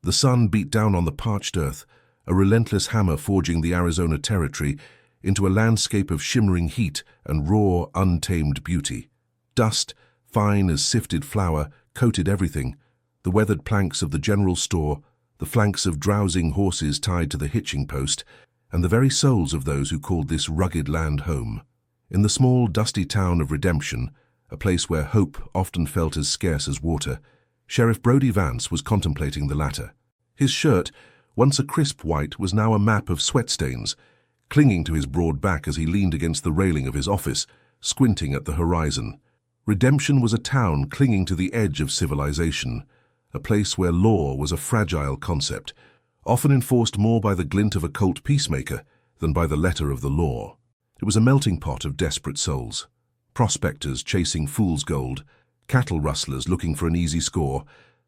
The sun beat down on the parched earth, a relentless hammer forging the Arizona territory into a landscape of shimmering heat and raw, untamed beauty. Dust, fine as sifted flour, coated everything: the weathered planks of the general store, the flanks of drowsing horses tied to the hitching post, and the very souls of those who called this rugged land home. In the small, dusty town of Redemption, a place where hope often felt as scarce as water, Sheriff Brody Vance was contemplating the latter. His shirt, once a crisp white, was now a map of sweat stains, clinging to his broad back as he leaned against the railing of his office, squinting at the horizon. Redemption was a town clinging to the edge of civilization, a place where law was a fragile concept, often enforced more by the glint of a cult peacemaker than by the letter of the law. It was a melting pot of desperate souls: prospectors chasing fool's gold, cattle rustlers looking for an easy score,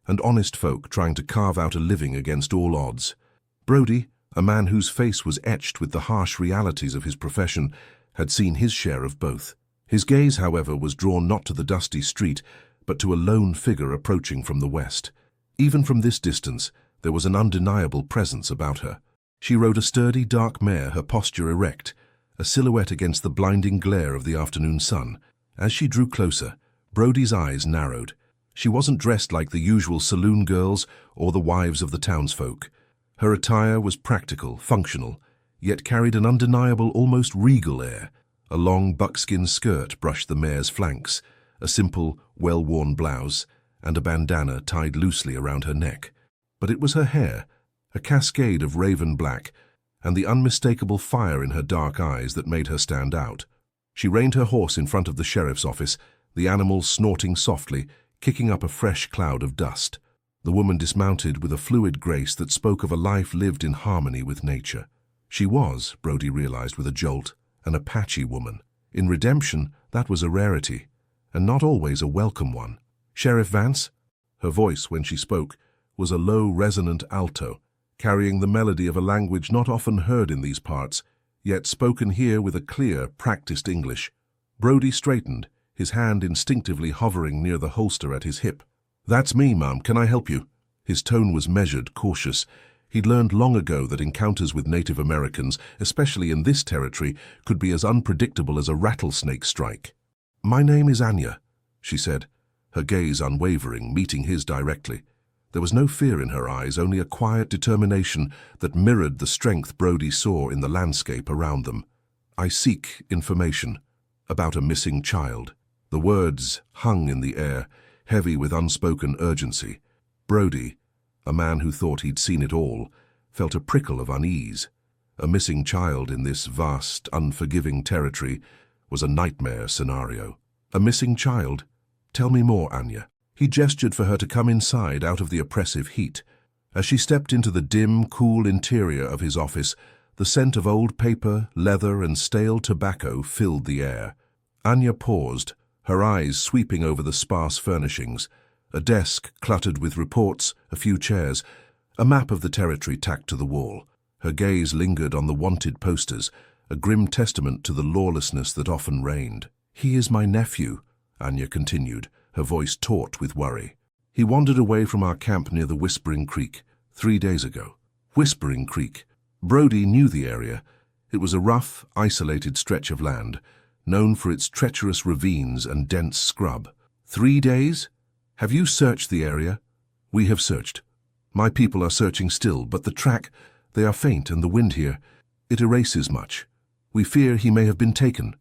and honest folk trying to carve out a living against all odds. Brody, a man whose face was etched with the harsh realities of his profession, had seen his share of both. His gaze, however, was drawn not to the dusty street, but to a lone figure approaching from the west. Even from this distance, there was an undeniable presence about her. She rode a sturdy, dark mare, her posture erect, a silhouette against the blinding glare of the afternoon sun. As she drew closer, Brody's eyes narrowed. She wasn't dressed like the usual saloon girls or the wives of the townsfolk. Her attire was practical, functional, yet carried an undeniable, almost regal air. A long buckskin skirt brushed the mare's flanks, a simple, well-worn blouse, and a bandana tied loosely around her neck. But it was her hair, a cascade of raven black, and the unmistakable fire in her dark eyes that made her stand out. She reined her horse in front of the sheriff's office, the animal snorting softly, kicking up a fresh cloud of dust. The woman dismounted with a fluid grace that spoke of a life lived in harmony with nature. She was, Brody realized with a jolt, an Apache woman. In Redemption, that was a rarity, and not always a welcome one. "Sheriff Vance?" Her voice, when she spoke, was a low, resonant alto, carrying the melody of a language not often heard in these parts, yet spoken here with a clear, practiced English. Brody straightened, his hand instinctively hovering near the holster at his hip. "That's me, ma'am. Can I help you?" His tone was measured, cautious. He'd learned long ago that encounters with Native Americans, especially in this territory, could be as unpredictable as a rattlesnake strike. "My name is Anya," she said, her gaze unwavering, meeting his directly. There was no fear in her eyes, only a quiet determination that mirrored the strength Brody saw in the landscape around them. "I seek information about a missing child." The words hung in the air, heavy with unspoken urgency. Brody, a man who thought he'd seen it all, felt a prickle of unease. A missing child in this vast, unforgiving territory was a nightmare scenario. "A missing child? Tell me more, Anya." He gestured for her to come inside out of the oppressive heat. As she stepped into the dim, cool interior of his office, the scent of old paper, leather, and stale tobacco filled the air. Anya paused, her eyes sweeping over the sparse furnishings. A desk cluttered with reports, a few chairs, a map of the territory tacked to the wall. Her gaze lingered on the wanted posters, a grim testament to the lawlessness that often reigned. "He is my nephew," Anya continued, her voice taut with worry. "He wandered away from our camp near the Whispering Creek 3 days ago." Whispering Creek. Brody knew the area. It was a rough, isolated stretch of land, known for its treacherous ravines and dense scrub. 3 days? "Have you searched the area?" "We have searched. My people are searching still, but the track, they are faint, and the wind here, it erases much. We fear he may have been taken."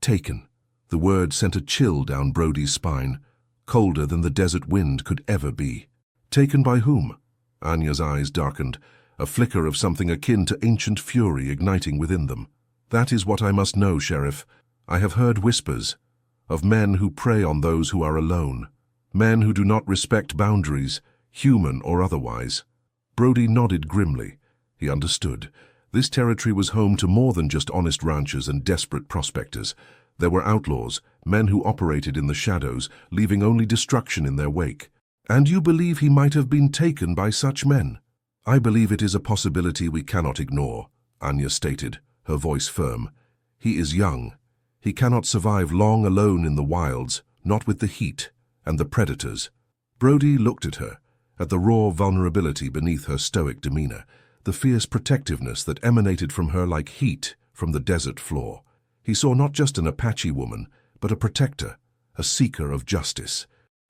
"Taken." The word sent a chill down Brody's spine, colder than the desert wind could ever be. "Taken by whom?" Anya's eyes darkened, a flicker of something akin to ancient fury igniting within them. "That is what I must know, Sheriff. I have heard whispers of men who prey on those who are alone, men who do not respect boundaries, human or otherwise." Brody nodded grimly. He understood. This territory was home to more than just honest ranchers and desperate prospectors. There were outlaws, men who operated in the shadows, leaving only destruction in their wake. "And you believe he might have been taken by such men?" "I believe it is a possibility we cannot ignore," Anya stated, her voice firm. "He is young. He cannot survive long alone in the wilds, not with the heat and the predators." Brody looked at her, at the raw vulnerability beneath her stoic demeanor, the fierce protectiveness that emanated from her like heat from the desert floor. He saw not just an Apache woman, but a protector, a seeker of justice.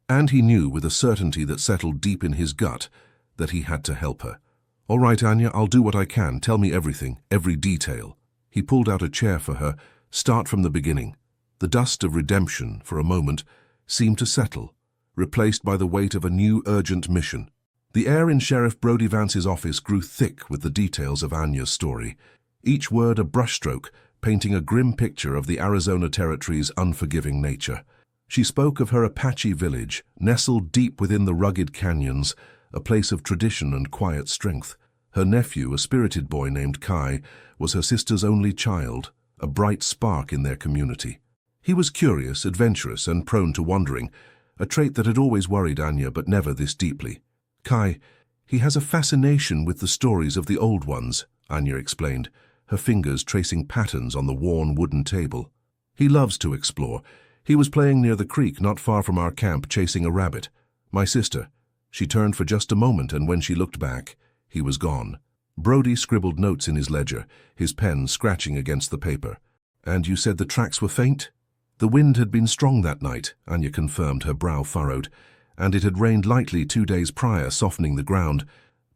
And he knew with a certainty that settled deep in his gut that he had to help her. "All right, Anya, I'll do what I can. Tell me everything, every detail." He pulled out a chair for her. "Start from the beginning." The dust of redemption, for a moment, seemed to settle, replaced by the weight of a new urgent mission. The air in Sheriff Brody Vance's office grew thick with the details of Anya's story, each word a brushstroke painting a grim picture of the Arizona Territory's unforgiving nature. She spoke of her Apache village, nestled deep within the rugged canyons, a place of tradition and quiet strength. Her nephew, a spirited boy named Kai, was her sister's only child, a bright spark in their community. He was curious, adventurous, and prone to wandering, a trait that had always worried Anya, but never this deeply. "Kai, he has a fascination with the stories of the old ones," Anya explained, her fingers tracing patterns on the worn wooden table. "He loves to explore. He was playing near the creek not far from our camp, chasing a rabbit. My sister." She turned for just a moment, and when she looked back, he was gone. Brody scribbled notes in his ledger, his pen scratching against the paper. "And you said the tracks were faint?" "The wind had been strong that night," Anya confirmed, her brow furrowed, "and it had rained lightly 2 days prior, softening the ground.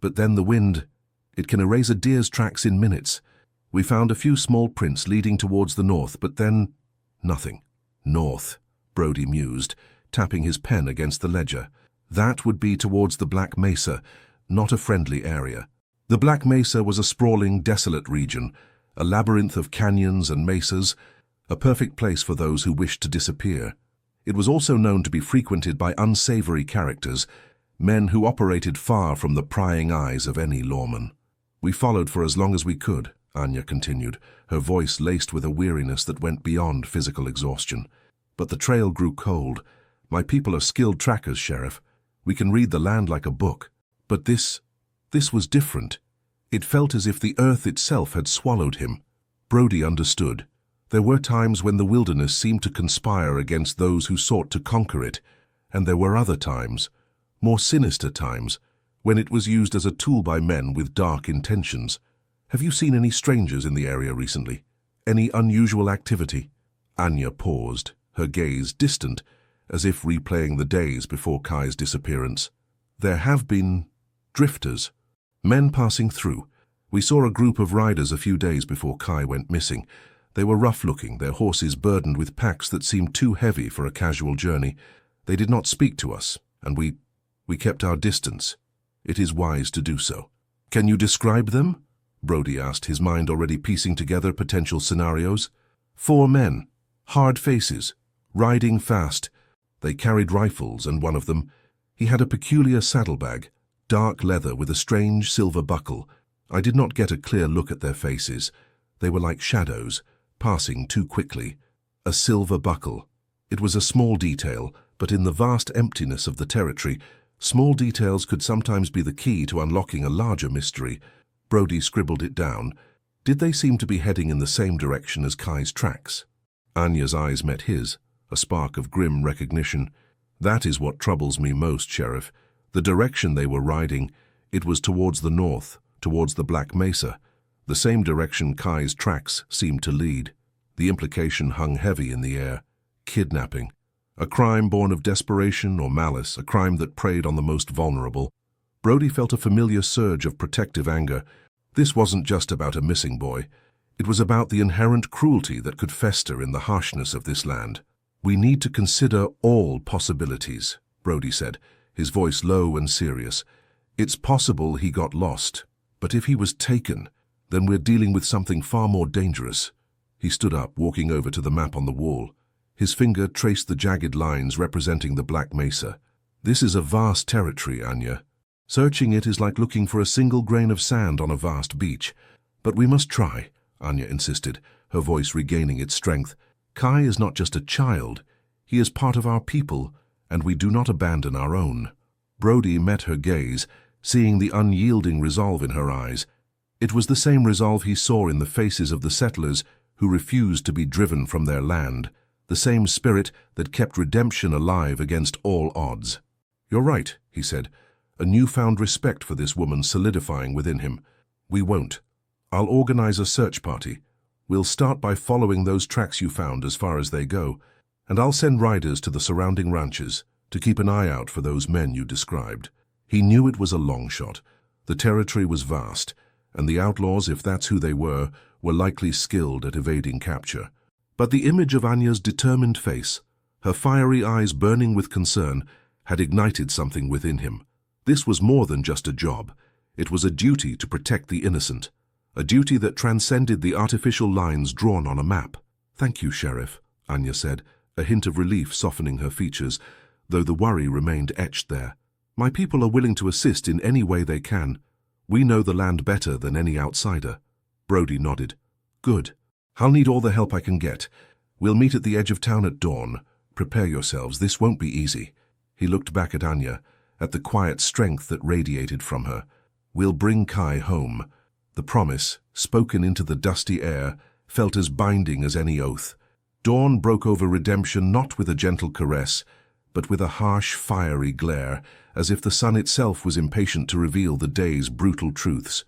But then the wind, it can erase a deer's tracks in minutes. We found a few small prints leading towards the north, but then nothing." "North," Brody mused, tapping his pen against the ledger. "That would be towards the Black Mesa, not a friendly area." The Black Mesa was a sprawling, desolate region, a labyrinth of canyons and mesas, a perfect place for those who wished to disappear. It was also known to be frequented by unsavory characters, men who operated far from the prying eyes of any lawman. "We followed for as long as we could," Anya continued, her voice laced with a weariness that went beyond physical exhaustion. "But the trail grew cold. My people are skilled trackers, Sheriff. We can read the land like a book. But this was different. It felt as if the earth itself had swallowed him." Brody understood. There were times when the wilderness seemed to conspire against those who sought to conquer it, and there were other times, more sinister times, when it was used as a tool by men with dark intentions. "Have you seen any strangers in the area recently? Any unusual activity?" Anya paused, her gaze distant, as if replaying the days before Kai's disappearance. "There have been drifters, men passing through. We saw a group of riders a few days before Kai went missing. They were rough-looking, their horses burdened with packs that seemed too heavy for a casual journey. They did not speak to us, and we kept our distance. It is wise to do so." "Can you describe them?" Brody asked, his mind already piecing together potential scenarios. 4 men, hard faces, riding fast. They carried rifles, and one of them, he had a peculiar saddlebag, dark leather with a strange silver buckle. I did not get a clear look at their faces. They were like shadows, passing too quickly. A silver buckle. It was a small detail, but in the vast emptiness of the territory, small details could sometimes be the key to unlocking a larger mystery. Brody scribbled it down. Did they seem to be heading in the same direction as Kai's tracks? Anya's eyes met his, a spark of grim recognition. "That is what troubles me most, Sheriff. The direction they were riding, it was towards the north, towards the Black Mesa, the same direction Kai's tracks seemed to lead." The implication hung heavy in the air. Kidnapping. A crime born of desperation or malice, a crime that preyed on the most vulnerable. Brody felt a familiar surge of protective anger. This wasn't just about a missing boy. It was about the inherent cruelty that could fester in the harshness of this land. "We need to consider all possibilities," Brody said, his voice low and serious. "It's possible he got lost, but if he was taken, then we're dealing with something far more dangerous." He stood up, walking over to the map on the wall. His finger traced the jagged lines representing the Black Mesa. "This is a vast territory, Anya. Searching it is like looking for a single grain of sand on a vast beach. But we must try," Anya insisted, her voice regaining its strength. "Kai is not just a child. He is part of our people, and we do not abandon our own." Brody met her gaze, seeing the unyielding resolve in her eyes. It was the same resolve he saw in the faces of the settlers who refused to be driven from their land, the same spirit that kept redemption alive against all odds. "You're right," he said. a newfound respect for this woman solidifying within him. "We won't. I'll organize a search party. We'll start by following those tracks you found as far as they go, and I'll send riders to the surrounding ranches to keep an eye out for those men you described." He knew it was a long shot. The territory was vast, and the outlaws, if that's who they were likely skilled at evading capture. But the image of Anya's determined face, her fiery eyes burning with concern, had ignited something within him. This was more than just a job. It was a duty to protect the innocent, a duty that transcended the artificial lines drawn on a map. "Thank you, Sheriff," Anya said, a hint of relief softening her features, though the worry remained etched there. "My people are willing to assist in any way they can. We know the land better than any outsider." Brody nodded. "Good. I'll need all the help I can get. We'll meet at the edge of town at dawn. Prepare yourselves, this won't be easy." He looked back at Anya, at the quiet strength that radiated from her. "We'll bring Kai home." The promise, spoken into the dusty air, felt as binding as any oath. Dawn broke over redemption not with a gentle caress, but with a harsh, fiery glare, as if the sun itself was impatient to reveal the day's brutal truths.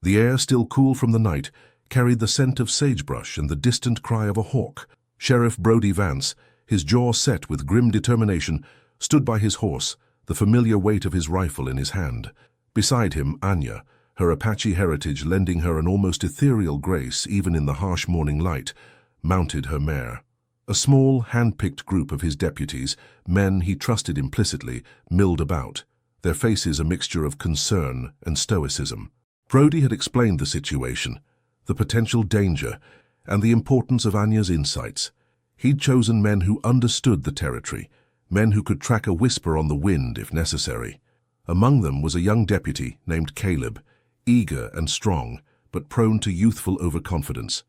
The air, still cool from the night, carried the scent of sagebrush and the distant cry of a hawk. Sheriff Brody Vance, his jaw set with grim determination, stood by his horse, the familiar weight of his rifle in his hand. Beside him, Anya, her Apache heritage lending her an almost ethereal grace even in the harsh morning light, mounted her mare. A small, hand-picked group of his deputies, men he trusted implicitly, milled about, their faces a mixture of concern and stoicism. Brody had explained the situation, the potential danger, and the importance of Anya's insights. He'd chosen men who understood the territory, men who could track a whisper on the wind if necessary. Among them was a young deputy named Caleb, eager and strong, but prone to youthful overconfidence,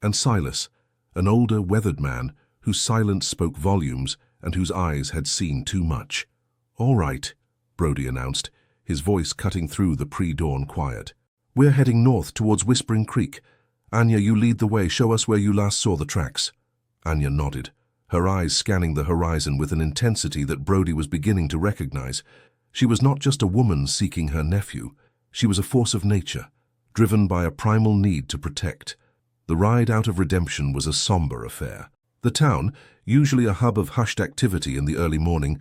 and Silas, an older, weathered man whose silence spoke volumes and whose eyes had seen too much. "All right," Brody announced, his voice cutting through the pre-dawn quiet. "We're heading north towards Whispering Creek. Anya, you lead the way. Show us where you last saw the tracks." Anya nodded, her eyes scanning the horizon with an intensity that Brody was beginning to recognize. She was not just a woman seeking her nephew. She was a force of nature, driven by a primal need to protect. The ride out of redemption was a somber affair. The town, usually a hub of hushed activity in the early morning,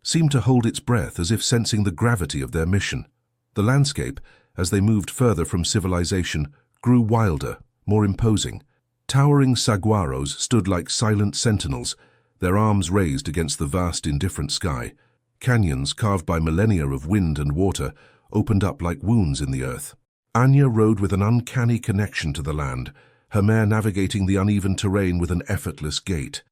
seemed to hold its breath as if sensing the gravity of their mission. The landscape, as they moved further from civilization, grew wilder, more imposing. Towering saguaros stood like silent sentinels, their arms raised against the vast, indifferent sky. Canyons carved by millennia of wind and water opened up like wounds in the earth. Anya rode with an uncanny connection to the land, her mare navigating the uneven terrain with an effortless gait.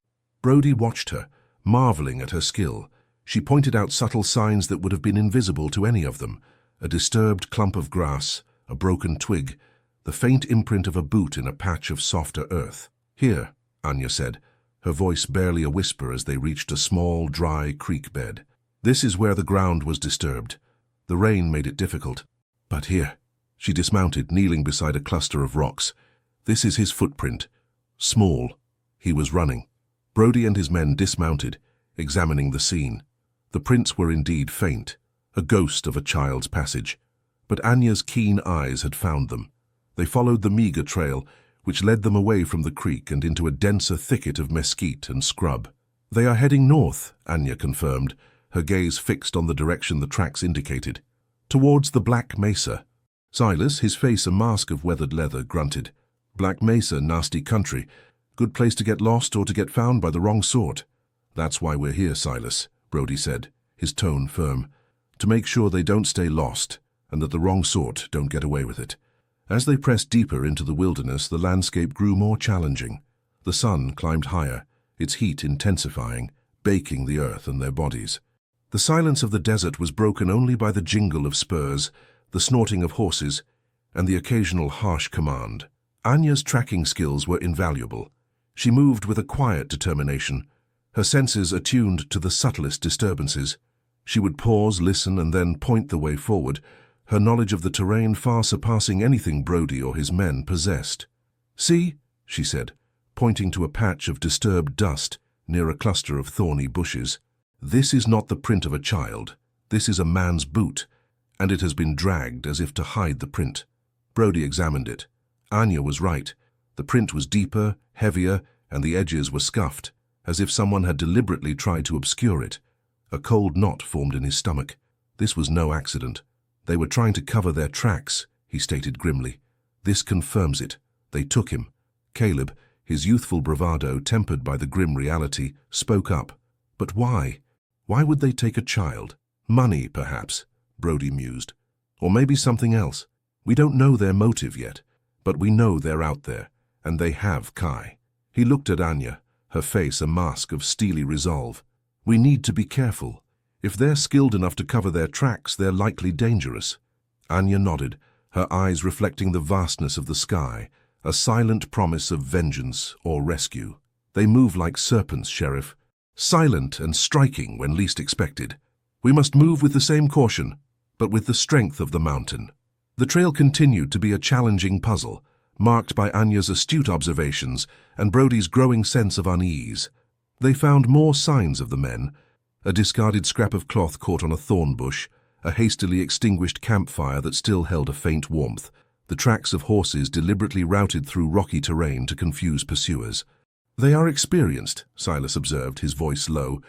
Brody watched her, marveling at her skill. She pointed out subtle signs that would have been invisible to any of them: a disturbed clump of grass, a broken twig, the faint imprint of a boot in a patch of softer earth. "Here," Anya said, her voice barely a whisper as they reached a small, dry creek bed. "This is where the ground was disturbed. The rain made it difficult. But here." She dismounted, kneeling beside a cluster of rocks. "This is his footprint. Small. He was running." Brody and his men dismounted, examining the scene. The prints were indeed faint, a ghost of a child's passage. But Anya's keen eyes had found them. They followed the meager trail, which led them away from the creek and into a denser thicket of mesquite and scrub. "They are heading north," Anya confirmed, her gaze fixed on the direction the tracks indicated. "Towards the Black Mesa." Silas, his face a mask of weathered leather, grunted. "Black Mesa, nasty country. Good place to get lost or to get found by the wrong sort." "That's why we're here, Silas," Brody said, his tone firm. "To make sure they don't stay lost, and that the wrong sort don't get away with it." As they pressed deeper into the wilderness, the landscape grew more challenging. The sun climbed higher, its heat intensifying, baking the earth and their bodies. The silence of the desert was broken only by the jingle of spurs, the snorting of horses, and the occasional harsh command. Anya's tracking skills were invaluable. She moved with a quiet determination, her senses attuned to the subtlest disturbances. She would pause, listen, and then point the way forward, her knowledge of the terrain far surpassing anything Brody or his men possessed. "See," she said, pointing to a patch of disturbed dust near a cluster of thorny bushes. "This is not the print of a child. This is a man's boot, and it has been dragged as if to hide the print. Brody examined it. Anya was right. The print was deeper, heavier, and the edges were scuffed, as if someone had deliberately tried to obscure it. A cold knot formed in his stomach. This was no accident. They were trying to cover their tracks, he stated grimly. This confirms it. They took him. Caleb, his youthful bravado tempered by the grim reality, spoke up. But why? Why would they take a child? Money, perhaps, Brody mused. Or maybe something else. We don't know their motive yet, but we know they're out there, and they have Kai. He looked at Anya, her face a mask of steely resolve. We need to be careful. If they're skilled enough to cover their tracks, they're likely dangerous. Anya nodded, her eyes reflecting the vastness of the sky, a silent promise of vengeance or rescue. They move like serpents, Sheriff, silent and striking when least expected. We must move with the same caution, but with the strength of the mountain. The trail continued to be a challenging puzzle, marked by Anya's astute observations and Brody's growing sense of unease. They found more signs of the men, a discarded scrap of cloth caught on a thorn bush, a hastily extinguished campfire that still held a faint warmth, the tracks of horses deliberately routed through rocky terrain to confuse pursuers. They are experienced, Silas observed, his voice low.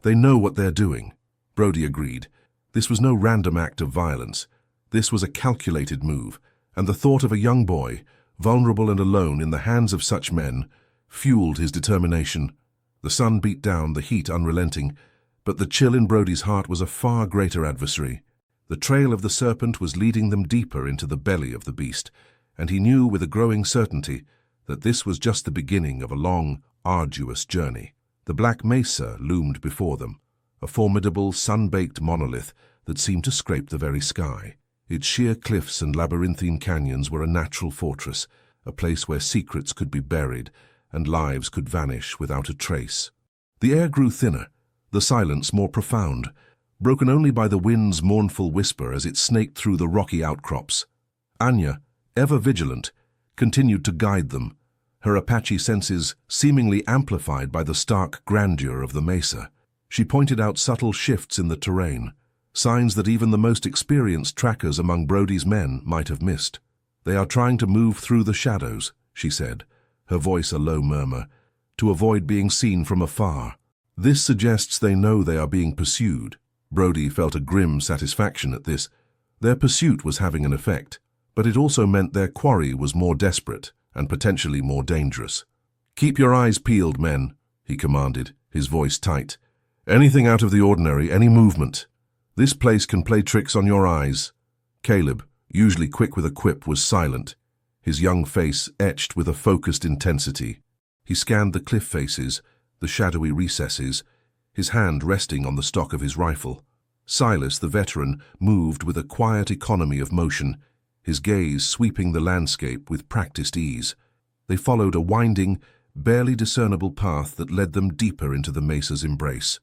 They know what they're doing. Brody agreed. This was no random act of violence. This was a calculated move, and the thought of a young boy, vulnerable and alone in the hands of such men, fueled his determination. The sun beat down, the heat unrelenting, but the chill in Brody's heart was a far greater adversary. The trail of the serpent was leading them deeper into the belly of the beast, and he knew with a growing certainty that this was just the beginning of a long, arduous journey. The Black Mesa loomed before them, a formidable, sun-baked monolith that seemed to scrape the very sky. Its sheer cliffs and labyrinthine canyons were a natural fortress, a place where secrets could be buried and lives could vanish without a trace. The air grew thinner, the silence more profound, broken only by the wind's mournful whisper as it snaked through the rocky outcrops. Anya, ever vigilant, continued to guide them, her Apache senses seemingly amplified by the stark grandeur of the mesa. She pointed out subtle shifts in the terrain, signs that even the most experienced trackers among Brody's men might have missed. They are trying to move through the shadows, she said, her voice a low murmur, to avoid being seen from afar. This suggests they know they are being pursued. Brody felt a grim satisfaction at this. Their pursuit was having an effect, but it also meant their quarry was more desperate and potentially more dangerous. Keep your eyes peeled, men, he commanded, his voice tight. Anything out of the ordinary, any movement. This place can play tricks on your eyes. Caleb, usually quick with a quip, was silent, his young face etched with a focused intensity. He scanned the cliff faces, the shadowy recesses, his hand resting on the stock of his rifle. Silas, the veteran, moved with a quiet economy of motion, his gaze sweeping the landscape with practiced ease. They followed a winding, barely discernible path that led them deeper into the mesa's embrace.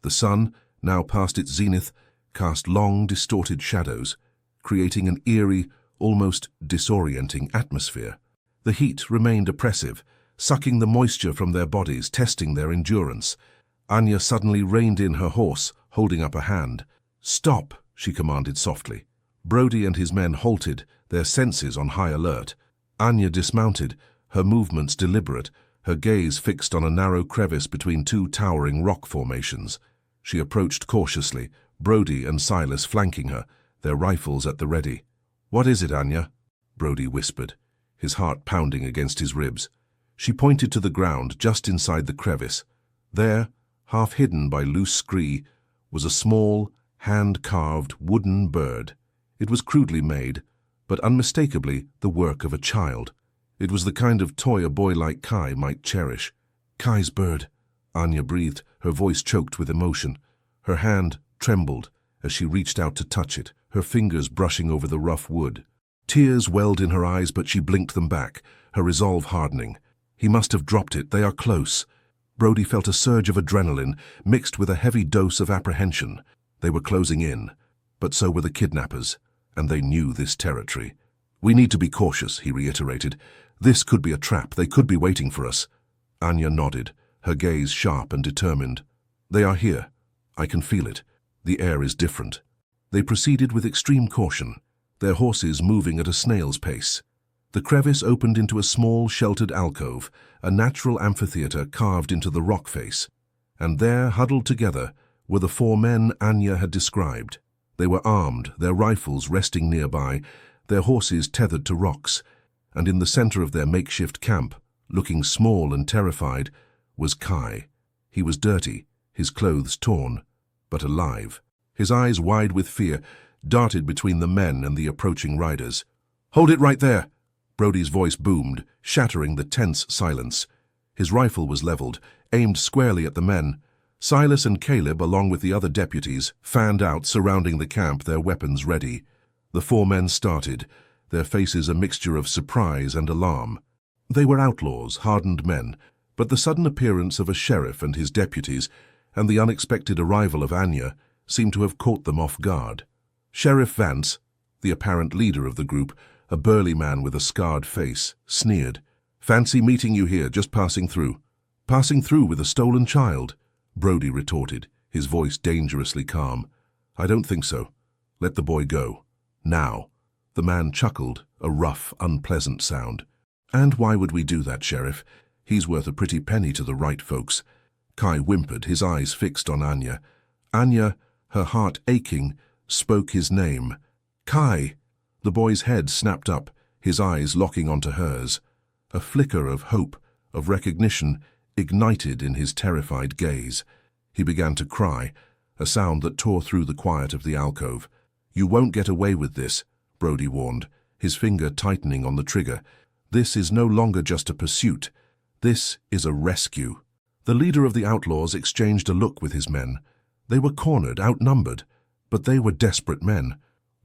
The sun, now past its zenith, cast long, distorted shadows, creating an eerie, almost disorienting atmosphere. The heat remained oppressive, sucking the moisture from their bodies, testing their endurance. Anya suddenly reined in her horse, holding up a hand. "Stop," she commanded softly. Brody and his men halted, their senses on high alert. Anya dismounted, her movements deliberate, her gaze fixed on a narrow crevice between two towering rock formations. She approached cautiously, Brody and Silas flanking her, their rifles at the ready. "What is it, Anya?" Brody whispered, his heart pounding against his ribs. She pointed to the ground just inside the crevice. There, half hidden by loose scree, was a small, hand-carved wooden bird. It was crudely made, but unmistakably the work of a child. It was the kind of toy a boy like Kai might cherish. "Kai's bird," Anya breathed, her voice choked with emotion. Her hand trembled as she reached out to touch it, her fingers brushing over the rough wood. Tears welled in her eyes, but she blinked them back, her resolve hardening. He must have dropped it. They are close. Brody felt a surge of adrenaline, mixed with a heavy dose of apprehension. They were closing in, but so were the kidnappers, and they knew this territory. "We need to be cautious," he reiterated. "This could be a trap. They could be waiting for us." Anya nodded, her gaze sharp and determined. "They are here. I can feel it. The air is different." They proceeded with extreme caution, their horses moving at a snail's pace. The crevice opened into a small, sheltered alcove, a natural amphitheater carved into the rock face. And there, huddled together, were the 4 men Anya had described. They were armed, their rifles resting nearby, their horses tethered to rocks, and in the center of their makeshift camp, looking small and terrified, was Kai. He was dirty, his clothes torn, but alive. His eyes, wide with fear, darted between the men and the approaching riders. "Hold it right there!" Brody's voice boomed, shattering the tense silence. His rifle was leveled, aimed squarely at the men. Silas and Caleb, along with the other deputies, fanned out, surrounding the camp, their weapons ready. The 4 men started, their faces a mixture of surprise and alarm. They were outlaws, hardened men, but the sudden appearance of a sheriff and his deputies, and the unexpected arrival of Anya, seemed to have caught them off guard. Sheriff Vance, the apparent leader of the group, a burly man with a scarred face, sneered. "Fancy meeting you here, just passing through." "Passing through with a stolen child?" Brody retorted, his voice dangerously calm. "I don't think so. Let the boy go. Now." The man chuckled, a rough, unpleasant sound. "And why would we do that, Sheriff? He's worth a pretty penny to the right folks." Kai whimpered, his eyes fixed on Anya. Anya, her heart aching, spoke his name. "Kai!" The boy's head snapped up, his eyes locking onto hers. A flicker of hope, of recognition, ignited in his terrified gaze. He began to cry, a sound that tore through the quiet of the alcove. "You won't get away with this," Brody warned, his finger tightening on the trigger. "This is no longer just a pursuit. This is a rescue." The leader of the outlaws exchanged a look with his men. They were cornered, outnumbered, but they were desperate men.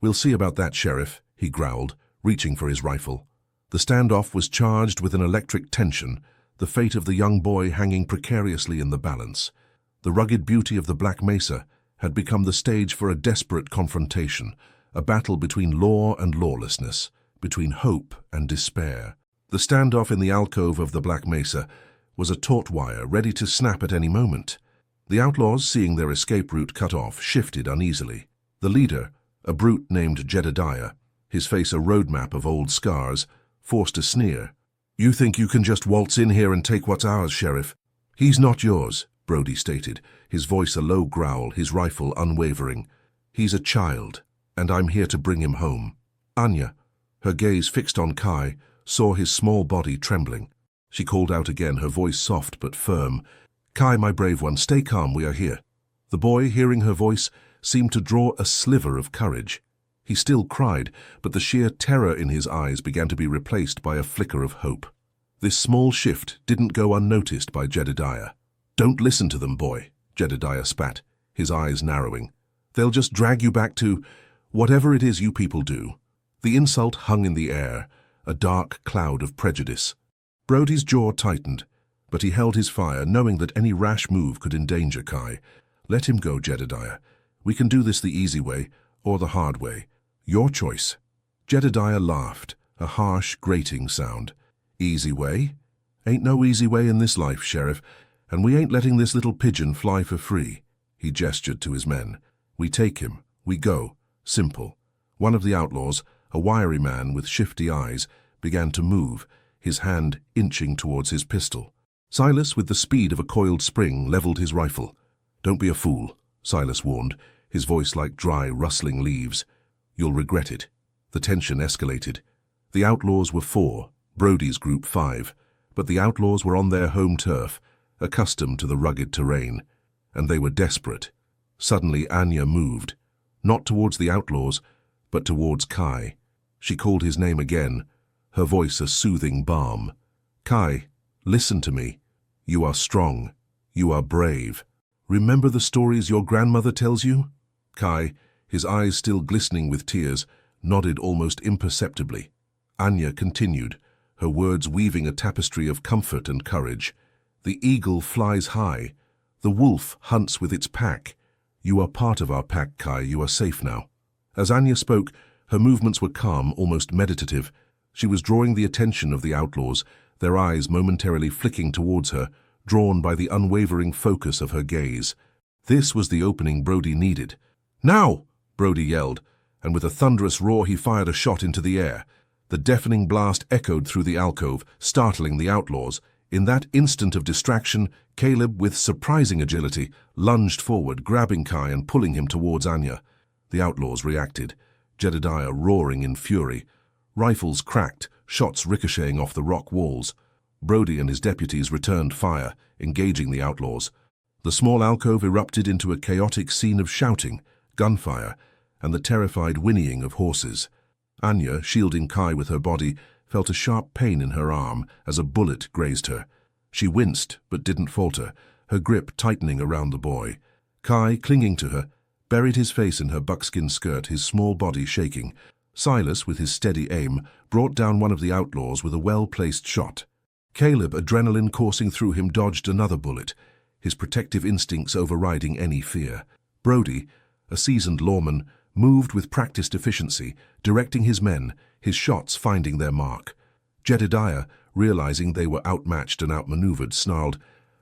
"We'll see about that, Sheriff," he growled, reaching for his rifle. The standoff was charged with an electric tension, the fate of the young boy hanging precariously in the balance. The rugged beauty of the Black Mesa had become the stage for a desperate confrontation, a battle between law and lawlessness, between hope and despair. The standoff in the alcove of the Black Mesa was a taut wire ready to snap at any moment. The outlaws, seeing their escape route cut off, shifted uneasily. The leader, a brute named Jedediah, his face a roadmap of old scars, forced a sneer. "You think you can just waltz in here and take what's ours, Sheriff?" "He's not yours," Brody stated, his voice a low growl, his rifle unwavering. "He's a child, and I'm here to bring him home." Anya, her gaze fixed on Kai, saw his small body trembling. She called out again, her voice soft but firm. "Kai, my brave one, stay calm, we are here." The boy, hearing her voice, seemed to draw a sliver of courage. He still cried, but the sheer terror in his eyes began to be replaced by a flicker of hope. This small shift didn't go unnoticed by Jedediah. "Don't listen to them, boy," Jedediah spat, his eyes narrowing. "They'll just drag you back to whatever it is you people do." The insult hung in the air, a dark cloud of prejudice. Brody's jaw tightened, but he held his fire, knowing that any rash move could endanger Kai. "Let him go, Jedediah. We can do this the easy way or the hard way. Your choice." Jedediah laughed, a harsh, grating sound. "Easy way? Ain't no easy way in this life, Sheriff, and we ain't letting this little pigeon fly for free." He gestured to his men. "We take him. We go. Simple." One of the outlaws, a wiry man with shifty eyes, began to move, his hand inching towards his pistol. Silas, with the speed of a coiled spring, leveled his rifle. "Don't be a fool," Silas warned, his voice like dry, rustling leaves. "You'll regret it." The tension escalated. The outlaws were 4, Brody's group 5, but the outlaws were on their home turf, accustomed to the rugged terrain, and they were desperate. Suddenly Anya moved, not towards the outlaws, but towards Kai. She called his name again, her voice a soothing balm. "Kai, listen to me. You are strong. You are brave. Remember the stories your grandmother tells you?" Kai, his eyes still glistening with tears, nodded almost imperceptibly. Anya continued, her words weaving a tapestry of comfort and courage. "The eagle flies high. The wolf hunts with its pack. You are part of our pack, Kai. You are safe now." As Anya spoke, her movements were calm, almost meditative. She was drawing the attention of the outlaws, their eyes momentarily flicking towards her, drawn by the unwavering focus of her gaze. This was the opening Brody needed. "Now!" Brody yelled, and with a thunderous roar he fired a shot into the air. The deafening blast echoed through the alcove, startling the outlaws. In that instant of distraction, Caleb, with surprising agility, lunged forward, grabbing Kai and pulling him towards Anya. The outlaws reacted, Jedediah roaring in fury. Rifles cracked, shots ricocheting off the rock walls. Brody and his deputies returned fire, engaging the outlaws. The small alcove erupted into a chaotic scene of shouting, gunfire, and the terrified whinnying of horses. Anya, shielding Kai with her body, felt a sharp pain in her arm as a bullet grazed her. She winced, but didn't falter, her grip tightening around the boy. Kai, clinging to her, buried his face in her buckskin skirt, his small body shaking. Silas, with his steady aim, brought down one of the outlaws with a well-placed shot. Caleb, adrenaline coursing through him, dodged another bullet, his protective instincts overriding any fear. Brody, a seasoned lawman, moved with practiced efficiency, directing his men, his shots finding their mark. Jedediah, realizing they were outmatched and outmaneuvered, snarled,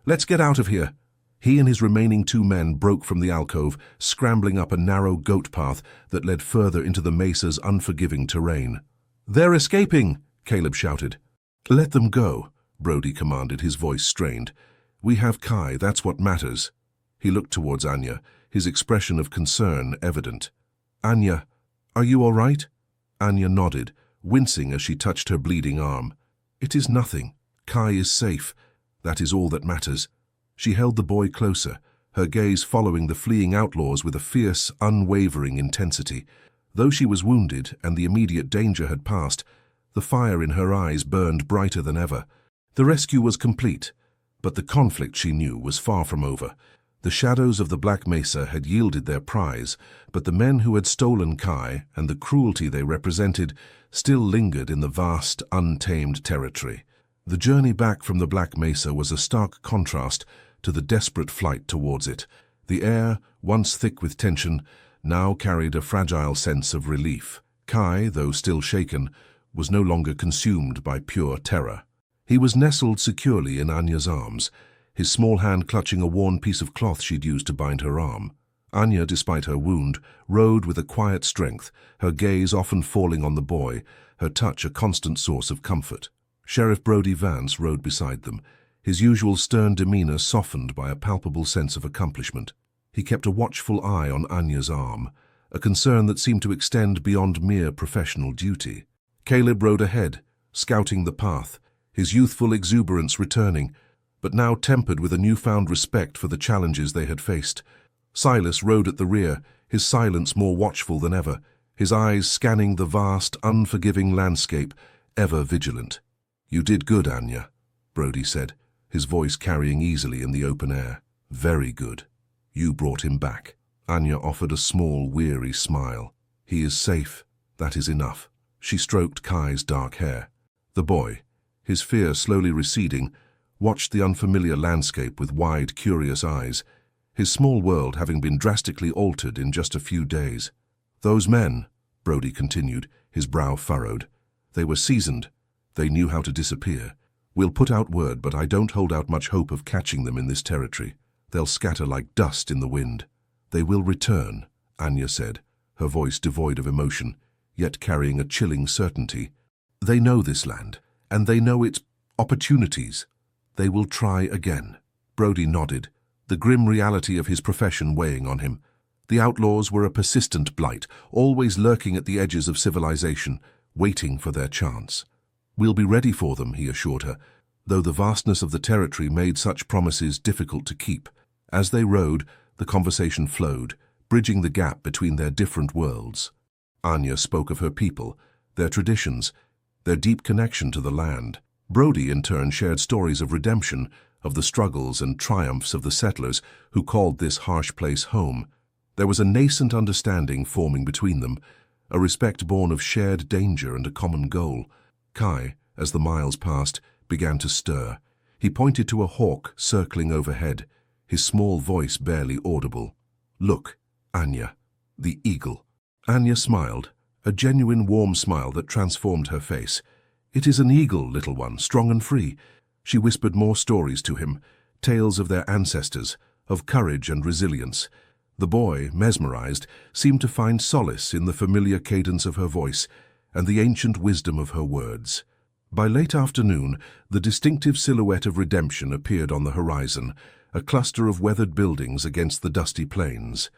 "Let's get out of here!" He and his remaining 2 men broke from the alcove, scrambling up a narrow goat path that led further into the mesa's unforgiving terrain. "They're escaping!" Caleb shouted. "Let them go," Brody commanded, his voice strained. "We have Kai, that's what matters." He looked towards Anya, his expression of concern evident. "Anya, are you all right?" Anya nodded, wincing as she touched her bleeding arm. "It is nothing. Kai is safe. That is all that matters." She held the boy closer, her gaze following the fleeing outlaws with a fierce, unwavering intensity. Though she was wounded and the immediate danger had passed, the fire in her eyes burned brighter than ever. The rescue was complete, but the conflict, she knew, was far from over. The shadows of the Black Mesa had yielded their prize, but the men who had stolen Kai and the cruelty they represented still lingered in the vast, untamed territory. The journey back from the Black Mesa was a stark contrast to the desperate flight towards it. The air, once thick with tension, now carried a fragile sense of relief. Kai, though still shaken, was no longer consumed by pure terror. He was nestled securely in Anya's arms, his small hand clutching a worn piece of cloth she'd used to bind her arm. Anya, despite her wound, rode with a quiet strength, her gaze often falling on the boy, her touch a constant source of comfort. Sheriff Brody Vance rode beside them, his usual stern demeanor softened by a palpable sense of accomplishment. He kept a watchful eye on Anya's arm, a concern that seemed to extend beyond mere professional duty. Caleb rode ahead, scouting the path, his youthful exuberance returning, but now tempered with a newfound respect for the challenges they had faced. Silas rode at the rear, his silence more watchful than ever, his eyes scanning the vast, unforgiving landscape, ever vigilant. "You did good, Anya," Brody said, his voice carrying easily in the open air. "Very good. You brought him back." Anya offered a small, weary smile. "He is safe. That is enough." She stroked Kai's dark hair. The boy, his fear slowly receding, watched the unfamiliar landscape with wide, curious eyes, his small world having been drastically altered in just a few days. "Those men," Brody continued, his brow furrowed, "they were seasoned. They knew how to disappear. We'll put out word, but I don't hold out much hope of catching them in this territory. They'll scatter like dust in the wind." "They will return," Anya said, her voice devoid of emotion, yet carrying a chilling certainty. "They know this land, and they know its opportunities. They will try again." Brody nodded, the grim reality of his profession weighing on him. The outlaws were a persistent blight, always lurking at the edges of civilization, waiting for their chance. "We'll be ready for them," he assured her, though the vastness of the territory made such promises difficult to keep. As they rode, the conversation flowed, bridging the gap between their different worlds. Anya spoke of her people, their traditions, their deep connection to the land. Brody, in turn, shared stories of redemption, of the struggles and triumphs of the settlers who called this harsh place home. There was a nascent understanding forming between them, a respect born of shared danger and a common goal. Kai, as the miles passed, began to stir. He pointed to a hawk circling overhead, his small voice barely audible. "Look, Anya, the eagle." Anya smiled, a genuine warm smile that transformed her face. "It is an eagle, little one, strong and free." She whispered more stories to him, tales of their ancestors, of courage and resilience. The boy, mesmerized, seemed to find solace in the familiar cadence of her voice and the ancient wisdom of her words. By late afternoon, the distinctive silhouette of redemption appeared on the horizon, a cluster of weathered buildings against the dusty plains.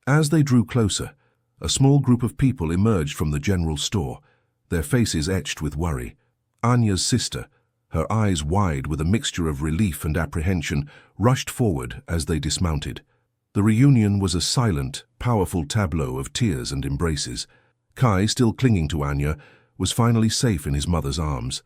As they drew closer, a small group of people emerged from the general store, their faces etched with worry. Anya's sister, her eyes wide with a mixture of relief and apprehension, rushed forward as they dismounted. The reunion was a silent, powerful tableau of tears and embraces. Kai, still clinging to Anya, was finally safe in his mother's arms.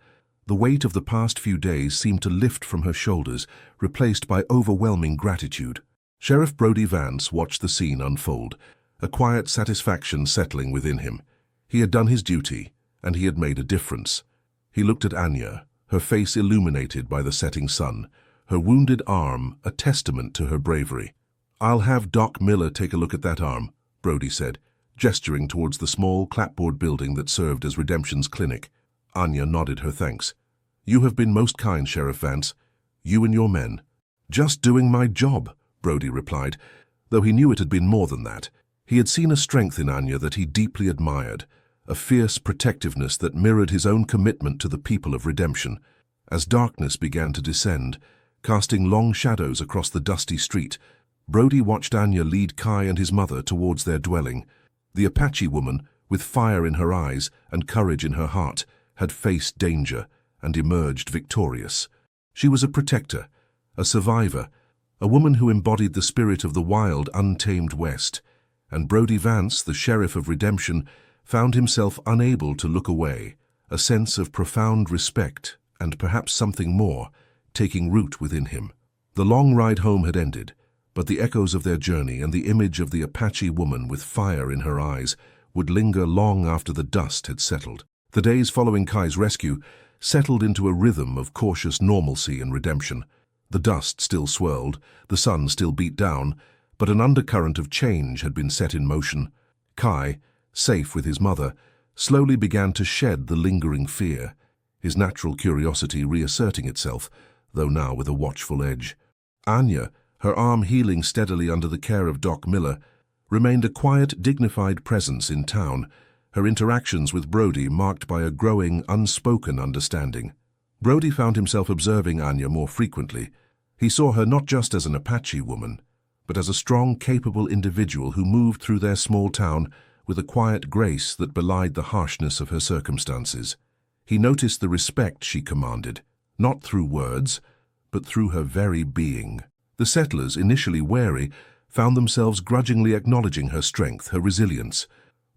The weight of the past few days seemed to lift from her shoulders, replaced by overwhelming gratitude. Sheriff Brody Vance watched the scene unfold, a quiet satisfaction settling within him. He had done his duty, and he had made a difference. He looked at Anya, her face illuminated by the setting sun, her wounded arm a testament to her bravery. "I'll have Doc Miller take a look at that arm," Brody said, gesturing towards the small clapboard building that served as Redemption's clinic. Anya nodded her thanks. "You have been most kind, Sheriff Vance. You and your men." "Just doing my job," Brody replied, though he knew it had been more than that. He had seen a strength in Anya that he deeply admired, a fierce protectiveness that mirrored his own commitment to the people of Redemption. As darkness began to descend, casting long shadows across the dusty street, Brody watched Anya lead Kai and his mother towards their dwelling. The Apache woman, with fire in her eyes and courage in her heart, had faced danger and emerged victorious. She was a protector, a survivor, a woman who embodied the spirit of the wild, untamed West. And Brody Vance, the Sheriff of Redemption, found himself unable to look away, a sense of profound respect, and perhaps something more, taking root within him. The long ride home had ended, but the echoes of their journey and the image of the Apache woman with fire in her eyes would linger long after the dust had settled. The days following Kai's rescue settled into a rhythm of cautious normalcy and redemption. The dust still swirled, the sun still beat down, but an undercurrent of change had been set in motion. Kai, safe with his mother, slowly began to shed the lingering fear, his natural curiosity reasserting itself, though now with a watchful edge. Anya, her arm healing steadily under the care of Doc Miller, remained a quiet, dignified presence in town, her interactions with Brody marked by a growing, unspoken understanding. Brody found himself observing Anya more frequently. He saw her not just as an Apache woman, but as a strong, capable individual who moved through their small town with a quiet grace that belied the harshness of her circumstances. He noticed the respect she commanded, not through words, but through her very being. The settlers, initially wary, found themselves grudgingly acknowledging her strength, her resilience.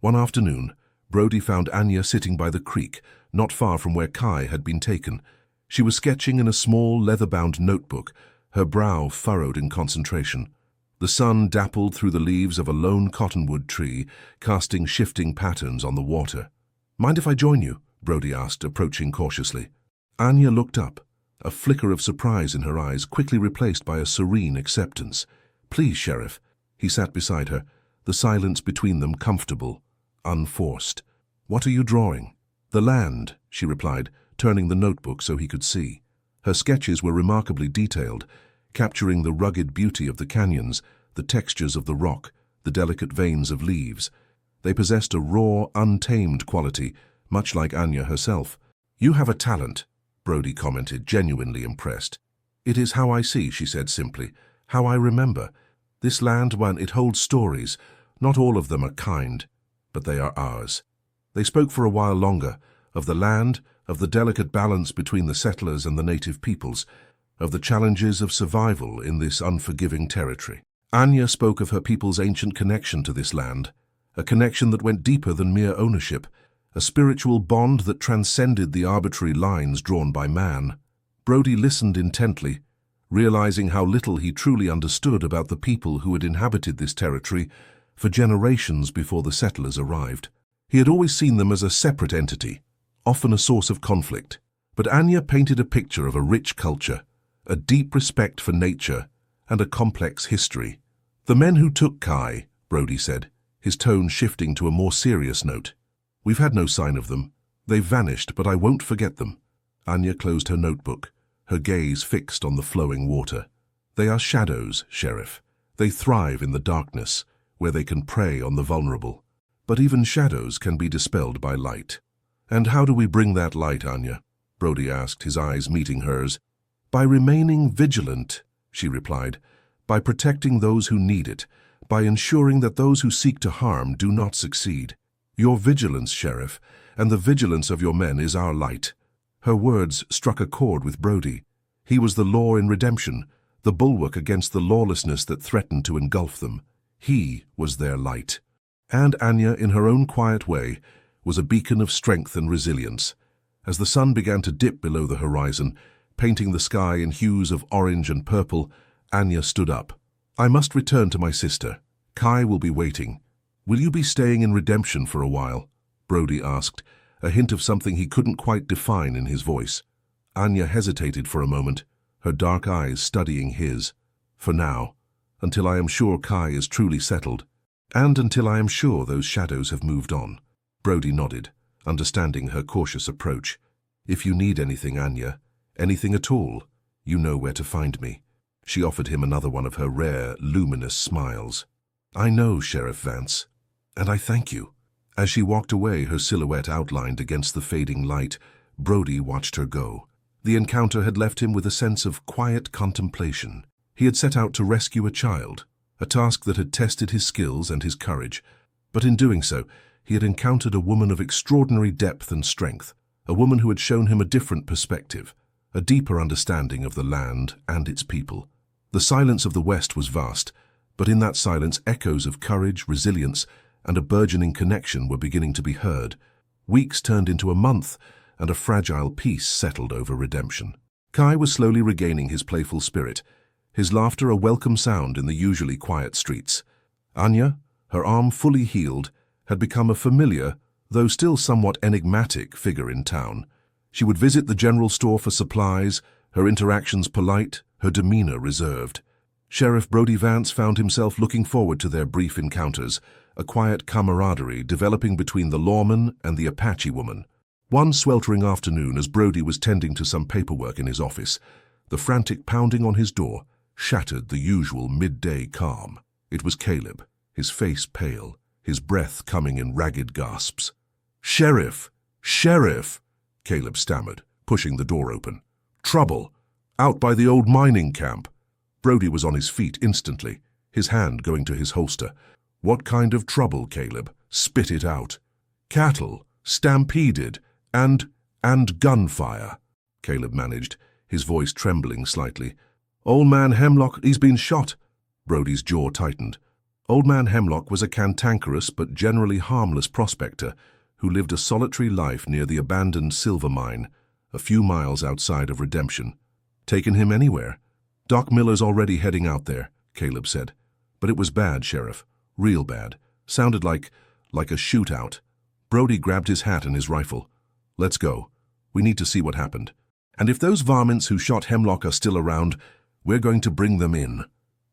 One afternoon, Brody found Anya sitting by the creek, not far from where Kai had been taken. She was sketching in a small, leather-bound notebook, her brow furrowed in concentration. The sun dappled through the leaves of a lone cottonwood tree, casting shifting patterns on the water. "Mind if I join you?" Brody asked, approaching cautiously. Anya looked up, a flicker of surprise in her eyes, quickly replaced by a serene acceptance. "Please, Sheriff." He sat beside her, the silence between them comfortable, unforced. "What are you drawing?" "The land," she replied, turning the notebook so he could see. Her sketches were remarkably detailed, capturing the rugged beauty of the canyons, the textures of the rock, the delicate veins of leaves. They possessed a raw, untamed quality, much like Anya herself. "You have a talent," Brody commented, genuinely impressed. "It is how I see," she said simply, "how I remember. This land, it holds stories. Not all of them are kind, but they are ours." They spoke for a while longer, of the land, of the delicate balance between the settlers and the native peoples, of the challenges of survival in this unforgiving territory. Anya spoke of her people's ancient connection to this land, a connection that went deeper than mere ownership, a spiritual bond that transcended the arbitrary lines drawn by man. Brody listened intently, realizing how little he truly understood about the people who had inhabited this territory for generations before the settlers arrived. He had always seen them as a separate entity, often a source of conflict. But Anya painted a picture of a rich culture, a deep respect for nature, and a complex history. "The men who took Kai," Brody said, his tone shifting to a more serious note. "We've had no sign of them. They've vanished, but I won't forget them." Anya closed her notebook, her gaze fixed on the flowing water. "They are shadows, Sheriff. They thrive in the darkness, where they can prey on the vulnerable. But even shadows can be dispelled by light. And how do we bring that light, Anya? Brody asked, his eyes meeting hers. By remaining vigilant, she replied. By protecting those who need it. By ensuring that those who seek to harm do not succeed. Your vigilance, Sheriff, and the vigilance of your men is our light. Her words struck a chord with Brody. He was the law in redemption, the bulwark against the lawlessness that threatened to engulf them. He was their light. And Anya, in her own quiet way, was a beacon of strength and resilience. As the sun began to dip below the horizon, painting the sky in hues of orange and purple, Anya stood up. I must return to my sister. Kai will be waiting. Will you be staying in redemption for a while? Brody asked, a hint of something he couldn't quite define in his voice. Anya hesitated for a moment, her dark eyes studying his. For now, until I am sure Kai is truly settled, and until I am sure those shadows have moved on. Brody nodded, understanding her cautious approach. If you need anything, Anya, anything at all, you know where to find me. She offered him another one of her rare, luminous smiles. I know, Sheriff Vance, and I thank you. As she walked away, her silhouette outlined against the fading light, Brody watched her go. The encounter had left him with a sense of quiet contemplation. He had set out to rescue a child, a task that had tested his skills and his courage. But in doing so, he had encountered a woman of extraordinary depth and strength, a woman who had shown him a different perspective, a deeper understanding of the land and its people. The silence of the West was vast, but in that silence echoes of courage, resilience, and a burgeoning connection were beginning to be heard. Weeks turned into a month, and a fragile peace settled over redemption. Kai was slowly regaining his playful spirit, his laughter a welcome sound in the usually quiet streets. Anya, her arm fully healed, had become a familiar, though still somewhat enigmatic, figure in town. She would visit the general store for supplies, her interactions polite, her demeanor reserved. Sheriff Brody Vance found himself looking forward to their brief encounters, a quiet camaraderie developing between the lawman and the Apache woman. One sweltering afternoon, as Brody was tending to some paperwork in his office, the frantic pounding on his door shattered the usual midday calm. It was Caleb, his face pale, his breath coming in ragged gasps. "Sheriff! Sheriff!" Caleb stammered, pushing the door open. "Trouble! Out by the old mining camp." Brody was on his feet instantly, his hand going to his holster. "What kind of trouble, Caleb? Spit it out." "Cattle, stampeded, and gunfire," Caleb managed, his voice trembling slightly. "Old man Hemlock, he's been shot." Brody's jaw tightened. Old man Hemlock was a cantankerous but generally harmless prospector who lived a solitary life near the abandoned silver mine, a few miles outside of Redemption. "Taken him anywhere?" "Doc Miller's already heading out there," Caleb said. "But it was bad, Sheriff. Real bad. Sounded like a shootout." Brody grabbed his hat and his rifle. "Let's go. We need to see what happened. And if those varmints who shot Hemlock are still around, we're going to bring them in."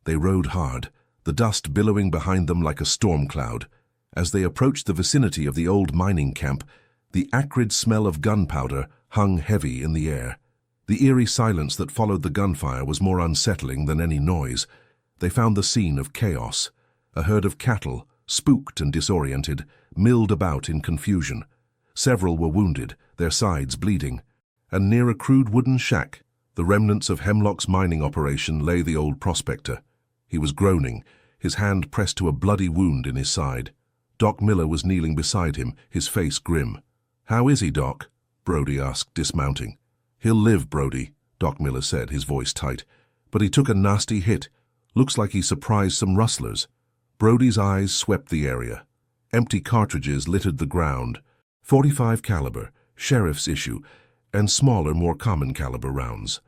They rode hard, the dust billowing behind them like a storm cloud. As they approached the vicinity of the old mining camp, the acrid smell of gunpowder hung heavy in the air. The eerie silence that followed the gunfire was more unsettling than any noise. They found the scene of chaos. A herd of cattle, spooked and disoriented, milled about in confusion. Several were wounded, their sides bleeding. And near a crude wooden shack, the remnants of Hemlock's mining operation, lay the old prospector. He was groaning, his hand pressed to a bloody wound in his side. Doc Miller was kneeling beside him, his face grim. "How is he, Doc?" Brody asked, dismounting. "He'll live, Brody," Doc Miller said, his voice tight. "But he took a nasty hit. Looks like he surprised some rustlers." Brody's eyes swept the area. Empty cartridges littered the ground. .45 caliber, sheriff's issue, and smaller, more common caliber rounds.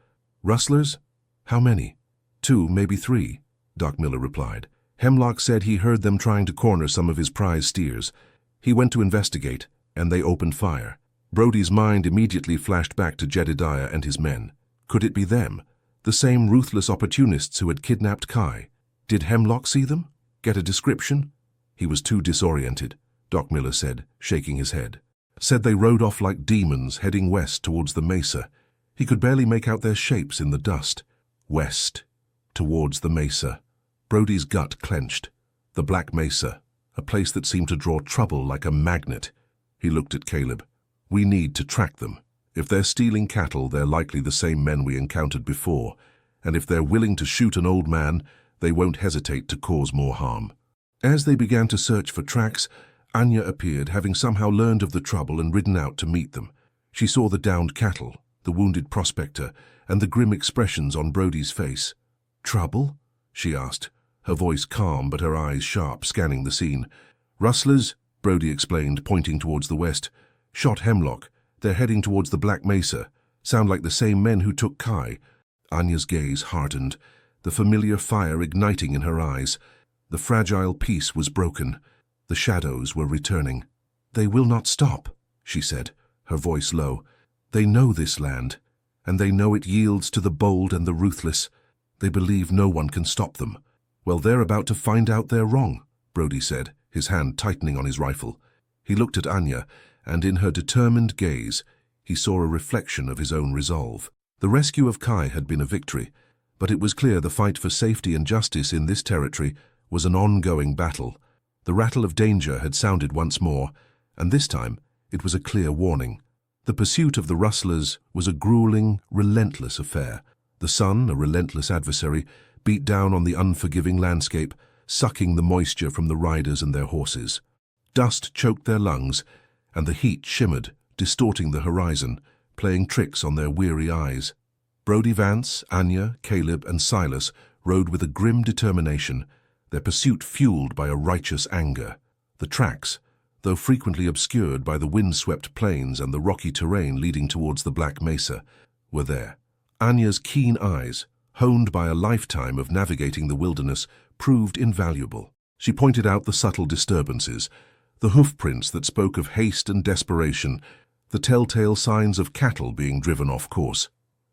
"Rustlers? How many?" "2, maybe 3, Doc Miller replied. "Hemlock said he heard them trying to corner some of his prize steers. He went to investigate, and they opened fire." Brody's mind immediately flashed back to Jedediah and his men. Could it be them? The same ruthless opportunists who had kidnapped Kai? Did Hemlock see them? Get a description? He was too disoriented, Doc Miller said, shaking his head. Said they rode off like demons, heading west towards the mesa. He could barely make out their shapes in the dust. West, towards the mesa. Brody's gut clenched. The Black Mesa, a place that seemed to draw trouble like a magnet. He looked at Caleb. We need to track them. If they're stealing cattle, they're likely the same men we encountered before, and if they're willing to shoot an old man, they won't hesitate to cause more harm. As they began to search for tracks, Anya appeared, having somehow learned of the trouble and ridden out to meet them. She saw the downed cattle, the wounded prospector, and the grim expressions on Brody's face. "Trouble?" she asked, her voice calm but her eyes sharp, scanning the scene. "Rustlers," Brody explained, pointing towards the west. "Shot Hemlock. They're heading towards the Black Mesa. Sound like the same men who took Kai." Anya's gaze hardened, the familiar fire igniting in her eyes. The fragile peace was broken. The shadows were returning. "They will not stop," she said, her voice low. "They know this land, and they know it yields to the bold and the ruthless. They believe no one can stop them." "Well, they're about to find out they're wrong," Brody said, his hand tightening on his rifle. He looked at Anya, and in her determined gaze, he saw a reflection of his own resolve. The rescue of Kai had been a victory, but it was clear the fight for safety and justice in this territory was an ongoing battle. The rattle of danger had sounded once more, and this time it was a clear warning. The pursuit of the rustlers was a grueling, relentless affair. The sun, a relentless adversary, beat down on the unforgiving landscape, sucking the moisture from the riders and their horses. Dust choked their lungs, and the heat shimmered, distorting the horizon, playing tricks on their weary eyes. Brody Vance, Anya, Caleb, and Silas rode with a grim determination, their pursuit fueled by a righteous anger. The tracks, though frequently obscured by the wind-swept plains and the rocky terrain leading towards the Black Mesa, were there. Anya's keen eyes, honed by a lifetime of navigating the wilderness, proved invaluable. She pointed out the subtle disturbances, the hoofprints that spoke of haste and desperation, the telltale signs of cattle being driven off course.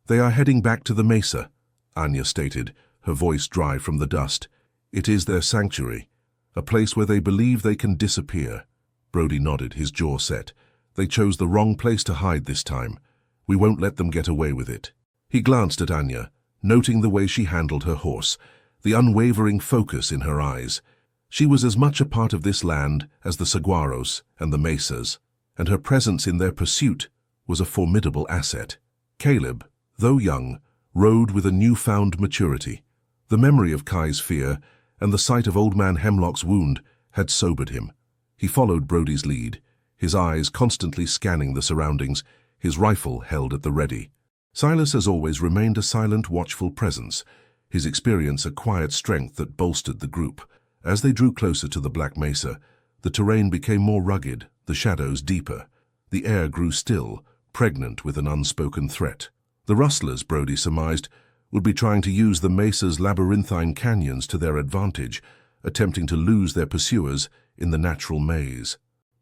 "They are heading back to the mesa," Anya stated, her voice dry from the dust. "It is their sanctuary, a place where they believe they can disappear." Brody nodded, his jaw set. "They chose the wrong place to hide this time. We won't let them get away with it." He glanced at Anya, noting the way she handled her horse, the unwavering focus in her eyes. She was as much a part of this land as the saguaros and the mesas, and her presence in their pursuit was a formidable asset. Caleb, though young, rode with a newfound maturity. The memory of Kai's fear and the sight of Old Man Hemlock's wound had sobered him. He followed Brody's lead, his eyes constantly scanning the surroundings, his rifle held at the ready. Silas, as always, remained a silent, watchful presence, his experience a quiet strength that bolstered the group. As they drew closer to the Black Mesa, the terrain became more rugged, the shadows deeper. The air grew still, pregnant with an unspoken threat. The rustlers, Brody surmised, would be trying to use the mesa's labyrinthine canyons to their advantage, attempting to lose their pursuers in the natural maze.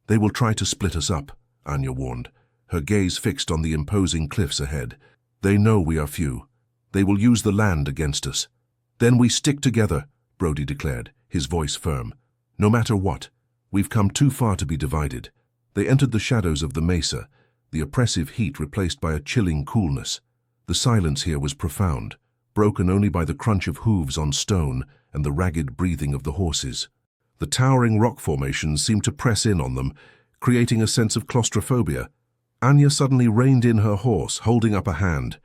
"They will try to split us up," Anya warned, her gaze fixed on the imposing cliffs ahead. "They know we are few. They will use the land against us." "Then we stick together," Brody declared, his voice firm. "No matter what, we've come too far to be divided." They entered the shadows of the mesa, the oppressive heat replaced by a chilling coolness. The silence here was profound, broken only by the crunch of hooves on stone and the ragged breathing of the horses. The towering rock formations seemed to press in on them, creating a sense of claustrophobia. Anya suddenly reined in her horse, holding up a hand.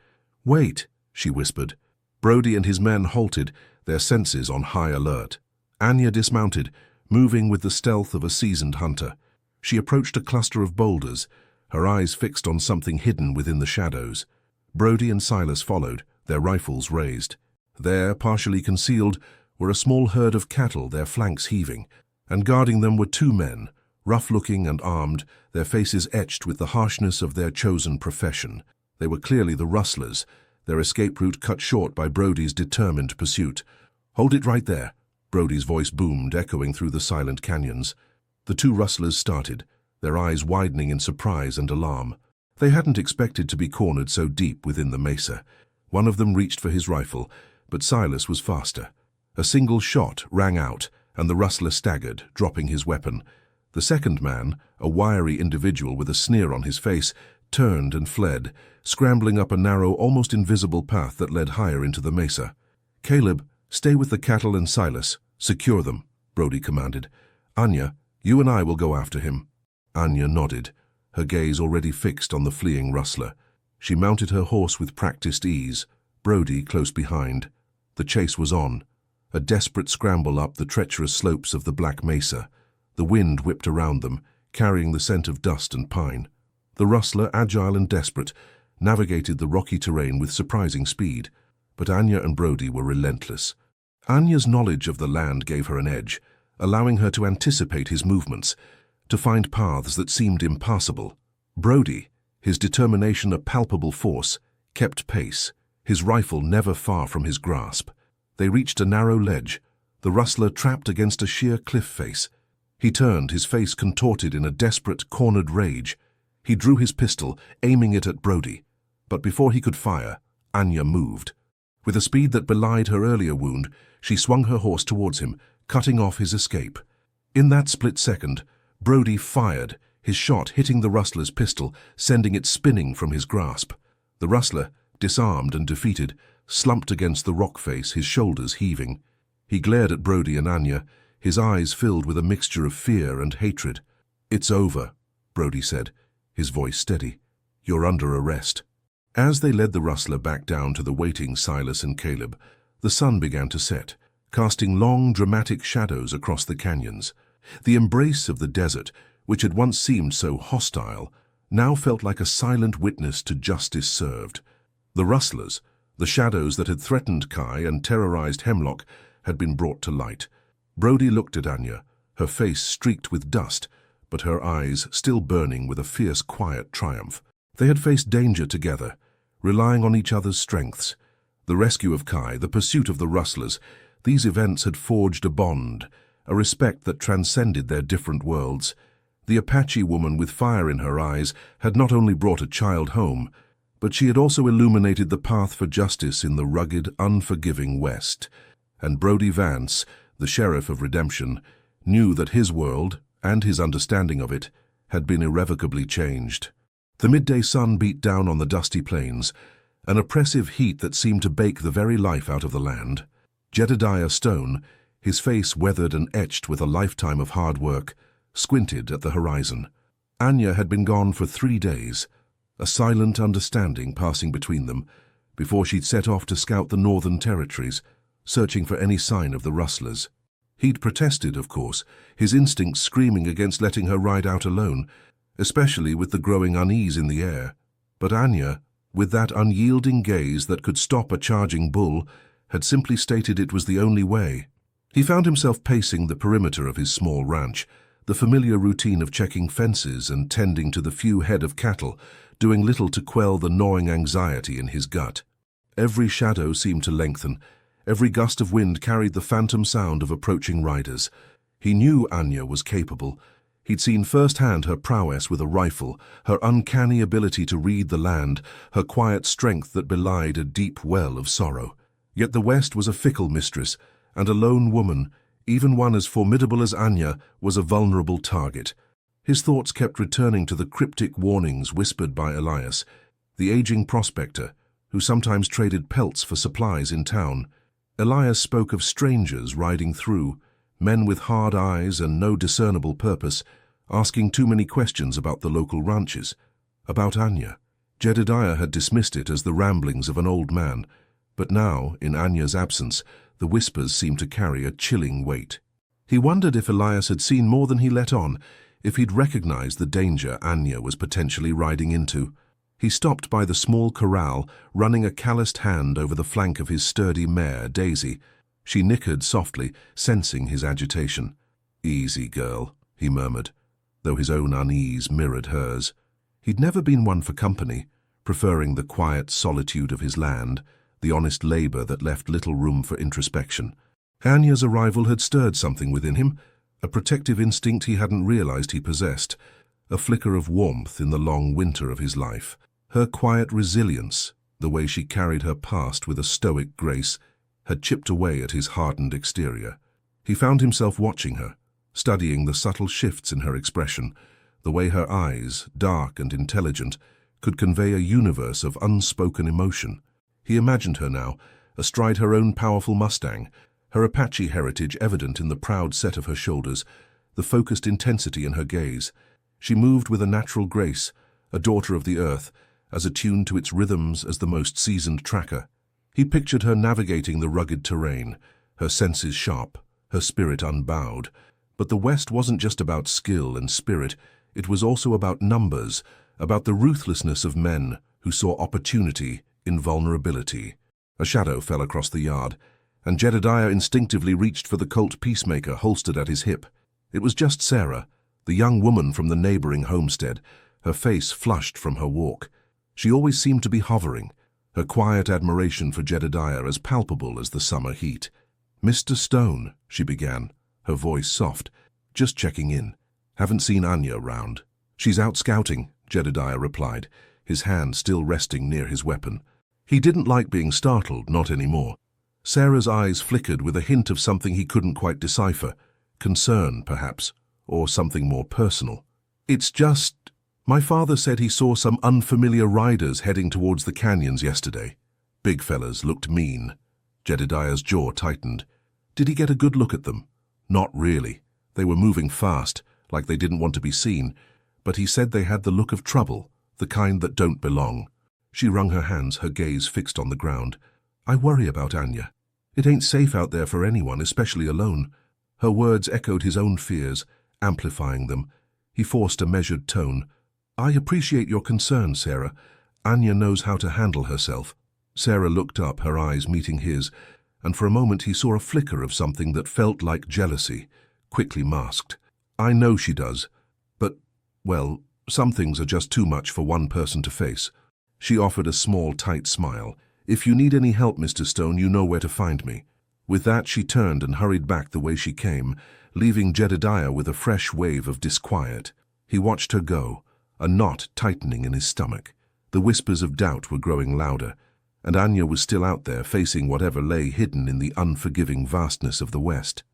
"Wait," she whispered. Brody and his men halted, their senses on high alert. Anya dismounted, moving with the stealth of a seasoned hunter. She approached a cluster of boulders, her eyes fixed on something hidden within the shadows. Brody and Silas followed, their rifles raised. There, partially concealed, were a small herd of cattle, their flanks heaving, and guarding them were two men, rough-looking and armed, their faces etched with the harshness of their chosen profession. They were clearly the rustlers, their escape route cut short by Brody's determined pursuit. "Hold it right there," Brody's voice boomed, echoing through the silent canyons. The two rustlers started, their eyes widening in surprise and alarm. They hadn't expected to be cornered so deep within the mesa. One of them reached for his rifle, but Silas was faster. A single shot rang out, and the rustler staggered, dropping his weapon. The second man, a wiry individual with a sneer on his face, turned and fled, scrambling up a narrow, almost invisible path that led higher into the mesa. "Caleb, stay with the cattle and Silas. Secure them," Brody commanded. "Anya, you and I will go after him." Anya nodded, her gaze already fixed on the fleeing rustler. She mounted her horse with practiced ease, Brody close behind. The chase was on, a desperate scramble up the treacherous slopes of the Black Mesa. The wind whipped around them, carrying the scent of dust and pine. The rustler, agile and desperate, navigated the rocky terrain with surprising speed, but Anya and Brody were relentless. Anya's knowledge of the land gave her an edge, allowing her to anticipate his movements, to find paths that seemed impassable. Brody, his determination a palpable force, kept pace, his rifle never far from his grasp. They reached a narrow ledge, the rustler trapped against a sheer cliff face. He turned, his face contorted in a desperate, cornered rage. He drew his pistol, aiming it at Brody, but before he could fire, Anya moved. With a speed that belied her earlier wound, she swung her horse towards him, cutting off his escape. In that split second, Brody fired, his shot hitting the rustler's pistol, sending it spinning from his grasp. The rustler, disarmed and defeated, slumped against the rock face, his shoulders heaving. He glared at Brody and Anya, his eyes filled with a mixture of fear and hatred. "It's over," Brody said, his voice steady. "You're under arrest." As they led the rustler back down to the waiting Silas and Caleb, the sun began to set, casting long, dramatic shadows across the canyons. The embrace of the desert, which had once seemed so hostile, now felt like a silent witness to justice served. The rustlers, the shadows that had threatened Kai and terrorized Hemlock, had been brought to light. Brody looked at Anya, her face streaked with dust, but her eyes still burning with a fierce, quiet triumph. They had faced danger together, relying on each other's strengths. The rescue of Kai, the pursuit of the rustlers, these events had forged a bond, a respect that transcended their different worlds. The Apache woman with fire in her eyes had not only brought a child home, but she had also illuminated the path for justice in the rugged, unforgiving West. And Brody Vance, the sheriff of redemption, knew that his world, and his understanding of it, had been irrevocably changed. The midday sun beat down on the dusty plains, an oppressive heat that seemed to bake the very life out of the land. Jedediah Stone, his face weathered and etched with a lifetime of hard work, squinted at the horizon. Anya had been gone for 3 days, a silent understanding passing between them, before she'd set off to scout the northern territories, searching for any sign of the rustlers. He'd protested, of course, his instincts screaming against letting her ride out alone, especially with the growing unease in the air. But Anya, with that unyielding gaze that could stop a charging bull, had simply stated it was the only way. He found himself pacing the perimeter of his small ranch, the familiar routine of checking fences and tending to the few head of cattle, doing little to quell the gnawing anxiety in his gut. Every shadow seemed to lengthen. Every gust of wind carried the phantom sound of approaching riders. He knew Anya was capable. He'd seen firsthand her prowess with a rifle, her uncanny ability to read the land, her quiet strength that belied a deep well of sorrow. Yet the West was a fickle mistress, and a lone woman, even one as formidable as Anya, was a vulnerable target. His thoughts kept returning to the cryptic warnings whispered by Elias, the aging prospector, who sometimes traded pelts for supplies in town. Elias spoke of strangers riding through, men with hard eyes and no discernible purpose, asking too many questions about the local ranches. About Anya, Jedediah had dismissed it as the ramblings of an old man, but now, in Anya's absence, the whispers seemed to carry a chilling weight. He wondered if Elias had seen more than he let on, if he'd recognized the danger Anya was potentially riding into. He stopped by the small corral, running a calloused hand over the flank of his sturdy mare, Daisy. She nickered softly, sensing his agitation. "Easy, girl," he murmured, though his own unease mirrored hers. He'd never been one for company, preferring the quiet solitude of his land, the honest labor that left little room for introspection. Anya's arrival had stirred something within him, a protective instinct he hadn't realized he possessed, a flicker of warmth in the long winter of his life. Her quiet resilience, the way she carried her past with a stoic grace, had chipped away at his hardened exterior. He found himself watching her, studying the subtle shifts in her expression, the way her eyes, dark and intelligent, could convey a universe of unspoken emotion. He imagined her now, astride her own powerful Mustang, her Apache heritage evident in the proud set of her shoulders, the focused intensity in her gaze. She moved with a natural grace, a daughter of the earth, as attuned to its rhythms as the most seasoned tracker. He pictured her navigating the rugged terrain, her senses sharp, her spirit unbowed. But the West wasn't just about skill and spirit, it was also about numbers, about the ruthlessness of men who saw opportunity in vulnerability. A shadow fell across the yard, and Jedediah instinctively reached for the Colt Peacemaker holstered at his hip. It was just Sarah, the young woman from the neighboring homestead, her face flushed from her walk. She always seemed to be hovering, her quiet admiration for Jedediah as palpable as the summer heat. "Mr. Stone," she began, her voice soft, "just checking in. Haven't seen Anya round." "She's out scouting," Jedediah replied, his hand still resting near his weapon. He didn't like being startled, not anymore. Sarah's eyes flickered with a hint of something he couldn't quite decipher. Concern, perhaps, or something more personal. "It's just... my father said he saw some unfamiliar riders heading towards the canyons yesterday." Big fellas looked mean. Jedediah's jaw tightened. "Did he get a good look at them?" "Not really. They were moving fast, like they didn't want to be seen, but he said they had the look of trouble, the kind that don't belong." She wrung her hands, her gaze fixed on the ground. "I worry about Anya. It ain't safe out there for anyone, especially alone." Her words echoed his own fears, amplifying them. He forced a measured tone. "I appreciate your concern, Sarah. Anya knows how to handle herself." Sarah looked up, her eyes meeting his, and for a moment he saw a flicker of something that felt like jealousy, quickly masked. "I know she does, but, well, some things are just too much for one person to face." She offered a small, tight smile. "If you need any help, Mr. Stone, you know where to find me." With that, she turned and hurried back the way she came, leaving Jedediah with a fresh wave of disquiet. He watched her go, a knot tightening in his stomach. The whispers of doubt were growing louder, and Anya was still out there facing whatever lay hidden in the unforgiving vastness of the West.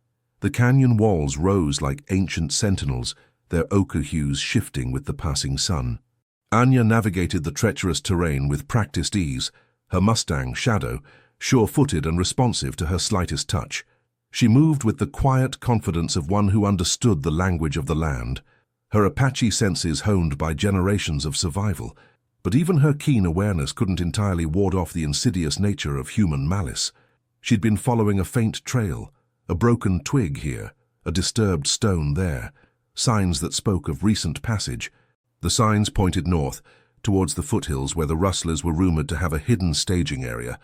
The canyon walls rose like ancient sentinels, their ochre hues shifting with the passing sun. Anya navigated the treacherous terrain with practiced ease, her Mustang, Shadow, sure-footed and responsive to her slightest touch. She moved with the quiet confidence of one who understood the language of the land, her Apache senses honed by generations of survival. But even her keen awareness couldn't entirely ward off the insidious nature of human malice. She'd been following a faint trail, a broken twig here, a disturbed stone there, signs that spoke of recent passage. The signs pointed north, towards the foothills where the rustlers were rumored to have a hidden staging area.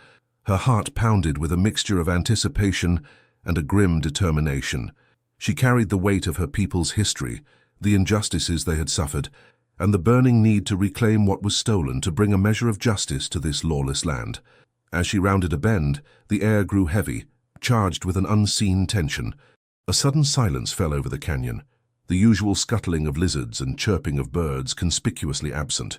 Her heart pounded with a mixture of anticipation and a grim determination. She carried the weight of her people's history, the injustices they had suffered, and the burning need to reclaim what was stolen, to bring a measure of justice to this lawless land. As she rounded a bend, the air grew heavy, charged with an unseen tension. A sudden silence fell over the canyon, the usual scuttling of lizards and chirping of birds conspicuously absent.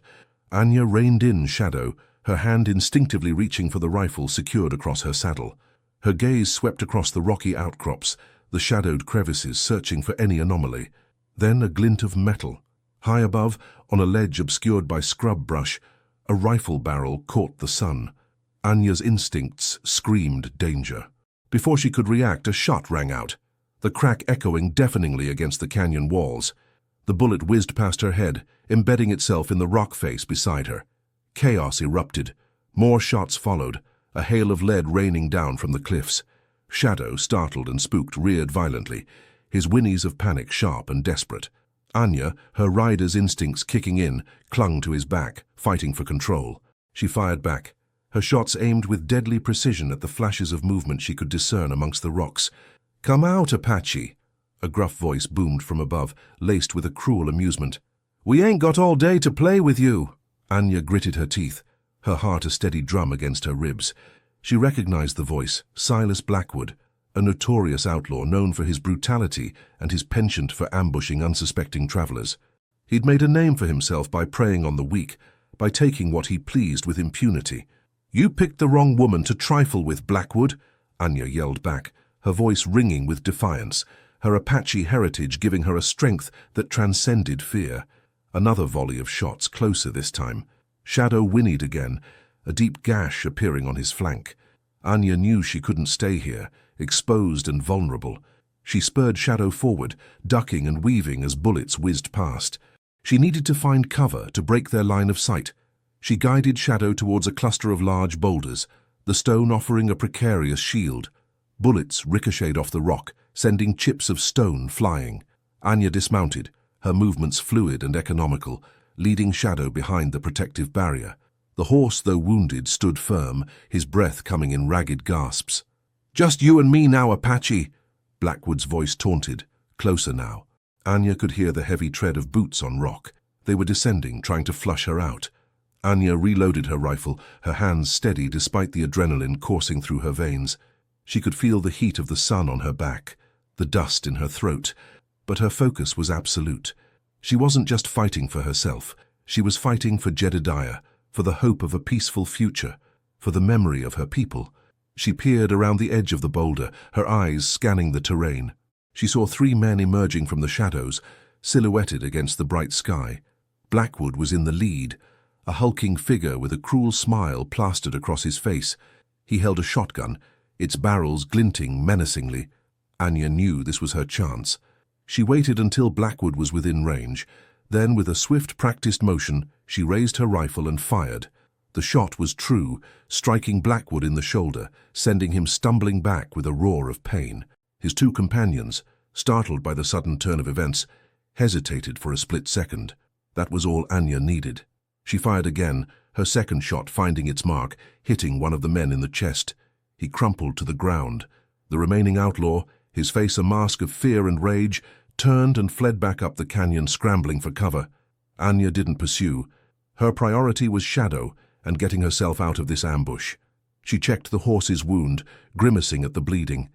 Anya reined in Shadow, her hand instinctively reaching for the rifle secured across her saddle. Her gaze swept across the rocky outcrops, the shadowed crevices, searching for any anomaly. Then a glint of metal. High above, on a ledge obscured by scrub brush, a rifle barrel caught the sun. Anya's instincts screamed danger. Before she could react, a shot rang out, the crack echoing deafeningly against the canyon walls. The bullet whizzed past her head, embedding itself in the rock face beside her. Chaos erupted. More shots followed, a hail of lead raining down from the cliffs. Shadow, startled and spooked, reared violently, his whinnies of panic sharp and desperate. Anya, her rider's instincts kicking in, clung to his back, fighting for control. She fired back, her shots aimed with deadly precision at the flashes of movement she could discern amongst the rocks. "Come out, Apache!" A gruff voice boomed from above, laced with a cruel amusement. "We ain't got all day to play with you." Anya gritted her teeth, her heart a steady drum against her ribs. She recognized the voice, Silas Blackwood, a notorious outlaw known for his brutality and his penchant for ambushing unsuspecting travelers. He'd made a name for himself by preying on the weak, by taking what he pleased with impunity. "You picked the wrong woman to trifle with, Blackwood," Anya yelled back, her voice ringing with defiance, her Apache heritage giving her a strength that transcended fear. Another volley of shots, closer this time. Shadow whinnied again, a deep gash appearing on his flank. Anya knew she couldn't stay here, exposed and vulnerable. She spurred Shadow forward, ducking and weaving as bullets whizzed past. She needed to find cover to break their line of sight. She guided Shadow towards a cluster of large boulders, the stone offering a precarious shield. Bullets ricocheted off the rock, sending chips of stone flying. Anya dismounted, her movements fluid and economical, leading Shadow behind the protective barrier. The horse, though wounded, stood firm, his breath coming in ragged gasps. "Just you and me now, Apache," Blackwood's voice taunted, closer now. Anya could hear the heavy tread of boots on rock. They were descending, trying to flush her out. Anya reloaded her rifle, her hands steady despite the adrenaline coursing through her veins. She could feel the heat of the sun on her back, the dust in her throat, but her focus was absolute. She wasn't just fighting for herself. She was fighting for Jedediah, for the hope of a peaceful future, for the memory of her people. She peered around the edge of the boulder, her eyes scanning the terrain. She saw 3 men emerging from the shadows, silhouetted against the bright sky. Blackwood was in the lead, a hulking figure with a cruel smile plastered across his face. He held a shotgun, its barrels glinting menacingly. Anya knew this was her chance. She waited until Blackwood was within range. Then, with a swift, practiced motion, she raised her rifle and fired. The shot was true, striking Blackwood in the shoulder, sending him stumbling back with a roar of pain. His 2 companions, startled by the sudden turn of events, hesitated for a split second. That was all Anya needed. She fired again, her second shot finding its mark, hitting one of the men in the chest. He crumpled to the ground. The remaining outlaw, his face a mask of fear and rage, turned and fled back up the canyon, scrambling for cover. Anya didn't pursue. Her priority was Shadow and getting herself out of this ambush. She checked the horse's wound, grimacing at the bleeding.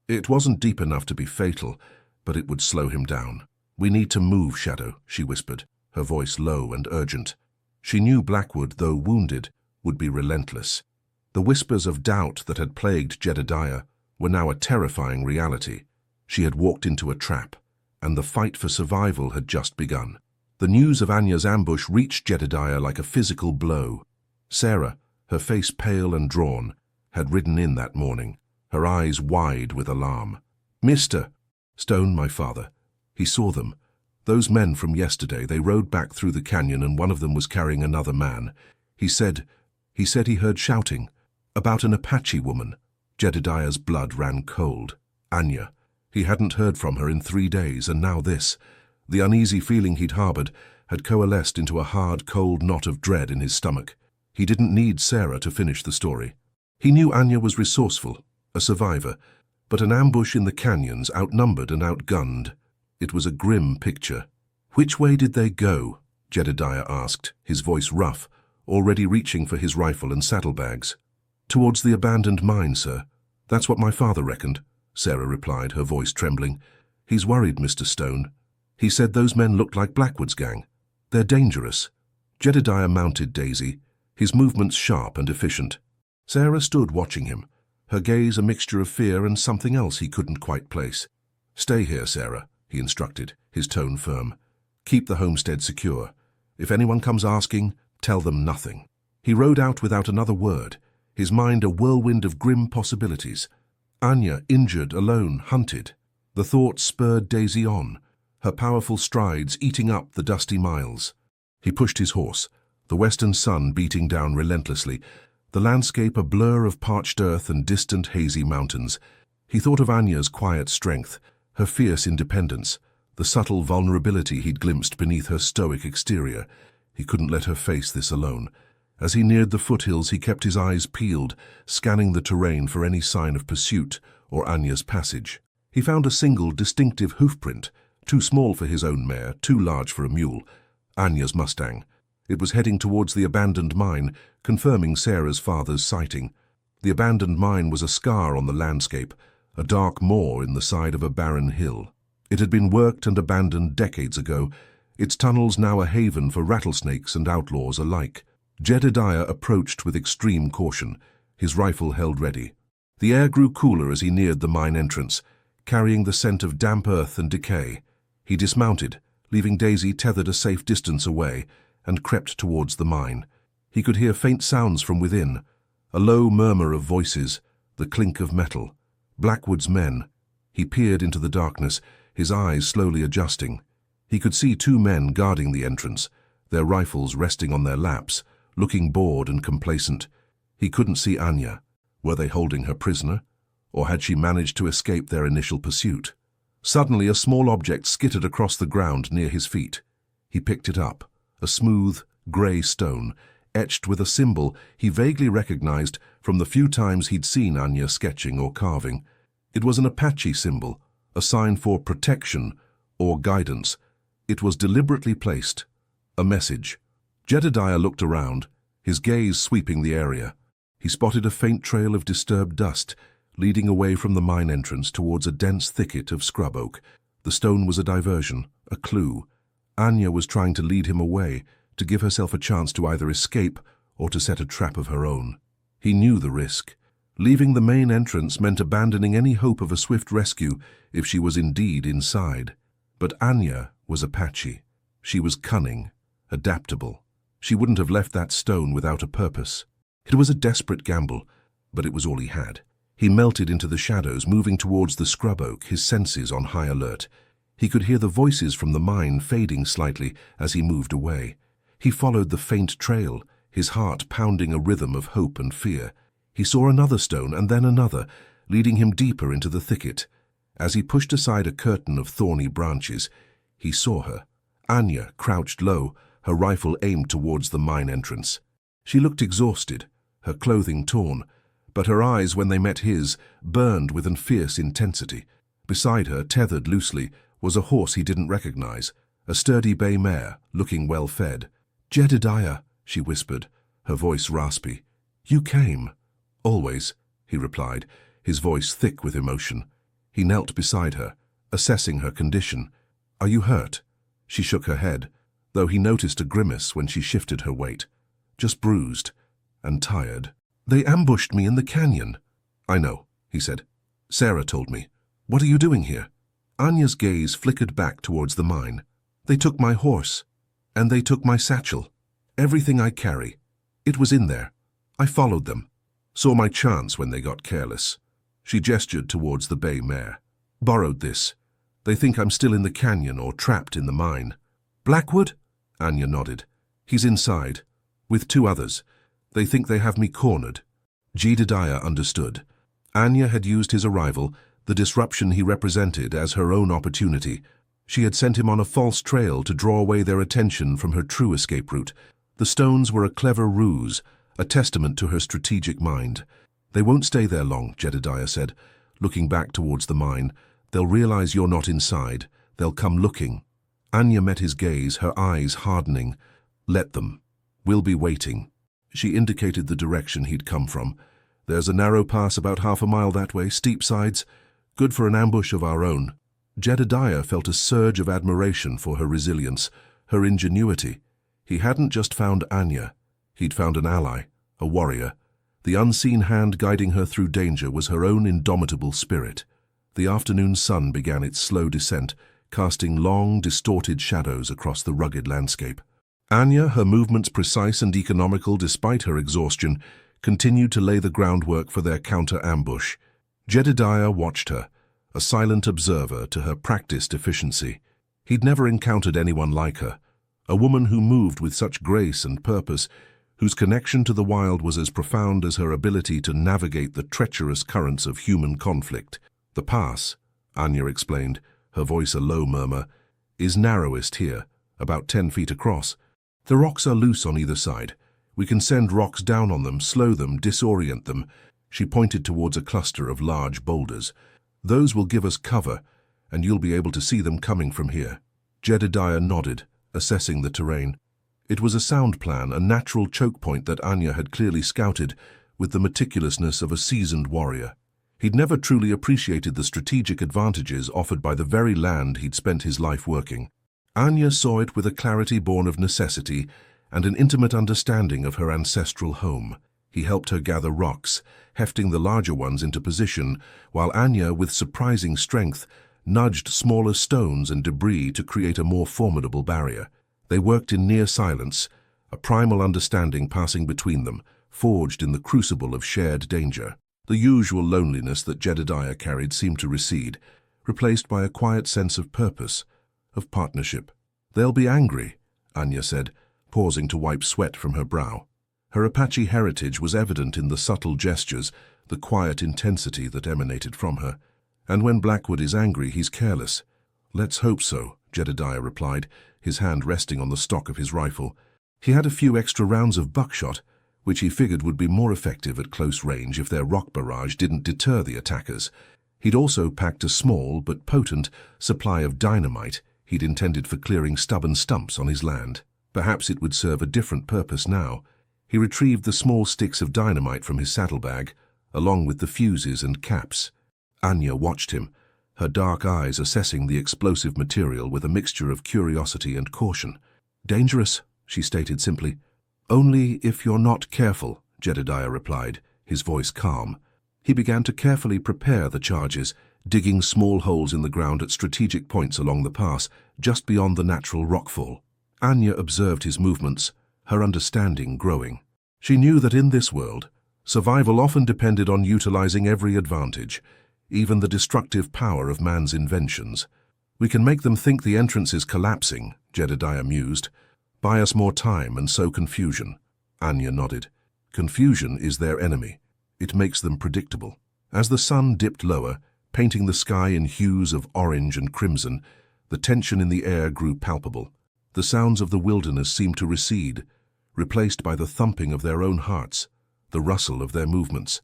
It wasn't deep enough to be fatal, but it would slow him down. "We need to move, Shadow," she whispered, her voice low and urgent. She knew Blackwood, though wounded, would be relentless. The whispers of doubt that had plagued Jedediah were now a terrifying reality. She had walked into a trap, and the fight for survival had just begun. The news of Anya's ambush reached Jedediah like a physical blow. Sarah, her face pale and drawn, had ridden in that morning, her eyes wide with alarm. "Mr. Stone, my father." He saw them. Those men from yesterday, they rode back through the canyon and one of them was carrying another man. He said he heard shouting about an Apache woman. Jedediah's blood ran cold. Anya. He hadn't heard from her in 3 days, and now this. The uneasy feeling he'd harbored had coalesced into a hard, cold knot of dread in his stomach. He didn't need Sarah to finish the story. He knew Anya was resourceful, a survivor, but an ambush in the canyons, outnumbered and outgunned. It was a grim picture. "Which way did they go?" Jedediah asked, his voice rough, already reaching for his rifle and saddlebags. "Towards the abandoned mine, sir. That's what my father reckoned," Sarah replied, her voice trembling. "He's worried, Mr. Stone. He said those men looked like Blackwood's gang. They're dangerous." Jedediah mounted Daisy, his movements sharp and efficient. Sarah stood watching him, her gaze a mixture of fear and something else he couldn't quite place. "Stay here, Sarah," he instructed, his tone firm. "Keep the homestead secure. If anyone comes asking, tell them nothing." He rode out without another word, his mind a whirlwind of grim possibilities. Anya, injured, alone, hunted. The thought spurred Daisy on, her powerful strides eating up the dusty miles. He pushed his horse, the western sun beating down relentlessly, the landscape a blur of parched earth and distant hazy mountains. He thought of Anya's quiet strength, her fierce independence, the subtle vulnerability he'd glimpsed beneath her stoic exterior. He couldn't let her face this alone. As he neared the foothills, he kept his eyes peeled, scanning the terrain for any sign of pursuit or Anya's passage. He found a single, distinctive hoofprint, too small for his own mare, too large for a mule, Anya's Mustang. It was heading towards the abandoned mine, confirming Sarah's father's sighting. The abandoned mine was a scar on the landscape, a dark maw in the side of a barren hill. It had been worked and abandoned decades ago, its tunnels now a haven for rattlesnakes and outlaws alike. Jedediah approached with extreme caution, his rifle held ready. The air grew cooler as he neared the mine entrance, carrying the scent of damp earth and decay. He dismounted, leaving Daisy tethered a safe distance away, and crept towards the mine. He could hear faint sounds from within, a low murmur of voices, the clink of metal. Blackwood's men. He peered into the darkness, his eyes slowly adjusting. He could see 2 men guarding the entrance, their rifles resting on their laps, looking bored and complacent. He couldn't see Anya. Were they holding her prisoner? Or had she managed to escape their initial pursuit? Suddenly, a small object skittered across the ground near his feet. He picked it up, a smooth, grey stone, etched with a symbol he vaguely recognized from the few times he'd seen Anya sketching or carving. It was an Apache symbol, a sign for protection or guidance. It was deliberately placed, a message. Jedediah looked around, his gaze sweeping the area. He spotted a faint trail of disturbed dust, leading away from the mine entrance towards a dense thicket of scrub oak. The stone was a diversion, a clue. Anya was trying to lead him away, to give herself a chance to either escape or to set a trap of her own. He knew the risk. Leaving the main entrance meant abandoning any hope of a swift rescue if she was indeed inside. But Anya was Apache. She was cunning, adaptable. She wouldn't have left that stone without a purpose. It was a desperate gamble, but it was all he had. He melted into the shadows, moving towards the scrub oak, his senses on high alert. He could hear the voices from the mine fading slightly as he moved away. He followed the faint trail, his heart pounding a rhythm of hope and fear. He saw another stone and then another, leading him deeper into the thicket. As he pushed aside a curtain of thorny branches, he saw her. Anya crouched low, her rifle aimed towards the mine entrance. She looked exhausted, her clothing torn, but her eyes, when they met his, burned with an fierce intensity. Beside her, tethered loosely, was a horse he didn't recognize, a sturdy bay mare, looking well fed. "Jedediah," she whispered, her voice raspy. "You came." "Always," he replied, his voice thick with emotion. He knelt beside her, assessing her condition. "Are you hurt?" She shook her head, though he noticed a grimace when she shifted her weight. "Just bruised and tired." "They ambushed me in the canyon." "I know," he said. "Sarah told me. What are you doing here?" Anya's gaze flickered back towards the mine. "They took my horse, and they took my satchel. Everything I carry. It was in there. I followed them. Saw my chance when they got careless." She gestured towards the bay mare. "Borrowed this. They think I'm still in the canyon or trapped in the mine." "Blackwood?" Anya nodded. "He's inside, with 2 others. They think they have me cornered." Jedediah understood. Anya had used his arrival, the disruption he represented, as her own opportunity. She had sent him on a false trail to draw away their attention from her true escape route. The stones were a clever ruse, a testament to her strategic mind. "They won't stay there long," Jedediah said, looking back towards the mine. "They'll realize you're not inside. They'll come looking." Anya met his gaze, her eyes hardening. "Let them. We'll be waiting." She indicated the direction he'd come from. "There's a narrow pass about half a mile that way, steep sides. Good for an ambush of our own." Jedediah felt a surge of admiration for her resilience, her ingenuity. He hadn't just found Anya. He'd found an ally, a warrior. The unseen hand guiding her through danger was her own indomitable spirit. The afternoon sun began its slow descent, casting long, distorted shadows across the rugged landscape. Anya, her movements precise and economical despite her exhaustion, continued to lay the groundwork for their counter-ambush. Jedediah watched her, a silent observer to her practiced efficiency. He'd never encountered anyone like her, a woman who moved with such grace and purpose, whose connection to the wild was as profound as her ability to navigate the treacherous currents of human conflict. "The pass," Anya explained, her voice a low murmur, "is narrowest here, about 10 feet across. The rocks are loose on either side. We can send rocks down on them, slow them, disorient them." She pointed towards a cluster of large boulders. "Those will give us cover, and you'll be able to see them coming from here." Jedediah nodded, assessing the terrain. It was a sound plan, a natural choke point that Anya had clearly scouted with the meticulousness of a seasoned warrior. He'd never truly appreciated the strategic advantages offered by the very land he'd spent his life working. Anya saw it with a clarity born of necessity and an intimate understanding of her ancestral home. He helped her gather rocks, hefting the larger ones into position, while Anya, with surprising strength, nudged smaller stones and debris to create a more formidable barrier. They worked in near silence, a primal understanding passing between them, forged in the crucible of shared danger. The usual loneliness that Jedediah carried seemed to recede, replaced by a quiet sense of purpose, of partnership. "They'll be angry," Anya said, pausing to wipe sweat from her brow. Her Apache heritage was evident in the subtle gestures, the quiet intensity that emanated from her. "And when Blackwood is angry, he's careless." "Let's hope so," Jedediah replied, his hand resting on the stock of his rifle. He had a few extra rounds of buckshot, which he figured would be more effective at close range if their rock barrage didn't deter the attackers. He'd also packed a small but potent supply of dynamite he'd intended for clearing stubborn stumps on his land. Perhaps it would serve a different purpose now. He retrieved the small sticks of dynamite from his saddlebag, along with the fuses and caps. Anya watched him, her dark eyes assessing the explosive material with a mixture of curiosity and caution. "Dangerous," she stated simply. "Only if you're not careful," Jedediah replied, his voice calm. He began to carefully prepare the charges, digging small holes in the ground at strategic points along the pass, just beyond the natural rockfall. Anya observed his movements, her understanding growing. She knew that in this world, survival often depended on utilizing every advantage, even the destructive power of man's inventions. "We can make them think the entrance is collapsing," Jedediah mused. "Buy us more time and sow confusion." Anya nodded. "Confusion is their enemy. It makes them predictable." As the sun dipped lower, painting the sky in hues of orange and crimson, the tension in the air grew palpable. The sounds of the wilderness seemed to recede, replaced by the thumping of their own hearts, the rustle of their movements.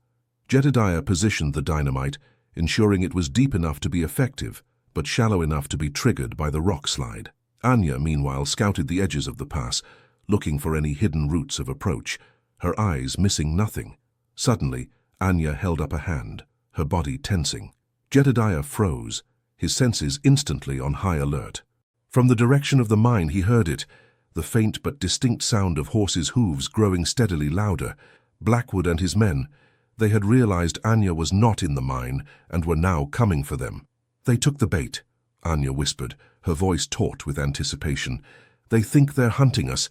Jedediah positioned the dynamite, ensuring it was deep enough to be effective, but shallow enough to be triggered by the rock slide. Anya, meanwhile, scouted the edges of the pass, looking for any hidden routes of approach, her eyes missing nothing. Suddenly, Anya held up a hand, her body tensing. Jedediah froze, his senses instantly on high alert. From the direction of the mine he heard it, the faint but distinct sound of horses' hooves growing steadily louder. Blackwood and his men. They had realized Anya was not in the mine and were now coming for them. "They took the bait," Anya whispered, her voice taut with anticipation. "They think they're hunting us.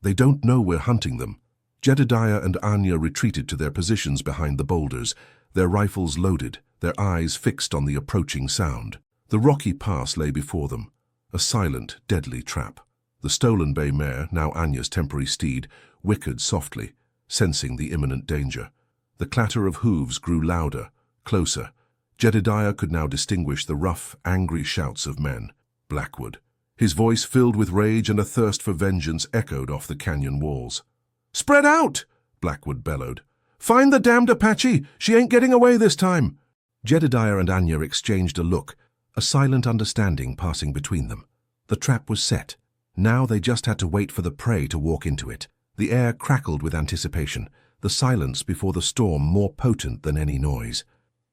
They don't know we're hunting them." Jedediah and Anya retreated to their positions behind the boulders, their rifles loaded, their eyes fixed on the approaching sound. The rocky pass lay before them, a silent, deadly trap. The stolen bay mare, now Anya's temporary steed, whickered softly, sensing the imminent danger. The clatter of hooves grew louder, closer. Jedediah could now distinguish the rough, angry shouts of men. Blackwood. His voice, filled with rage and a thirst for vengeance, echoed off the canyon walls. "Spread out!" Blackwood bellowed. "Find the damned Apache! She ain't getting away this time!" Jedediah and Anya exchanged a look, a silent understanding passing between them. The trap was set. Now they just had to wait for the prey to walk into it. The air crackled with anticipation, the silence before the storm more potent than any noise.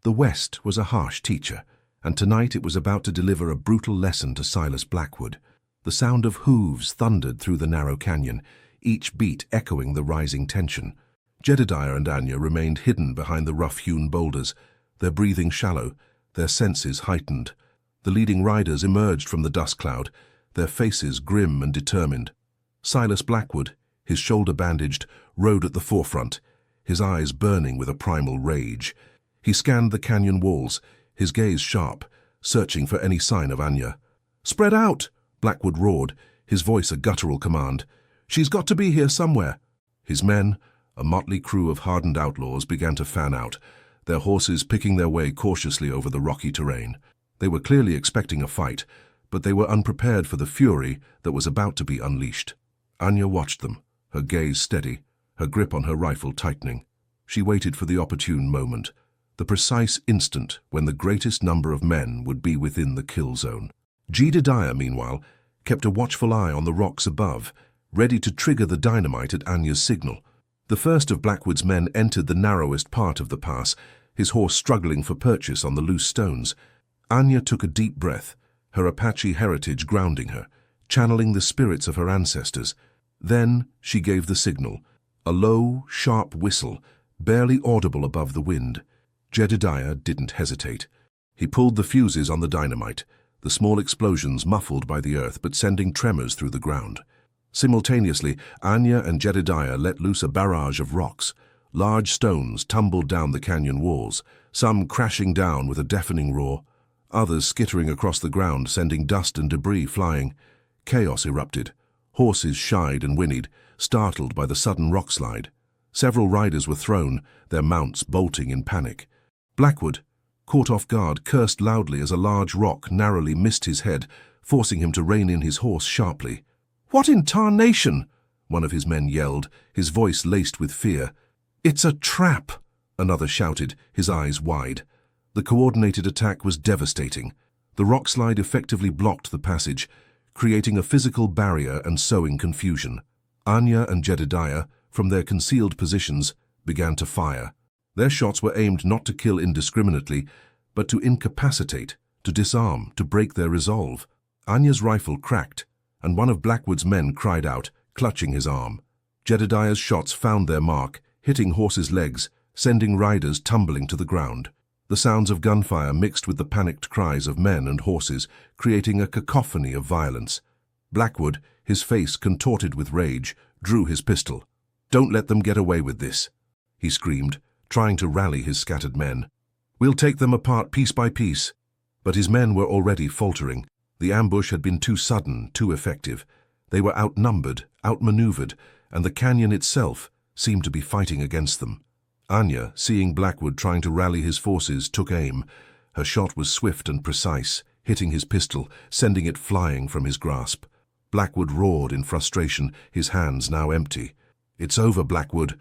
The West was a harsh teacher, and tonight it was about to deliver a brutal lesson to Silas Blackwood. The sound of hooves thundered through the narrow canyon, each beat echoing the rising tension. Jedediah and Anya remained hidden behind the rough-hewn boulders, their breathing shallow, their senses heightened. The leading riders emerged from the dust cloud, their faces grim and determined. Silas Blackwood, his shoulder bandaged, rode at the forefront, his eyes burning with a primal rage. He scanned the canyon walls, his gaze sharp, searching for any sign of Anya. "Spread out!" Blackwood roared, his voice a guttural command. "She's got to be here somewhere." His men, a motley crew of hardened outlaws, began to fan out, their horses picking their way cautiously over the rocky terrain. They were clearly expecting a fight, but they were unprepared for the fury that was about to be unleashed. Anya watched them, her gaze steady, her grip on her rifle tightening. She waited for the opportune moment, the precise instant when the greatest number of men would be within the kill zone. Jedediah, meanwhile, kept a watchful eye on the rocks above, ready to trigger the dynamite at Anya's signal. The first of Blackwood's men entered the narrowest part of the pass, his horse struggling for purchase on the loose stones. Anya took a deep breath, her Apache heritage grounding her, channeling the spirits of her ancestors. Then she gave the signal, a low, sharp whistle, barely audible above the wind. Jedediah didn't hesitate. He pulled the fuses on the dynamite, the small explosions muffled by the earth but sending tremors through the ground. Simultaneously, Anya and Jedediah let loose a barrage of rocks, Large stones tumbled down the canyon walls, some crashing down with a deafening roar, others skittering across the ground, sending dust and debris flying. Chaos erupted. Horses shied and whinnied, startled by the sudden rock slide. Several riders were thrown, their mounts bolting in panic. Blackwood, caught off guard, cursed loudly as a large rock narrowly missed his head, forcing him to rein in his horse sharply. "What in tarnation?" one of his men yelled, his voice laced with fear. "It's a trap," another shouted, his eyes wide. The coordinated attack was devastating. The rock slide effectively blocked the passage, creating a physical barrier and sowing confusion. Anya and Jedediah, from their concealed positions, began to fire. Their shots were aimed not to kill indiscriminately, but to incapacitate, to disarm, to break their resolve. Anya's rifle cracked, and one of Blackwood's men cried out, clutching his arm. Jedediah's shots found their mark, hitting horses' legs, sending riders tumbling to the ground. The sounds of gunfire mixed with the panicked cries of men and horses, creating a cacophony of violence. Blackwood, his face contorted with rage, drew his pistol. "Don't let them get away with this," he screamed, trying to rally his scattered men. "We'll take them apart piece by piece." But his men were already faltering. The ambush had been too sudden, too effective. They were outnumbered, outmaneuvered, and the canyon itself seemed to be fighting against them. Anya, seeing Blackwood trying to rally his forces, took aim. Her shot was swift and precise, hitting his pistol, sending it flying from his grasp. Blackwood roared in frustration, his hands now empty. "It's over, Blackwood."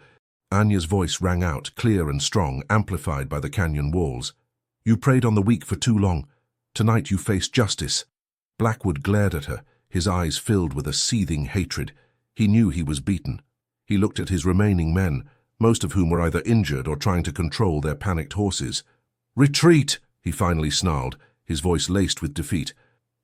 Anya's voice rang out, clear and strong, amplified by the canyon walls. "You preyed on the weak for too long. Tonight you face justice." Blackwood glared at her, his eyes filled with a seething hatred. He knew he was beaten. He looked at his remaining men, most of whom were either injured or trying to control their panicked horses. "Retreat!" he finally snarled, his voice laced with defeat.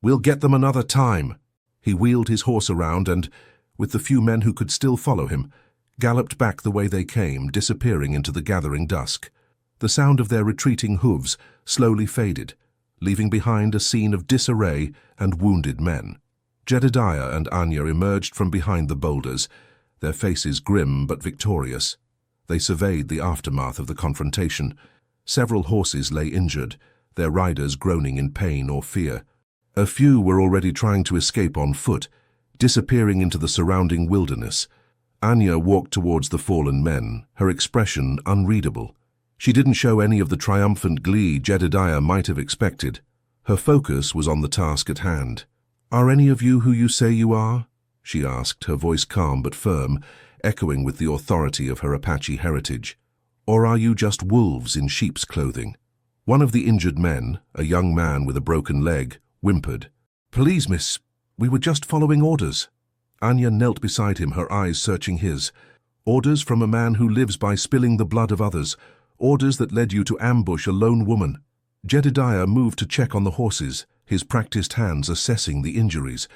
"We'll get them another time." He wheeled his horse around and, with the few men who could still follow him, galloped back the way they came, disappearing into the gathering dusk. The sound of their retreating hooves slowly faded, leaving behind a scene of disarray and wounded men. Jedediah and Anya emerged from behind the boulders, their faces grim but victorious. They surveyed the aftermath of the confrontation. Several horses lay injured, their riders groaning in pain or fear. A few were already trying to escape on foot, disappearing into the surrounding wilderness. Anya walked towards the fallen men, her expression unreadable. She didn't show any of the triumphant glee Jedediah might have expected. Her focus was on the task at hand. "Are any of you who you say you are?" she asked, her voice calm but firm, echoing with the authority of her Apache heritage. "Or are you just wolves in sheep's clothing?" One of the injured men, a young man with a broken leg, whimpered. "Please, miss, we were just following orders." Anya knelt beside him, her eyes searching his. "Orders from a man who lives by spilling the blood of others. Orders that led you to ambush a lone woman." Jedediah moved to check on the horses, his practiced hands assessing the injuries.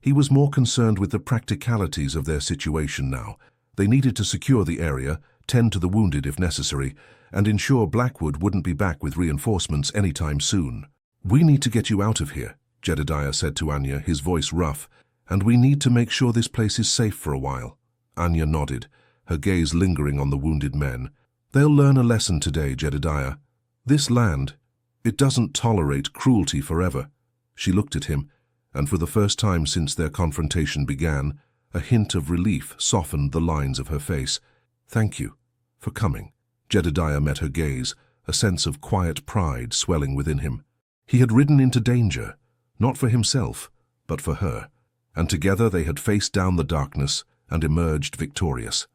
He was more concerned with the practicalities of their situation now. They needed to secure the area, tend to the wounded if necessary, and ensure Blackwood wouldn't be back with reinforcements anytime soon. "We need to get you out of here," Jedediah said to Anya, his voice rough, "and we need to make sure this place is safe for a while." Anya nodded, her gaze lingering on the wounded men. "They'll learn a lesson today, Jedediah. This land, it doesn't tolerate cruelty forever." She looked at him, and for the first time since their confrontation began, a hint of relief softened the lines of her face. "Thank you for coming." Jedediah met her gaze, a sense of quiet pride swelling within him. He had ridden into danger, not for himself, but for her, and together they had faced down the darkness and emerged victorious.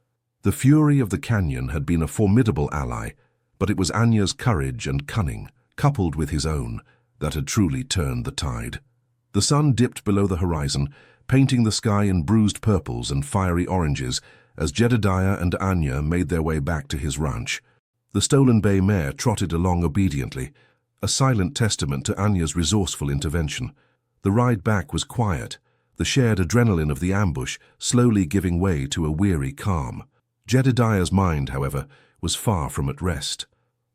The fury of the canyon had been a formidable ally, but it was Anya's courage and cunning, coupled with his own, that had truly turned the tide. The sun dipped below the horizon, painting the sky in bruised purples and fiery oranges as Jedediah and Anya made their way back to his ranch. The stolen bay mare trotted along obediently, a silent testament to Anya's resourceful intervention. The ride back was quiet, the shared adrenaline of the ambush slowly giving way to a weary calm. Jedediah's mind, however, was far from at rest.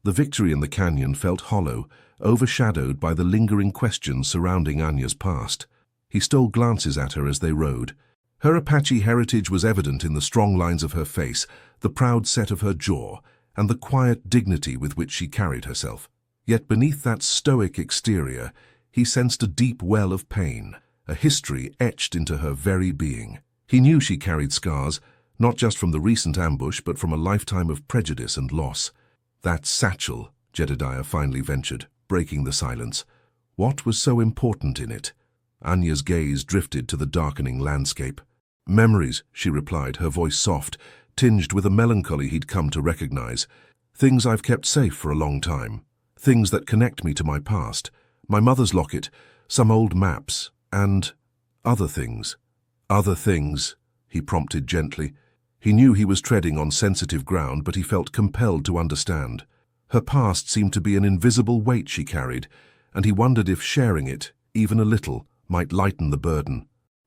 The victory in the canyon felt hollow, overshadowed by the lingering questions surrounding Anya's past. He stole glances at her as they rode. Her Apache heritage was evident in the strong lines of her face, the proud set of her jaw, and the quiet dignity with which she carried herself. Yet beneath that stoic exterior, he sensed a deep well of pain, a history etched into her very being. He knew she carried scars, not just from the recent ambush, but from a lifetime of prejudice and loss. "That satchel," Jedediah finally ventured, breaking the silence. What was so important in it? Anya's gaze drifted to the darkening landscape. "Memories," she replied, her voice soft, tinged with a melancholy he'd come to recognize. "Things I've kept safe for a long time. Things that connect me to my past. My mother's locket, some old maps, and other things." "Other things," he prompted gently. He knew he was treading on sensitive ground, but he felt compelled to understand. Her past seemed to be an invisible weight she carried, and he wondered if sharing it, even a little, might lighten the burden.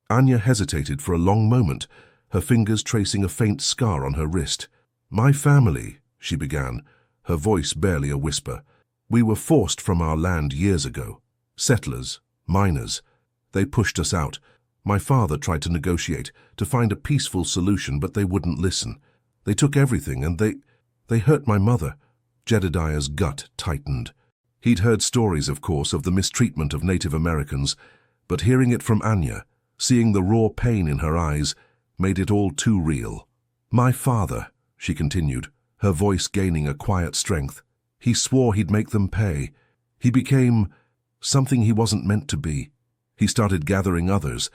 Anya hesitated for a long moment, her fingers tracing a faint scar on her wrist. "My family," she began, her voice barely a whisper. "We were forced from our land years ago. Settlers, miners. They pushed us out. My father tried to negotiate, to find a peaceful solution, but they wouldn't listen. They took everything, and they hurt my mother." Jedediah's gut tightened. He'd heard stories, of course, of the mistreatment of Native Americans, but hearing it from Anya, seeing the raw pain in her eyes, made it all too real. "My father," she continued, her voice gaining a quiet strength. "He swore he'd make them pay. He became something he wasn't meant to be. He started gathering others,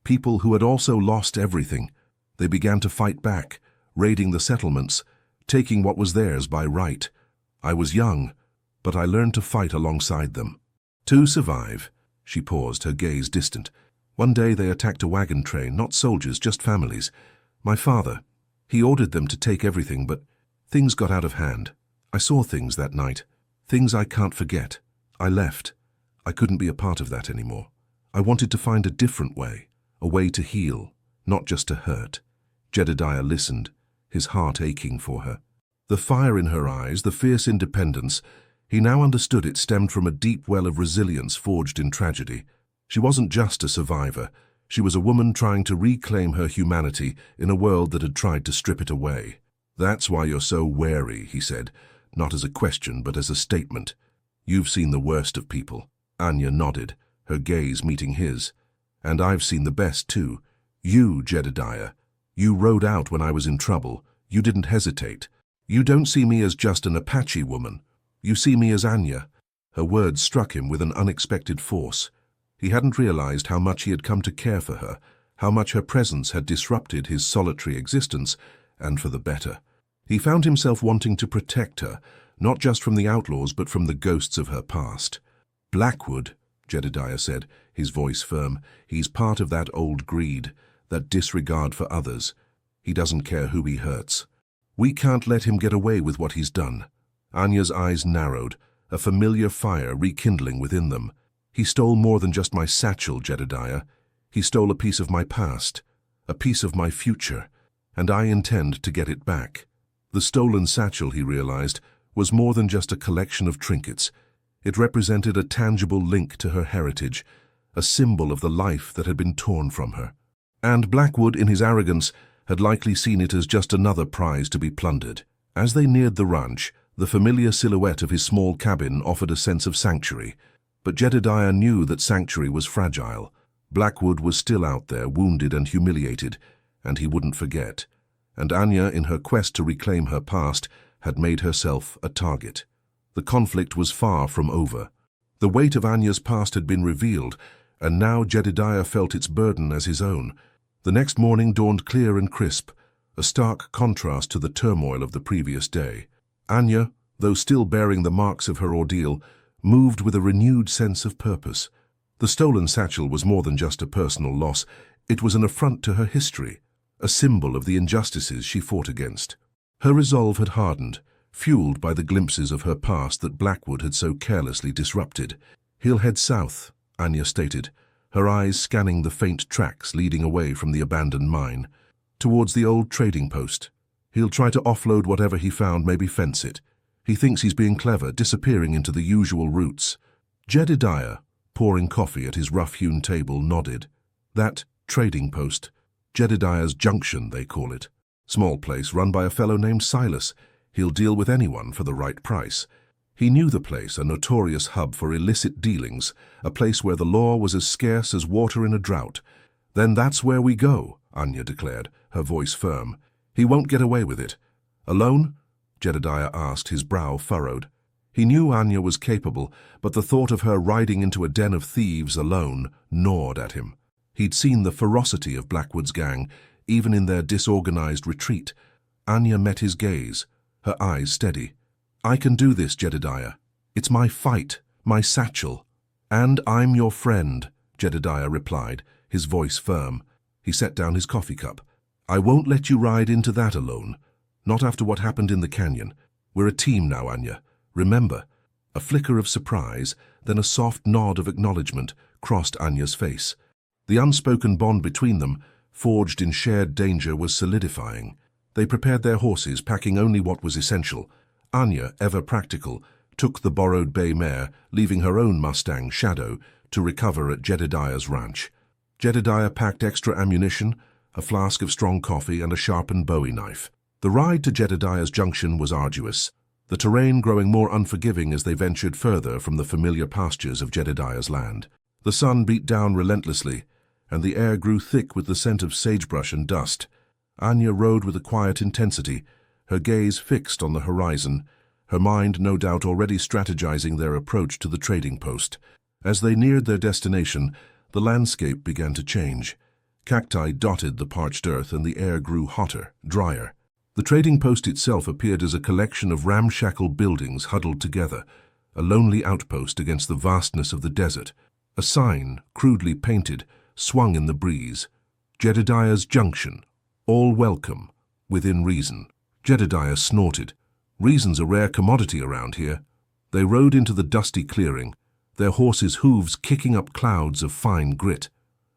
people who had also lost everything. They began to fight back, raiding the settlements, taking what was theirs by right. I was young, but I learned to fight alongside them. To survive." She paused, her gaze distant. "One day they attacked a wagon train, not soldiers, just families. My father, he ordered them to take everything, but things got out of hand. I saw things that night, things I can't forget. I left. I couldn't be a part of that anymore. I wanted to find a different way, a way to heal, not just to hurt." Jedediah listened, his heart aching for her. The fire in her eyes, the fierce independence, he now understood it stemmed from a deep well of resilience forged in tragedy. She wasn't just a survivor. She was a woman trying to reclaim her humanity in a world that had tried to strip it away. "That's why you're so wary," he said, not as a question but as a statement. "You've seen the worst of people." Anya nodded, her gaze meeting his. "And I've seen the best too. You, Jedediah. You rode out when I was in trouble. You didn't hesitate. You don't see me as just an Apache woman. You see me as Anya." Her words struck him with an unexpected force. He hadn't realized how much he had come to care for her, how much her presence had disrupted his solitary existence, and for the better. He found himself wanting to protect her, not just from the outlaws but from the ghosts of her past. "Blackwood," Jedediah said, his voice firm, "he's part of that old greed, that disregard for others. He doesn't care who he hurts. We can't let him get away with what he's done." Anya's eyes narrowed, a familiar fire rekindling within them. "He stole more than just my satchel, Jedediah. He stole a piece of my past, a piece of my future, and I intend to get it back." The stolen satchel, he realized, was more than just a collection of trinkets. It represented a tangible link to her heritage, a symbol of the life that had been torn from her. And Blackwood, in his arrogance, had likely seen it as just another prize to be plundered. As they neared the ranch, the familiar silhouette of his small cabin offered a sense of sanctuary. But Jedediah knew that sanctuary was fragile. Blackwood was still out there, wounded and humiliated, and he wouldn't forget. And Anya, in her quest to reclaim her past, had made herself a target. The conflict was far from over. The weight of Anya's past had been revealed, and now Jedediah felt its burden as his own. The next morning dawned clear and crisp, a stark contrast to the turmoil of the previous day. Anya, though still bearing the marks of her ordeal, moved with a renewed sense of purpose. The stolen satchel was more than just a personal loss. It was an affront to her history, a symbol of the injustices she fought against. Her resolve had hardened, fueled by the glimpses of her past that Blackwood had so carelessly disrupted. "He'll head south," Anya stated, her eyes scanning the faint tracks leading away from the abandoned mine, towards the old trading post. "He'll try to offload whatever he found, maybe fence it. He thinks he's being clever, disappearing into the usual routes." Jedediah, pouring coffee at his rough-hewn table, nodded. "That trading post. Jedediah's Junction, they call it. Small place run by a fellow named Silas. He'll deal with anyone for the right price. He knew the place, a notorious hub for illicit dealings, a place where the law was as scarce as water in a drought. Then that's where we go, Anya declared, her voice firm. He won't get away with it. Alone? Jedediah asked, his brow furrowed. He knew Anya was capable, but the thought of her riding into a den of thieves alone gnawed at him. He'd seen the ferocity of Blackwood's gang, even in their disorganized retreat. Anya met his gaze, her eyes steady. I can do this, Jedediah. It's my fight, my satchel. And I'm your friend, Jedediah replied, his voice firm. He set down his coffee cup. I won't let you ride into that alone. Not after what happened in the canyon. We're a team now, Anya. Remember. A flicker of surprise, then a soft nod of acknowledgement, crossed Anya's face. The unspoken bond between them, forged in shared danger, was solidifying. They prepared their horses, packing only what was essential. Anya, ever practical, took the borrowed bay mare, leaving her own Mustang, Shadow, to recover at Jedediah's ranch. Jedediah packed extra ammunition, a flask of strong coffee and a sharpened Bowie knife. The ride to Jedediah's Junction was arduous, the terrain growing more unforgiving as they ventured further from the familiar pastures of Jedediah's land. The sun beat down relentlessly, and the air grew thick with the scent of sagebrush and dust. Anya rode with a quiet intensity, her gaze fixed on the horizon, her mind no doubt already strategizing their approach to the trading post. As they neared their destination, the landscape began to change. Cacti dotted the parched earth and the air grew hotter, drier. The trading post itself appeared as a collection of ramshackle buildings huddled together, a lonely outpost against the vastness of the desert. A sign, crudely painted, swung in the breeze. Jedediah's Junction. All welcome, within reason. Jedediah snorted. Reason's a rare commodity around here. They rode into the dusty clearing, their horses' hooves kicking up clouds of fine grit.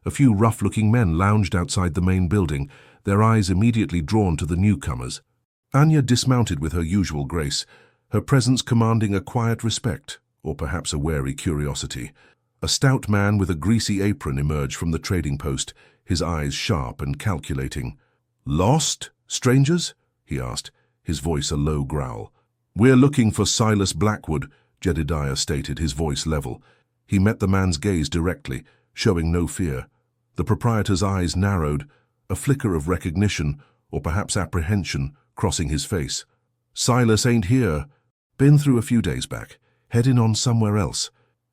A few rough-looking men lounged outside the main building, their eyes immediately drawn to the newcomers. Anya dismounted with her usual grace, her presence commanding a quiet respect, or perhaps a wary curiosity. A stout man with a greasy apron emerged from the trading post, his eyes sharp and calculating. "Lost, strangers?" he asked, his voice a low growl. "We're looking for Silas Blackwood," Jedediah stated, his voice level. He met the man's gaze directly, showing no fear. The proprietor's eyes narrowed, a flicker of recognition, or perhaps apprehension, crossing his face. "Silas ain't here. Been through a few days back. Heading on somewhere else."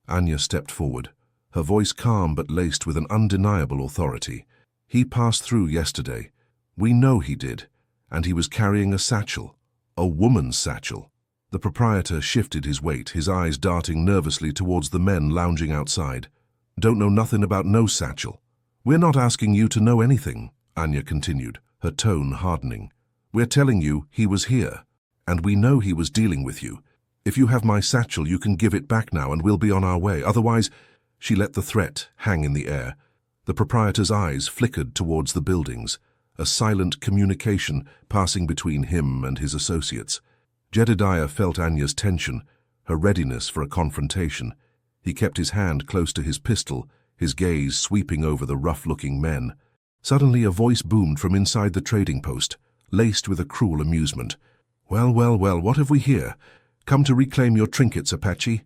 Anya stepped forward, her voice calm but laced with an undeniable authority. "He passed through yesterday. We know he did. And he was carrying a satchel. A woman's satchel." The proprietor shifted his weight, his eyes darting nervously towards the men lounging outside. "Don't know nothing about no satchel." "We're not asking you to know anything," Anya continued, her tone hardening. "We're telling you he was here, and we know he was dealing with you. If you have my satchel, you can give it back now and we'll be on our way. Otherwise—" She let the threat hang in the air. The proprietor's eyes flickered towards the buildings, a silent communication passing between him and his associates. Jedediah felt Anya's tension, her readiness for a confrontation. He kept his hand close to his pistol, his gaze sweeping over the rough-looking men. Suddenly a voice boomed from inside the trading post, laced with a cruel amusement. "Well, well, well, what have we here? Come to reclaim your trinkets, Apache?"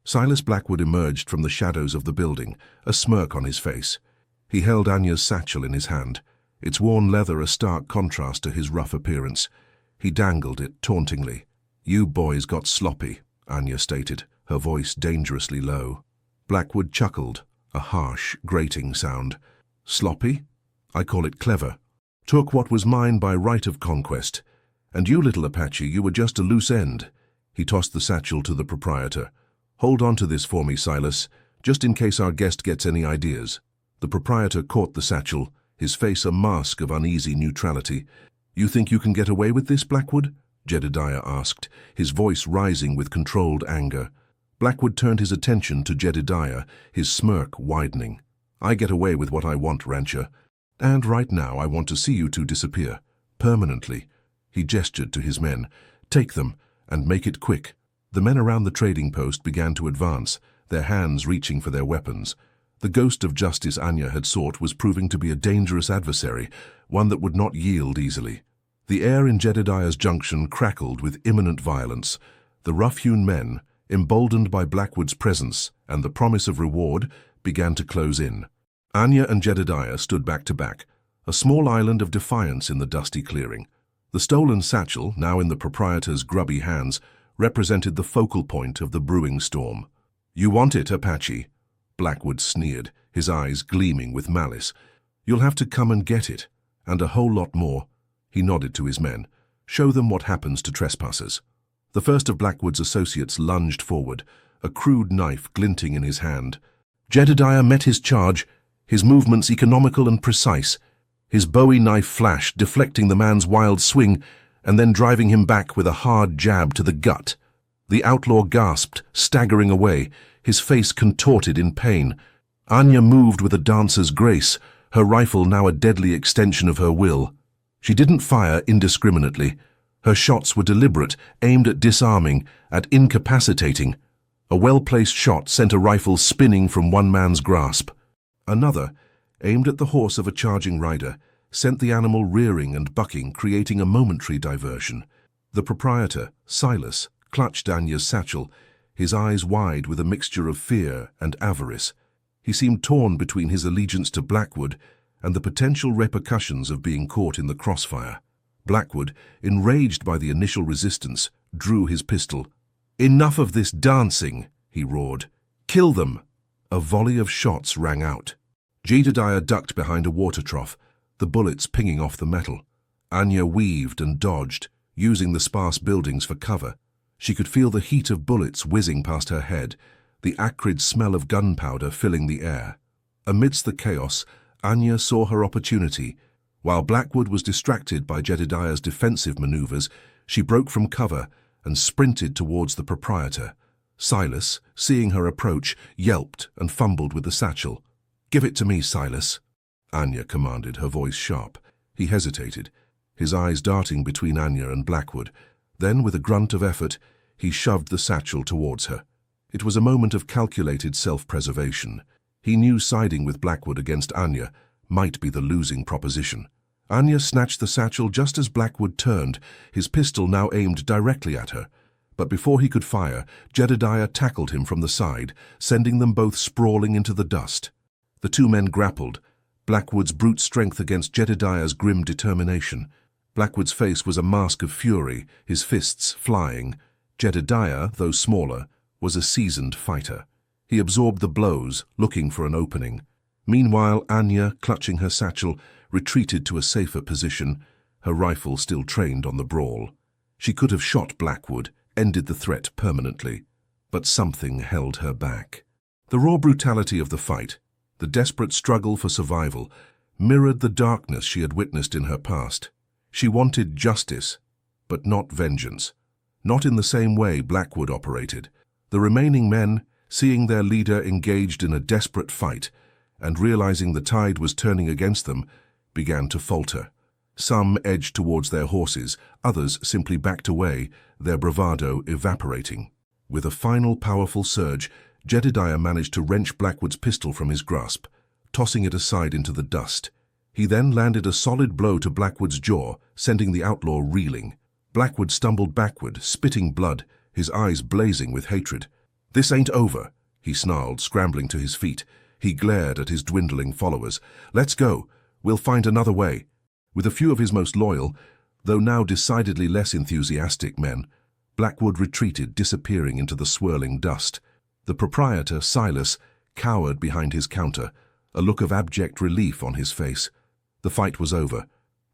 Silas Blackwood emerged from the shadows of the building, a smirk on his face. He held Anya's satchel in his hand, its worn leather a stark contrast to his rough appearance. He dangled it tauntingly. "You boys got sloppy," Anya stated, her voice dangerously low. Blackwood chuckled, a harsh, grating sound. "Sloppy? I call it clever. Took what was mine by right of conquest. And you, little Apache, you were just a loose end." He tossed the satchel to the proprietor. "Hold on to this for me, Silas, just in case our guest gets any ideas." The proprietor caught the satchel, his face a mask of uneasy neutrality. "You think you can get away with this, Blackwood?" Jedediah asked, his voice rising with controlled anger. Blackwood turned his attention to Jedediah, his smirk widening. "I get away with what I want, rancher. And right now I want to see you two disappear. Permanently." He gestured to his men. "Take them, and make it quick." The men around the trading post began to advance, their hands reaching for their weapons. The ghost of justice Anya had sought was proving to be a dangerous adversary, one that would not yield easily. The air in Jedediah's junction crackled with imminent violence. The rough-hewn men, emboldened by Blackwood's presence and the promise of reward, began to close in. Anya and Jedediah stood back to back, a small island of defiance in the dusty clearing. The stolen satchel, now in the proprietor's grubby hands, represented the focal point of the brewing storm. "You want it, Apache?" Blackwood sneered, his eyes gleaming with malice. "You'll have to come and get it, and a whole lot more." He nodded to his men. "Show them what happens to trespassers." The first of Blackwood's associates lunged forward, a crude knife glinting in his hand. Jedediah met his charge, his movements economical and precise. His Bowie knife flashed, deflecting the man's wild swing and then driving him back with a hard jab to the gut. The outlaw gasped, staggering away, his face contorted in pain. Anya moved with a dancer's grace, her rifle now a deadly extension of her will. She didn't fire indiscriminately. Her shots were deliberate, aimed at disarming, at incapacitating. A well-placed shot sent a rifle spinning from one man's grasp. Another, aimed at the horse of a charging rider, sent the animal rearing and bucking, creating a momentary diversion. The proprietor, Silas, clutched Anya's satchel, his eyes wide with a mixture of fear and avarice. He seemed torn between his allegiance to Blackwood and the potential repercussions of being caught in the crossfire. Blackwood, enraged by the initial resistance, drew his pistol. "Enough of this dancing," he roared. "Kill them!" A volley of shots rang out. Jedediah ducked behind a water trough, the bullets pinging off the metal. Anya weaved and dodged, using the sparse buildings for cover. She could feel the heat of bullets whizzing past her head, the acrid smell of gunpowder filling the air. Amidst the chaos, Anya saw her opportunity. While Blackwood was distracted by Jedediah's defensive maneuvers, she broke from cover and sprinted towards the proprietor. Silas, seeing her approach, yelped and fumbled with the satchel. "Give it to me, Silas," Anya commanded, her voice sharp. He hesitated, his eyes darting between Anya and Blackwood. Then, with a grunt of effort, he shoved the satchel towards her. It was a moment of calculated self-preservation. He knew siding with Blackwood against Anya might be the losing proposition. Anya snatched the satchel just as Blackwood turned, his pistol now aimed directly at her. But before he could fire, Jedediah tackled him from the side, sending them both sprawling into the dust. The two men grappled, Blackwood's brute strength against Jedediah's grim determination. Blackwood's face was a mask of fury, his fists flying. Jedediah, though smaller, was a seasoned fighter. He absorbed the blows, looking for an opening. Meanwhile, Anya, clutching her satchel, retreated to a safer position, her rifle still trained on the brawl. She could have shot Blackwood, ended the threat permanently, but something held her back. The raw brutality of the fight, the desperate struggle for survival, mirrored the darkness she had witnessed in her past. She wanted justice, but not vengeance. Not in the same way Blackwood operated. The remaining men, seeing their leader engaged in a desperate fight, and realizing the tide was turning against them, began to falter. Some edged towards their horses, others simply backed away, their bravado evaporating. With a final powerful surge, Jedediah managed to wrench Blackwood's pistol from his grasp, tossing it aside into the dust. He then landed a solid blow to Blackwood's jaw, sending the outlaw reeling. Blackwood stumbled backward, spitting blood, his eyes blazing with hatred. "This ain't over," he snarled, scrambling to his feet. He glared at his dwindling followers. "Let's go. We'll find another way." With a few of his most loyal, though now decidedly less enthusiastic men, Blackwood retreated, disappearing into the swirling dust. The proprietor, Silas, cowered behind his counter, a look of abject relief on his face. The fight was over,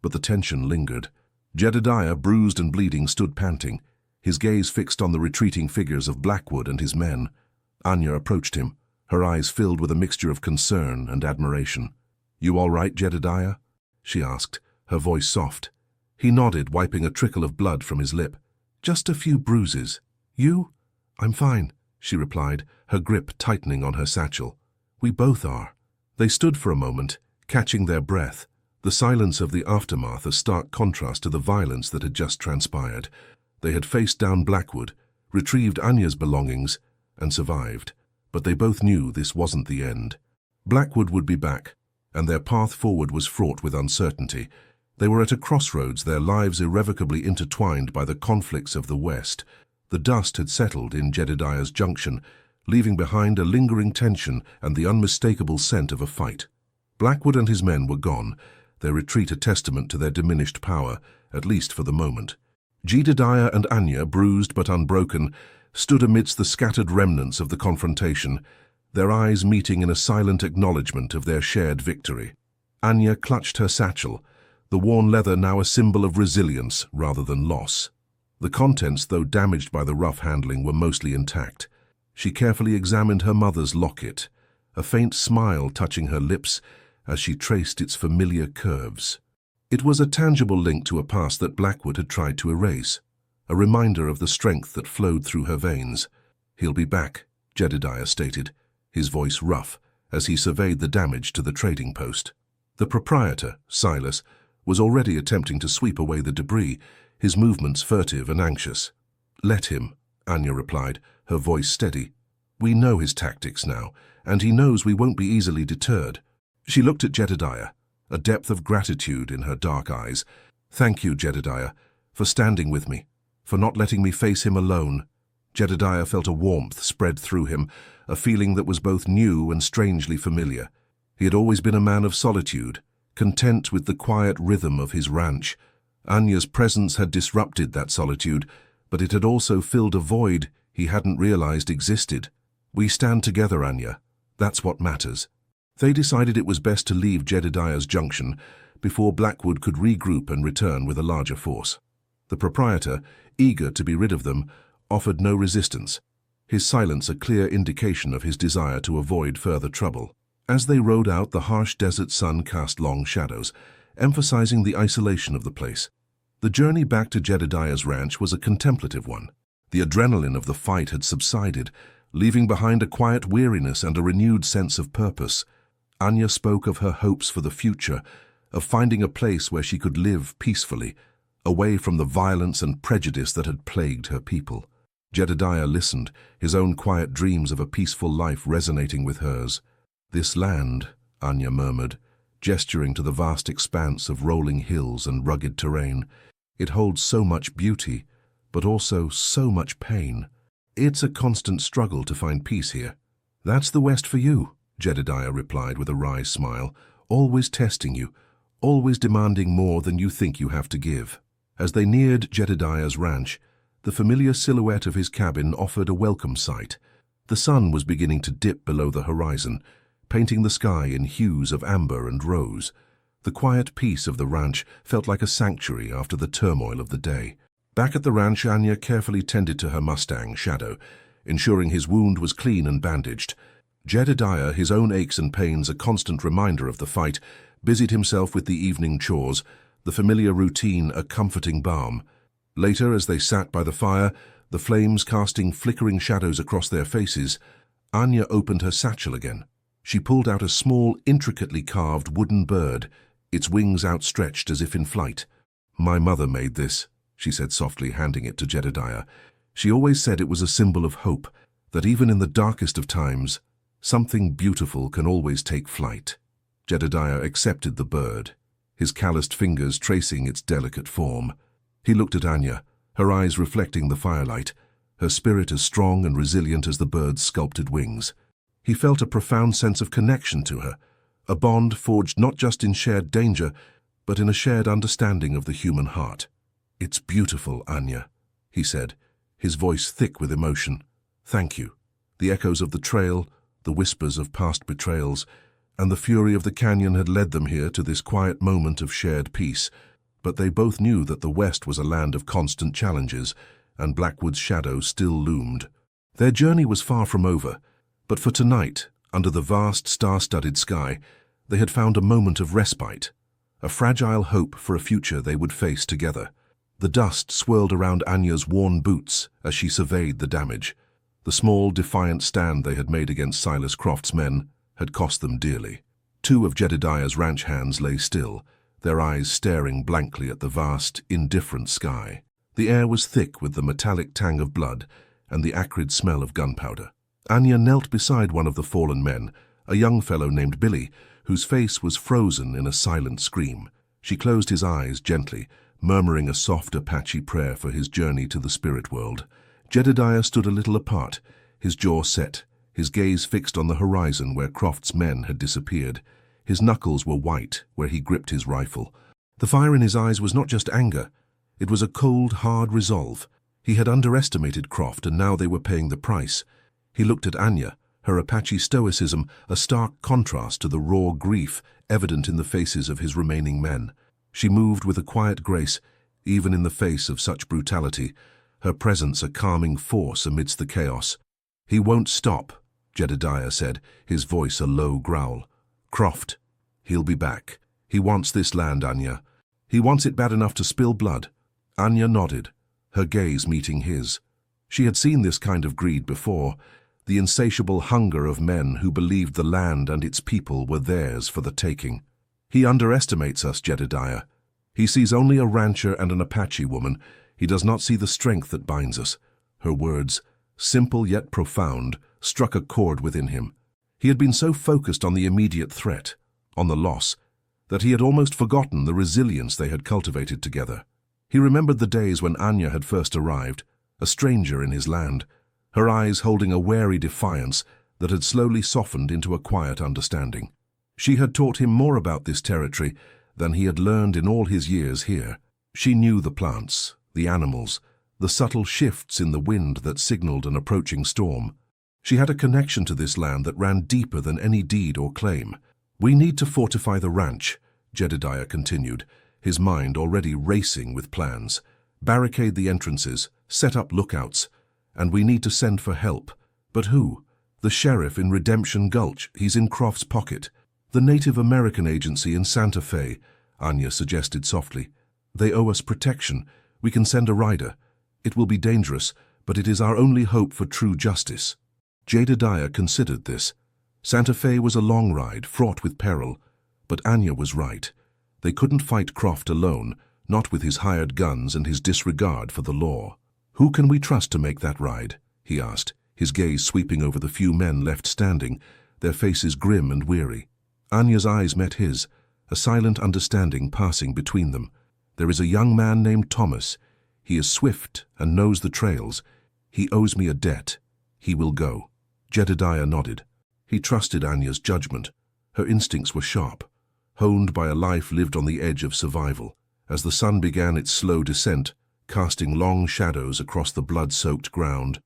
but the tension lingered. Jedediah, bruised and bleeding, stood panting, his gaze fixed on the retreating figures of Blackwood and his men. Anya approached him, her eyes filled with a mixture of concern and admiration. "You all right, Jedediah?" she asked, her voice soft. He nodded, wiping a trickle of blood from his lip. "Just a few bruises. You?" "I'm fine," she replied, her grip tightening on her satchel. "We both are." They stood for a moment, catching their breath, the silence of the aftermath a stark contrast to the violence that had just transpired. They had faced down Blackwood, retrieved Anya's belongings, and survived, but they both knew this wasn't the end. Blackwood would be back, and their path forward was fraught with uncertainty. They were at a crossroads, their lives irrevocably intertwined by the conflicts of the West. The dust had settled in Jedediah's Junction, leaving behind a lingering tension and the unmistakable scent of a fight. Blackwood and his men were gone, their retreat a testament to their diminished power, at least for the moment. Jedediah and Anya, bruised but unbroken, stood amidst the scattered remnants of the confrontation, their eyes meeting in a silent acknowledgement of their shared victory. Anya clutched her satchel, the worn leather now a symbol of resilience rather than loss. The contents, though damaged by the rough handling, were mostly intact. She carefully examined her mother's locket, a faint smile touching her lips as she traced its familiar curves. It was a tangible link to a past that Blackwood had tried to erase, a reminder of the strength that flowed through her veins. "He'll be back," Jedediah stated, his voice rough, as he surveyed the damage to the trading post. The proprietor, Silas, was already attempting to sweep away the debris, his movements furtive and anxious. "Let him," Anya replied, her voice steady. "We know his tactics now, and he knows we won't be easily deterred." She looked at Jedediah, a depth of gratitude in her dark eyes. "Thank you, Jedediah, for standing with me, for not letting me face him alone." Jedediah felt a warmth spread through him, a feeling that was both new and strangely familiar. He had always been a man of solitude, content with the quiet rhythm of his ranch. Anya's presence had disrupted that solitude, but it had also filled a void he hadn't realized existed. "We stand together, Anya. That's what matters." They decided it was best to leave Jedediah's Junction before Blackwood could regroup and return with a larger force. The proprietor, eager to be rid of them, offered no resistance, his silence a clear indication of his desire to avoid further trouble. As they rode out, the harsh desert sun cast long shadows, emphasizing the isolation of the place. The journey back to Jedediah's ranch was a contemplative one. The adrenaline of the fight had subsided, leaving behind a quiet weariness and a renewed sense of purpose. Anya spoke of her hopes for the future, of finding a place where she could live peacefully, away from the violence and prejudice that had plagued her people. Jedediah listened, his own quiet dreams of a peaceful life resonating with hers. "This land," Anya murmured, gesturing to the vast expanse of rolling hills and rugged terrain, "it holds so much beauty, but also so much pain. It's a constant struggle to find peace here." "That's the West for you," Jedediah replied with a wry smile, "always testing you, always demanding more than you think you have to give." As they neared Jedediah's ranch, the familiar silhouette of his cabin offered a welcome sight. The sun was beginning to dip below the horizon, painting the sky in hues of amber and rose. The quiet peace of the ranch felt like a sanctuary after the turmoil of the day. Back at the ranch, Anya carefully tended to her Mustang, Shadow, ensuring his wound was clean and bandaged. Jedediah, his own aches and pains a constant reminder of the fight, busied himself with the evening chores, the familiar routine a comforting balm. Later, as they sat by the fire, the flames casting flickering shadows across their faces, Anya opened her satchel again. She pulled out a small, intricately carved wooden bird, its wings outstretched as if in flight. "My mother made this," she said softly, handing it to Jedediah. "She always said it was a symbol of hope, that even in the darkest of times, something beautiful can always take flight." Jedediah accepted the bird, his calloused fingers tracing its delicate form. He looked at Anya, her eyes reflecting the firelight, her spirit as strong and resilient as the bird's sculpted wings. He felt a profound sense of connection to her, a bond forged not just in shared danger, but in a shared understanding of the human heart. "It's beautiful, Anya," he said, his voice thick with emotion. "Thank you." The echoes of the trail, the whispers of past betrayals, and the fury of the canyon had led them here to this quiet moment of shared peace, but they both knew that the West was a land of constant challenges, and Blackwood's shadow still loomed. Their journey was far from over, but for tonight, under the vast star-studded sky, they had found a moment of respite, a fragile hope for a future they would face together. The dust swirled around Anya's worn boots as she surveyed the damage. The small, defiant stand they had made against Silas Croft's men had cost them dearly. Two of Jedediah's ranch hands lay still, their eyes staring blankly at the vast, indifferent sky. The air was thick with the metallic tang of blood and the acrid smell of gunpowder. Anya knelt beside one of the fallen men, a young fellow named Billy, whose face was frozen in a silent scream. She closed his eyes gently, murmuring a soft Apache prayer for his journey to the spirit world. Jedediah stood a little apart, his jaw set, his gaze fixed on the horizon where Croft's men had disappeared. His knuckles were white where he gripped his rifle. The fire in his eyes was not just anger. It was a cold, hard resolve. He had underestimated Croft, and now they were paying the price. He looked at Anya, her Apache stoicism a stark contrast to the raw grief evident in the faces of his remaining men. She moved with a quiet grace, even in the face of such brutality, her presence a calming force amidst the chaos. "He won't stop," Jedediah said, his voice a low growl. "Croft, he'll be back. He wants this land, Anya. He wants it bad enough to spill blood." Anya nodded, her gaze meeting his. She had seen this kind of greed before, the insatiable hunger of men who believed the land and its people were theirs for the taking. "He underestimates us, Jedediah. He sees only a rancher and an Apache woman. He does not see the strength that binds us." Her words, simple yet profound, struck a chord within him. He had been so focused on the immediate threat, on the loss, that he had almost forgotten the resilience they had cultivated together. He remembered the days when Anya had first arrived, a stranger in his land, her eyes holding a wary defiance that had slowly softened into a quiet understanding. She had taught him more about this territory than he had learned in all his years here. She knew the plants, the animals, the subtle shifts in the wind that signaled an approaching storm. She had a connection to this land that ran deeper than any deed or claim. "We need to fortify the ranch," Jedediah continued, his mind already racing with plans. "Barricade the entrances, set up lookouts, and we need to send for help." "But who?" "The sheriff in Redemption Gulch. He's in Croft's pocket." "The Native American agency in Santa Fe," Anya suggested softly. "They owe us protection. We can send a rider. It will be dangerous, but it is our only hope for true justice." Jedediah considered this. Santa Fe was a long ride, fraught with peril. But Anya was right. They couldn't fight Croft alone, not with his hired guns and his disregard for the law. "Who can we trust to make that ride?" he asked, his gaze sweeping over the few men left standing, their faces grim and weary. Anya's eyes met his, a silent understanding passing between them. "There is a young man named Thomas. He is swift and knows the trails. He owes me a debt. He will go." Jedediah nodded. He trusted Anya's judgment. Her instincts were sharp, honed by a life lived on the edge of survival. As the sun began its slow descent, casting long shadows across the blood-soaked ground,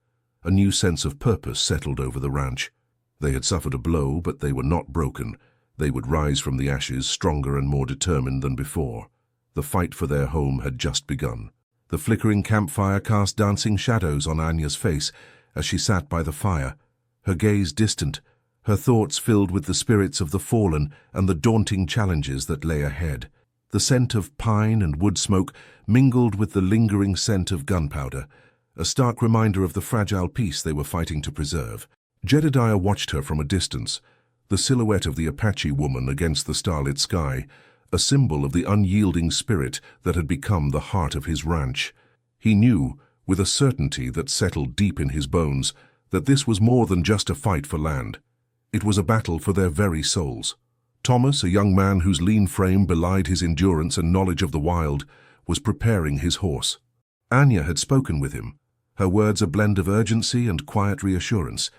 a new sense of purpose settled over the ranch. They had suffered a blow, but they were not broken. They would rise from the ashes stronger and more determined than before. The fight for their home had just begun. The flickering campfire cast dancing shadows on Anya's face as she sat by the fire, her gaze distant, her thoughts filled with the spirits of the fallen and the daunting challenges that lay ahead. The scent of pine and wood smoke mingled with the lingering scent of gunpowder, a stark reminder of the fragile peace they were fighting to preserve. Jedediah watched her from a distance, the silhouette of the Apache woman against the starlit sky, a symbol of the unyielding spirit that had become the heart of his ranch. He knew, with a certainty that settled deep in his bones, that this was more than just a fight for land. It was a battle for their very souls. Thomas, a young man whose lean frame belied his endurance and knowledge of the wild, was preparing his horse. Anya had spoken with him, her words a blend of urgency and quiet reassurance.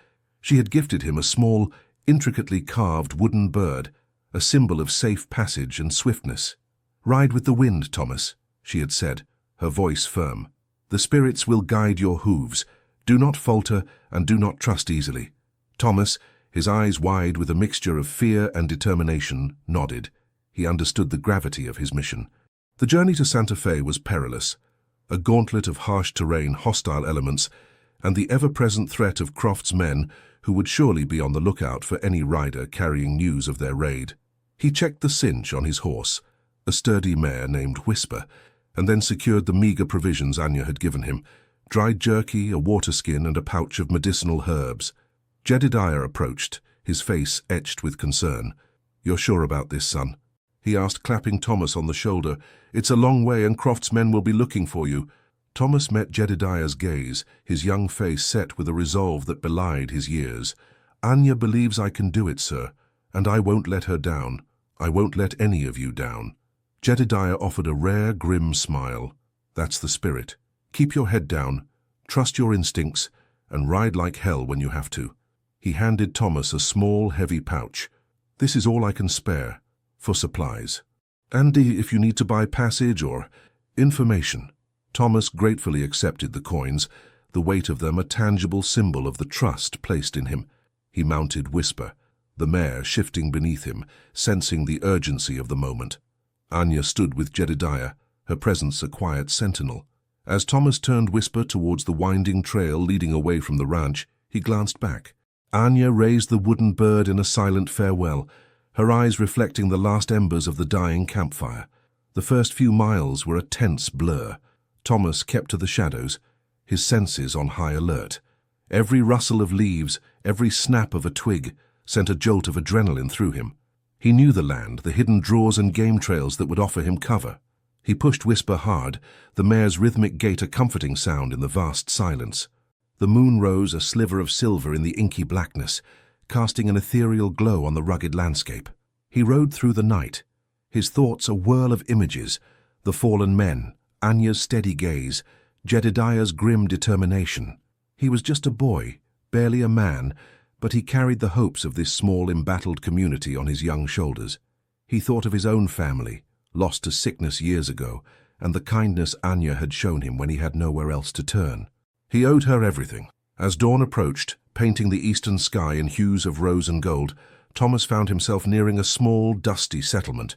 She had gifted him a small, intricately carved wooden bird, a symbol of safe passage and swiftness. "Ride with the wind, Thomas," she had said, her voice firm. "The spirits will guide your hooves. Do not falter and do not trust easily." Thomas, his eyes wide with a mixture of fear and determination, nodded. He understood the gravity of his mission. The journey to Santa Fe was perilous, a gauntlet of harsh terrain, hostile elements, and the ever-present threat of Croft's men, who would surely be on the lookout for any rider carrying news of their raid. He checked the cinch on his horse, a sturdy mare named Whisper, and then secured the meager provisions Anya had given him, dried jerky, a water skin, and a pouch of medicinal herbs. Jedediah approached, his face etched with concern. "You're sure about this, son?" he asked, clapping Thomas on the shoulder. "It's a long way, and Croft's men will be looking for you." Thomas met Jedediah's gaze, his young face set with a resolve that belied his years. "Anya believes I can do it, sir, and I won't let her down. I won't let any of you down." Jedediah offered a rare, grim smile. "That's the spirit. Keep your head down, trust your instincts, and ride like hell when you have to." He handed Thomas a small, heavy pouch. "This is all I can spare, for supplies. And if you need to buy passage or information." Thomas gratefully accepted the coins, the weight of them a tangible symbol of the trust placed in him. He mounted Whisper, the mare shifting beneath him, sensing the urgency of the moment. Anya stood with Jedediah, her presence a quiet sentinel. As Thomas turned Whisper towards the winding trail leading away from the ranch, he glanced back. Anya raised the wooden bird in a silent farewell, her eyes reflecting the last embers of the dying campfire. The first few miles were a tense blur. Thomas kept to the shadows, his senses on high alert. Every rustle of leaves, every snap of a twig, sent a jolt of adrenaline through him. He knew the land, the hidden draws and game trails that would offer him cover. He pushed Whisper hard, the mare's rhythmic gait a comforting sound in the vast silence. The moon rose a sliver of silver in the inky blackness, casting an ethereal glow on the rugged landscape. He rode through the night, his thoughts a whirl of images, the fallen men, Anya's steady gaze, Jedediah's grim determination. He was just a boy, barely a man, but he carried the hopes of this small, embattled community on his young shoulders. He thought of his own family, lost to sickness years ago, and the kindness Anya had shown him when he had nowhere else to turn. He owed her everything. As dawn approached, painting the eastern sky in hues of rose and gold, Thomas found himself nearing a small, dusty settlement.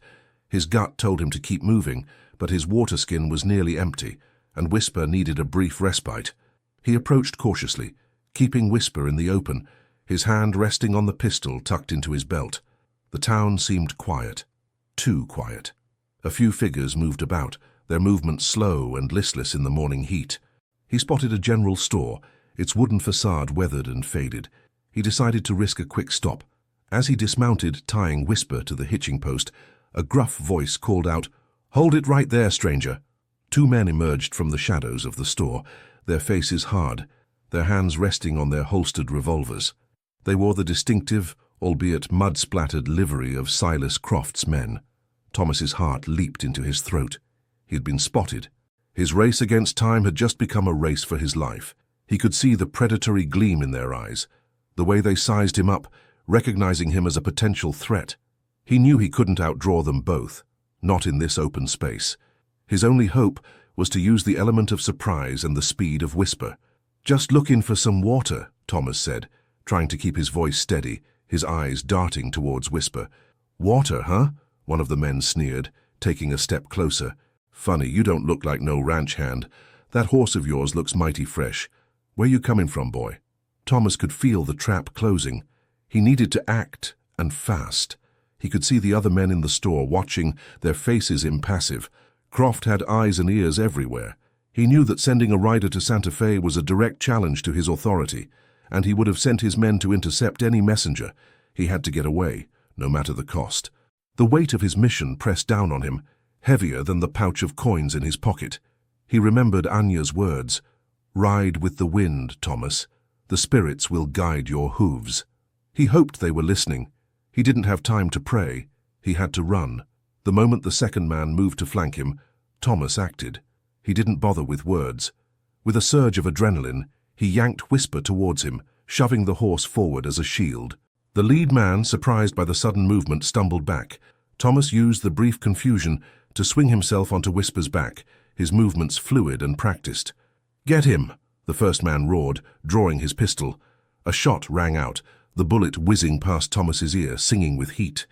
His gut told him to keep moving, but his water skin was nearly empty, and Whisper needed a brief respite. He approached cautiously, keeping Whisper in the open, his hand resting on the pistol tucked into his belt. The town seemed quiet, too quiet. A few figures moved about, their movements slow and listless in the morning heat. He spotted a general store, its wooden facade weathered and faded. He decided to risk a quick stop. As he dismounted, tying Whisper to the hitching post, a gruff voice called out, "Hold it right there, stranger." Two men emerged from the shadows of the store, their faces hard, their hands resting on their holstered revolvers. They wore the distinctive, albeit mud-splattered livery of Silas Croft's men. Thomas's heart leaped into his throat. He had been spotted. His race against time had just become a race for his life. He could see the predatory gleam in their eyes, the way they sized him up, recognizing him as a potential threat. He knew he couldn't outdraw them both, not in this open space. His only hope was to use the element of surprise and the speed of Whisper. "Just looking for some water," Thomas said, trying to keep his voice steady, his eyes darting towards Whisper. "Water, huh?" one of the men sneered, taking a step closer. "Funny, you don't look like no ranch hand. That horse of yours looks mighty fresh. Where you coming from, boy?" Thomas could feel the trap closing. He needed to act, and fast. He could see the other men in the store watching, their faces impassive. Croft had eyes and ears everywhere. He knew that sending a rider to Santa Fe was a direct challenge to his authority, and he would have sent his men to intercept any messenger. He had to get away, no matter the cost. The weight of his mission pressed down on him, heavier than the pouch of coins in his pocket. He remembered Anya's words, "Ride with the wind, Thomas. The spirits will guide your hooves." He hoped they were listening. He didn't have time to pray. He had to run. The moment the second man moved to flank him, Thomas acted. He didn't bother with words. With a surge of adrenaline, he yanked Whisper towards him, shoving the horse forward as a shield. The lead man, surprised by the sudden movement, stumbled back. Thomas used the brief confusion to swing himself onto Whisper's back, his movements fluid and practiced. "Get him!" the first man roared, drawing his pistol. A shot rang out, the bullet whizzing past Thomas's ear, singing with heat.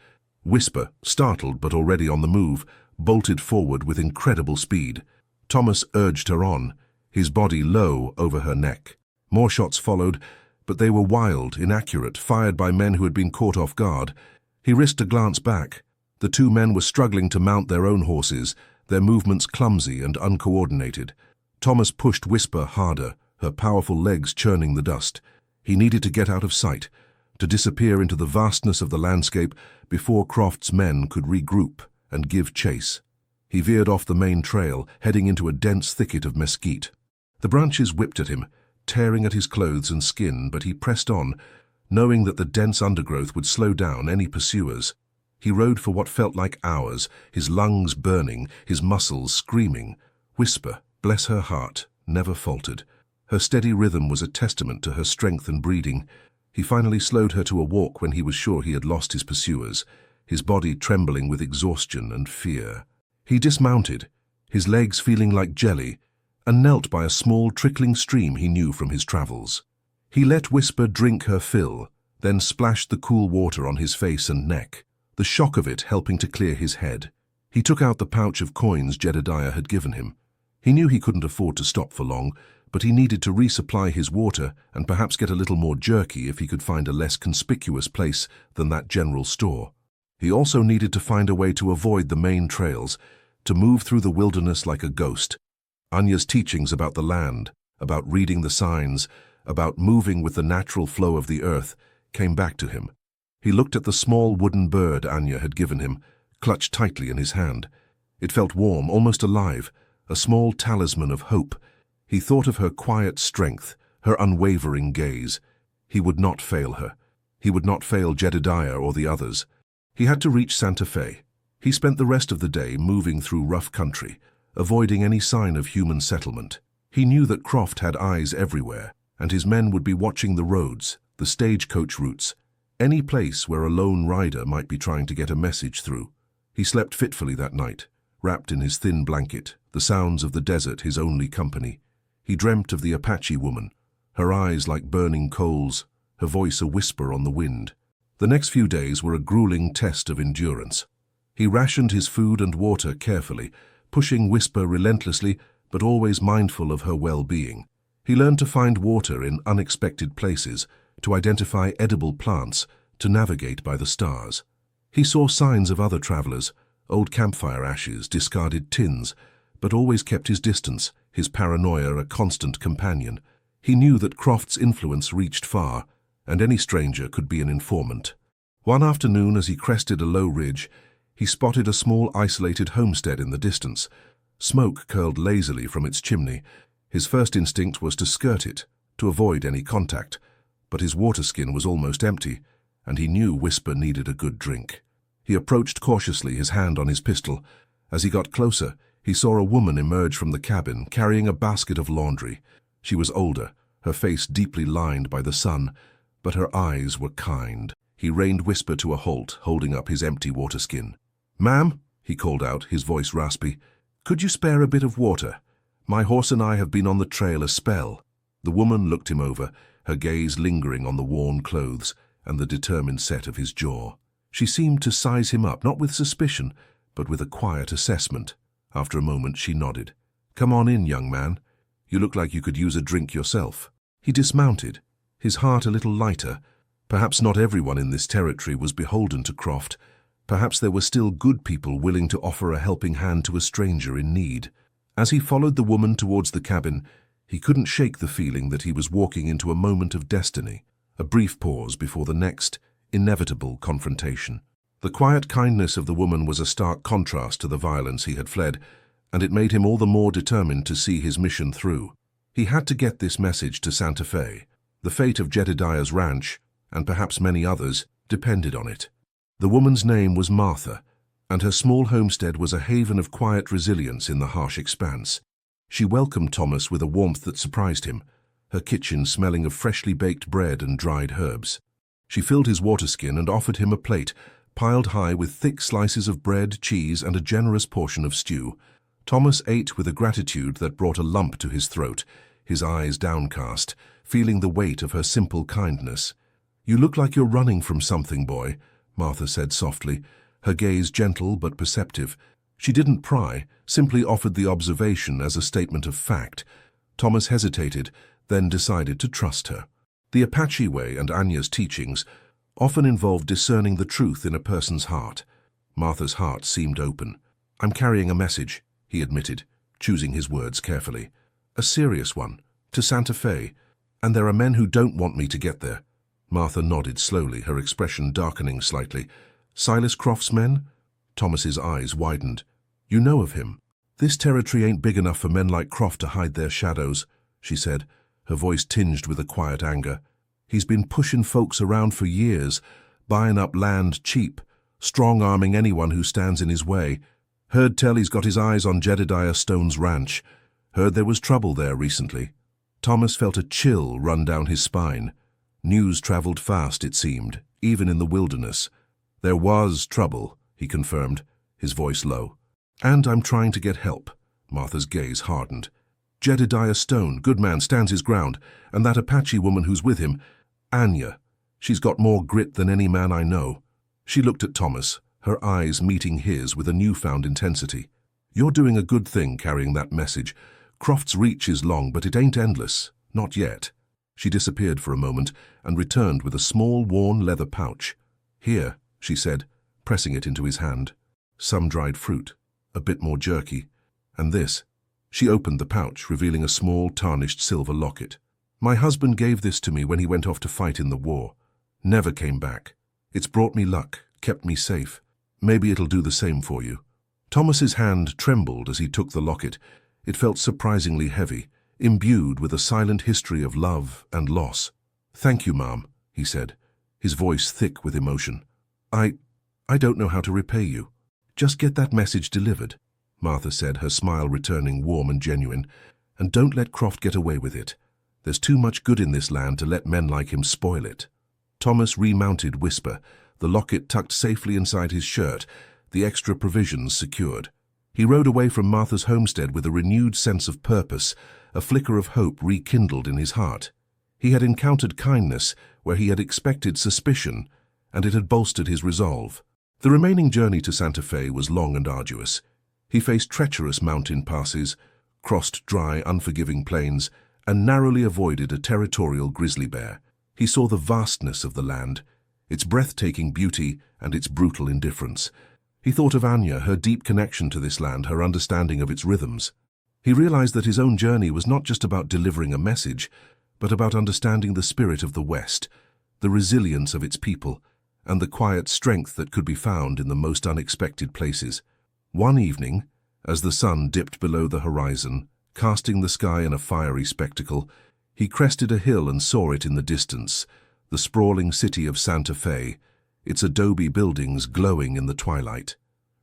Whisper, startled but already on the move, bolted forward with incredible speed. Thomas urged her on, his body low over her neck. More shots followed, but they were wild, inaccurate, fired by men who had been caught off guard. He risked a glance back. The two men were struggling to mount their own horses, their movements clumsy and uncoordinated. Thomas pushed Whisper harder, her powerful legs churning the dust. He needed to get out of sight, to disappear into the vastness of the landscape before Croft's men could regroup and give chase. He veered off the main trail, heading into a dense thicket of mesquite. The branches whipped at him, tearing at his clothes and skin, but he pressed on, knowing that the dense undergrowth would slow down any pursuers. He rode for what felt like hours, his lungs burning, his muscles screaming. Whisper, bless her heart, never faltered. Her steady rhythm was a testament to her strength and breeding. He finally slowed her to a walk when he was sure he had lost his pursuers, his body trembling with exhaustion and fear. He dismounted, his legs feeling like jelly, and knelt by a small trickling stream he knew from his travels. He let Whisper drink her fill, then splashed the cool water on his face and neck, the shock of it helping to clear his head. He took out the pouch of coins Jedediah had given him. He knew he couldn't afford to stop for long, but he needed to resupply his water and perhaps get a little more jerky if he could find a less conspicuous place than that general store. He also needed to find a way to avoid the main trails, to move through the wilderness like a ghost. Anya's teachings about the land, about reading the signs, about moving with the natural flow of the earth, came back to him. He looked at the small wooden bird Anya had given him, clutched tightly in his hand. It felt warm, almost alive, a small talisman of hope. He thought of her quiet strength, her unwavering gaze. He would not fail her. He would not fail Jedediah or the others. He had to reach Santa Fe. He spent the rest of the day moving through rough country, avoiding any sign of human settlement. He knew that Croft had eyes everywhere, and his men would be watching the roads, the stagecoach routes, any place where a lone rider might be trying to get a message through. He slept fitfully that night, wrapped in his thin blanket, the sounds of the desert his only company. He dreamt of the Apache woman, her eyes like burning coals, her voice a whisper on the wind. The next few days were a grueling test of endurance. He rationed his food and water carefully, pushing Whisper relentlessly, but always mindful of her well-being. He learned to find water in unexpected places, to identify edible plants, to navigate by the stars. He saw signs of other travelers, old campfire ashes, discarded tins, but always kept his distance, his paranoia a constant companion. He knew that Croft's influence reached far, and any stranger could be an informant. One afternoon, as he crested a low ridge, he spotted a small isolated homestead in the distance. Smoke curled lazily from its chimney. His first instinct was to skirt it, to avoid any contact, but his water skin was almost empty, and he knew Whisper needed a good drink. He approached cautiously, his hand on his pistol. As he got closer, he saw a woman emerge from the cabin, carrying a basket of laundry. She was older, her face deeply lined by the sun, but her eyes were kind. He reined Whisper to a halt, holding up his empty water skin. "Ma'am," he called out, his voice raspy, "could you spare a bit of water? My horse and I have been on the trail a spell." The woman looked him over, her gaze lingering on the worn clothes and the determined set of his jaw. She seemed to size him up, not with suspicion, but with a quiet assessment. After a moment, she nodded. "Come on in, young man. You look like you could use a drink yourself." He dismounted, his heart a little lighter. Perhaps not everyone in this territory was beholden to Croft. Perhaps there were still good people willing to offer a helping hand to a stranger in need. As he followed the woman towards the cabin, he couldn't shake the feeling that he was walking into a moment of destiny, a brief pause before the next, inevitable confrontation. The quiet kindness of the woman was a stark contrast to the violence he had fled, and it made him all the more determined to see his mission through. He had to get this message to Santa Fe. The fate of Jedediah's ranch, and perhaps many others, depended on it. The woman's name was Martha, and her small homestead was a haven of quiet resilience in the harsh expanse. She welcomed Thomas with a warmth that surprised him, her kitchen smelling of freshly baked bread and dried herbs. She filled his water skin and offered him a plate, piled high with thick slices of bread, cheese, and a generous portion of stew. Thomas ate with a gratitude that brought a lump to his throat, his eyes downcast, feeling the weight of her simple kindness. "You look like you're running from something, boy," Martha said softly, her gaze gentle but perceptive. She didn't pry, simply offered the observation as a statement of fact. Thomas hesitated, then decided to trust her. The Apache way and Anya's teachings often involved discerning the truth in a person's heart. Martha's heart seemed open. "I'm carrying a message," he admitted, choosing his words carefully. "A serious one, to Santa Fe, and there are men who don't want me to get there." Martha nodded slowly, her expression darkening slightly. "Silas Croft's men?" Thomas's eyes widened. "You know of him?" "This territory ain't big enough for men like Croft to hide their shadows," she said, her voice tinged with a quiet anger. He's been pushing folks around for years, buying up land cheap, strong-arming anyone who stands in his way. Heard tell he's got his eyes on Jedediah Stone's ranch. Heard there was trouble there recently. Thomas felt a chill run down his spine. News traveled fast, it seemed, even in the wilderness. There was trouble, he confirmed, his voice low. And I'm trying to get help. Martha's gaze hardened. Jedediah Stone, good man, stands his ground, and that Apache woman who's with him, Anya, she's got more grit than any man I know. She looked at Thomas, her eyes meeting his with a newfound intensity. You're doing a good thing carrying that message. Croft's reach is long, but it ain't endless. Not yet. She disappeared for a moment and returned with a small, worn leather pouch. Here, she said, pressing it into his hand. Some dried fruit, a bit more jerky. And this. She opened the pouch, revealing a small, tarnished silver locket. My husband gave this to me when he went off to fight in the war. Never came back. It's brought me luck, kept me safe. Maybe it'll do the same for you. Thomas's hand trembled as he took the locket. It felt surprisingly heavy, imbued with a silent history of love and loss. Thank you, Ma'am, he said, his voice thick with emotion. I don't know how to repay you. Just get that message delivered, Martha said, her smile returning warm and genuine. And don't let Croft get away with it. There's too much good in this land to let men like him spoil it. Thomas remounted Whisper, the locket tucked safely inside his shirt, the extra provisions secured. He rode away from Martha's homestead with a renewed sense of purpose, a flicker of hope rekindled in his heart. He had encountered kindness where he had expected suspicion, and it had bolstered his resolve. The remaining journey to Santa Fe was long and arduous. He faced treacherous mountain passes, crossed dry, unforgiving plains, and narrowly avoided a territorial grizzly bear. He saw the vastness of the land, its breathtaking beauty and its brutal indifference. He thought of Anya, her deep connection to this land, her understanding of its rhythms. He realized that his own journey was not just about delivering a message, but about understanding the spirit of the West, the resilience of its people, and the quiet strength that could be found in the most unexpected places. One evening, as the sun dipped below the horizon, casting the sky in a fiery spectacle, he crested a hill and saw it in the distance, the sprawling city of Santa Fe, its adobe buildings glowing in the twilight.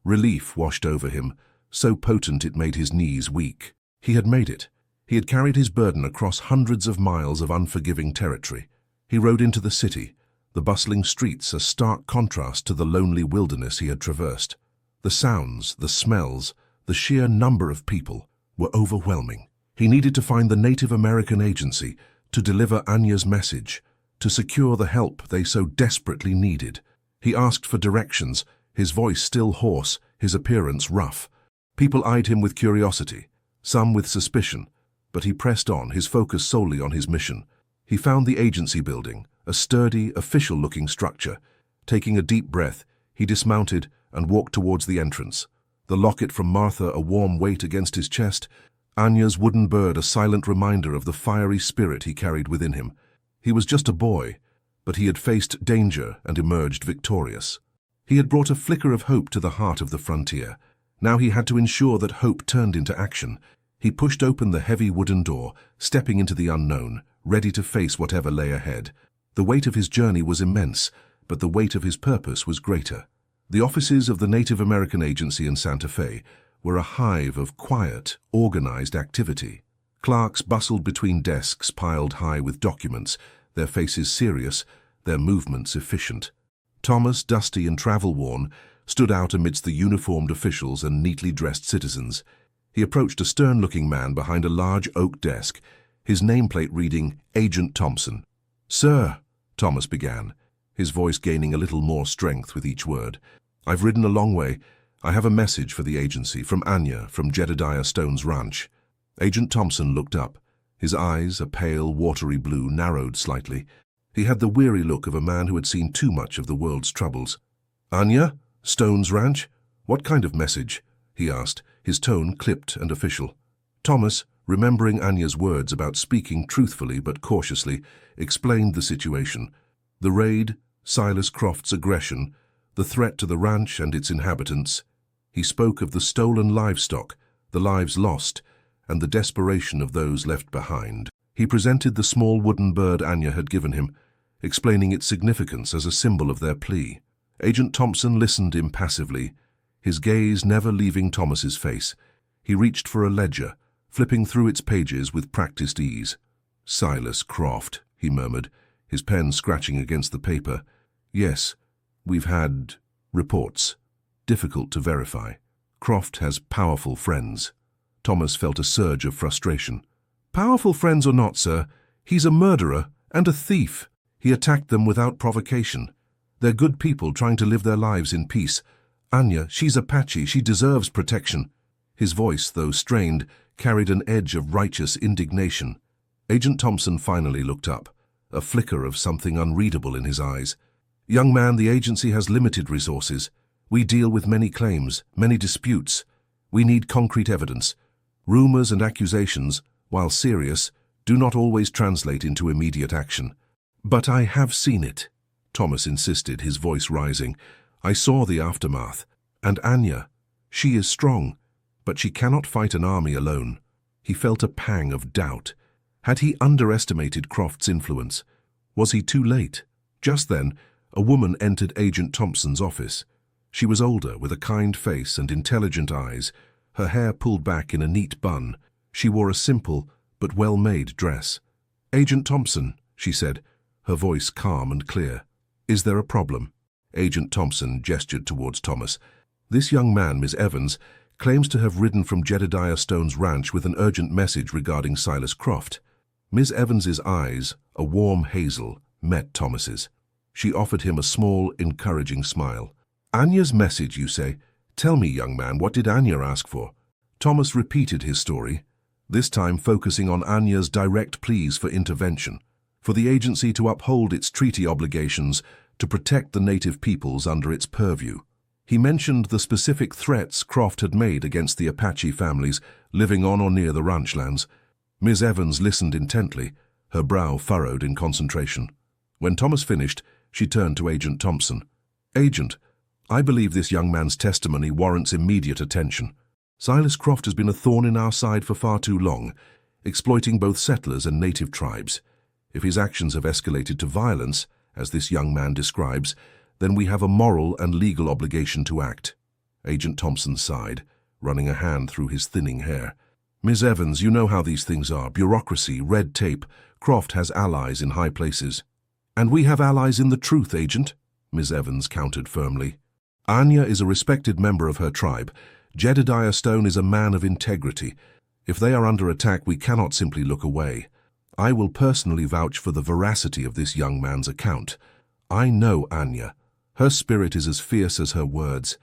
Relief washed over him, so potent it made his knees weak. He had made it. He had carried his burden across hundreds of miles of unforgiving territory. He rode into the city, the bustling streets a stark contrast to the lonely wilderness he had traversed. The sounds, the smells, the sheer number of people were overwhelming. He needed to find the Native American agency to deliver Anya's message, to secure the help they so desperately needed. He asked for directions, his voice still hoarse, his appearance rough. People eyed him with curiosity, some with suspicion, but he pressed on, his focus solely on his mission. He found the agency building, a sturdy, official-looking structure. Taking a deep breath, he dismounted and walked towards the entrance. The locket from Martha a warm weight against his chest, Anya's wooden bird a silent reminder of the fiery spirit he carried within him. He was just a boy, but he had faced danger and emerged victorious. He had brought a flicker of hope to the heart of the frontier. Now he had to ensure that hope turned into action. He pushed open the heavy wooden door, stepping into the unknown, ready to face whatever lay ahead. The weight of his journey was immense, but the weight of his purpose was greater. The offices of the Native American Agency in Santa Fe were a hive of quiet, organized activity. Clerks bustled between desks piled high with documents, their faces serious, their movements efficient. Thomas, dusty and travel-worn, stood out amidst the uniformed officials and neatly dressed citizens. He approached a stern-looking man behind a large oak desk, his nameplate reading, Agent Thompson. "Sir," Thomas began, his voice gaining a little more strength with each word, "I've ridden a long way. I have a message for the agency, from Anya, from Jedediah Stone's ranch." Agent Thompson looked up. His eyes, a pale, watery blue, narrowed slightly. He had the weary look of a man who had seen too much of the world's troubles. "Anya? Stone's ranch? What kind of message?" he asked, his tone clipped and official. Thomas, remembering Anya's words about speaking truthfully but cautiously, explained the situation. The raid, Silas Croft's aggression, the threat to the ranch and its inhabitants. He spoke of the stolen livestock, the lives lost, and the desperation of those left behind. He presented the small wooden bird Anya had given him. explaining its significance as a symbol of their plea. Agent Thompson listened impassively, his gaze never leaving Thomas's face. He reached for a ledger, flipping through its pages with practiced ease. "Silas Croft," he murmured, his pen scratching against the paper. "Yes, we've had reports. Difficult to verify. Croft has powerful friends." Thomas felt a surge of frustration. "Powerful friends or not, sir, he's a murderer and a thief. He attacked them without provocation. They're good people trying to live their lives in peace. Anya, she's Apache, she deserves protection." His voice, though strained, carried an edge of righteous indignation. Agent Thompson finally looked up, a flicker of something unreadable in his eyes. "Young man, the agency has limited resources. We deal with many claims, many disputes. We need concrete evidence. Rumors and accusations, while serious, do not always translate into immediate action." "But I have seen it," Thomas insisted, his voice rising. "I saw the aftermath. And Anya, she is strong, but she cannot fight an army alone." He felt a pang of doubt. Had he underestimated Croft's influence? Was he too late? Just then, a woman entered Agent Thompson's office. She was older, with a kind face and intelligent eyes, her hair pulled back in a neat bun. She wore a simple but well-made dress. "Agent Thompson," she said, her voice calm and clear. "Is there a problem?" Agent Thompson gestured towards Thomas. "This young man, Miss Evans, claims to have ridden from Jedediah Stone's ranch with an urgent message regarding Silas Croft." Miss Evans's eyes, a warm hazel, met Thomas's. She offered him a small, encouraging smile. "Anya's message, you say? Tell me, young man, what did Anya ask for?" Thomas repeated his story, this time focusing on Anya's direct pleas for intervention, for the agency to uphold its treaty obligations to protect the native peoples under its purview. He mentioned the specific threats Croft had made against the Apache families living on or near the ranchlands. Miss Evans listened intently, her brow furrowed in concentration. When Thomas finished, she turned to Agent Thompson. "Agent, I believe this young man's testimony warrants immediate attention. Silas Croft has been a thorn in our side for far too long, exploiting both settlers and native tribes. If his actions have escalated to violence, as this young man describes, then we have a moral and legal obligation to act." Agent Thompson sighed, running a hand through his thinning hair. "Miss Evans, you know how these things are. Bureaucracy, red tape. Croft has allies in high places." "And we have allies in the truth, Agent," Miss Evans countered firmly. "Anya is a respected member of her tribe. Jedediah Stone is a man of integrity. If they are under attack, we cannot simply look away. I will personally vouch for the veracity of this young man's account. I know Anya. Her spirit is as fierce as her words,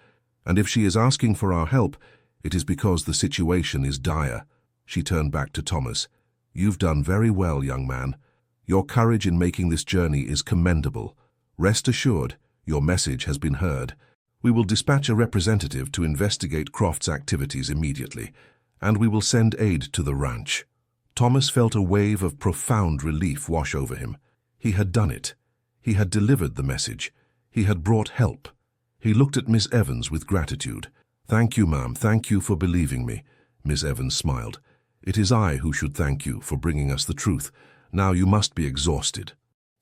and if she is asking for our help, it is because the situation is dire." She turned back to Thomas. "You've done very well, young man. Your courage in making this journey is commendable. Rest assured, your message has been heard. We will dispatch a representative to investigate Croft's activities immediately, and we will send aid to the ranch." Thomas felt a wave of profound relief wash over him. He had done it. He had delivered the message. He had brought help. He looked at Miss Evans with gratitude. "Thank you, ma'am. Thank you for believing me." Miss Evans smiled. "It is I who should thank you for bringing us the truth. Now you must be exhausted.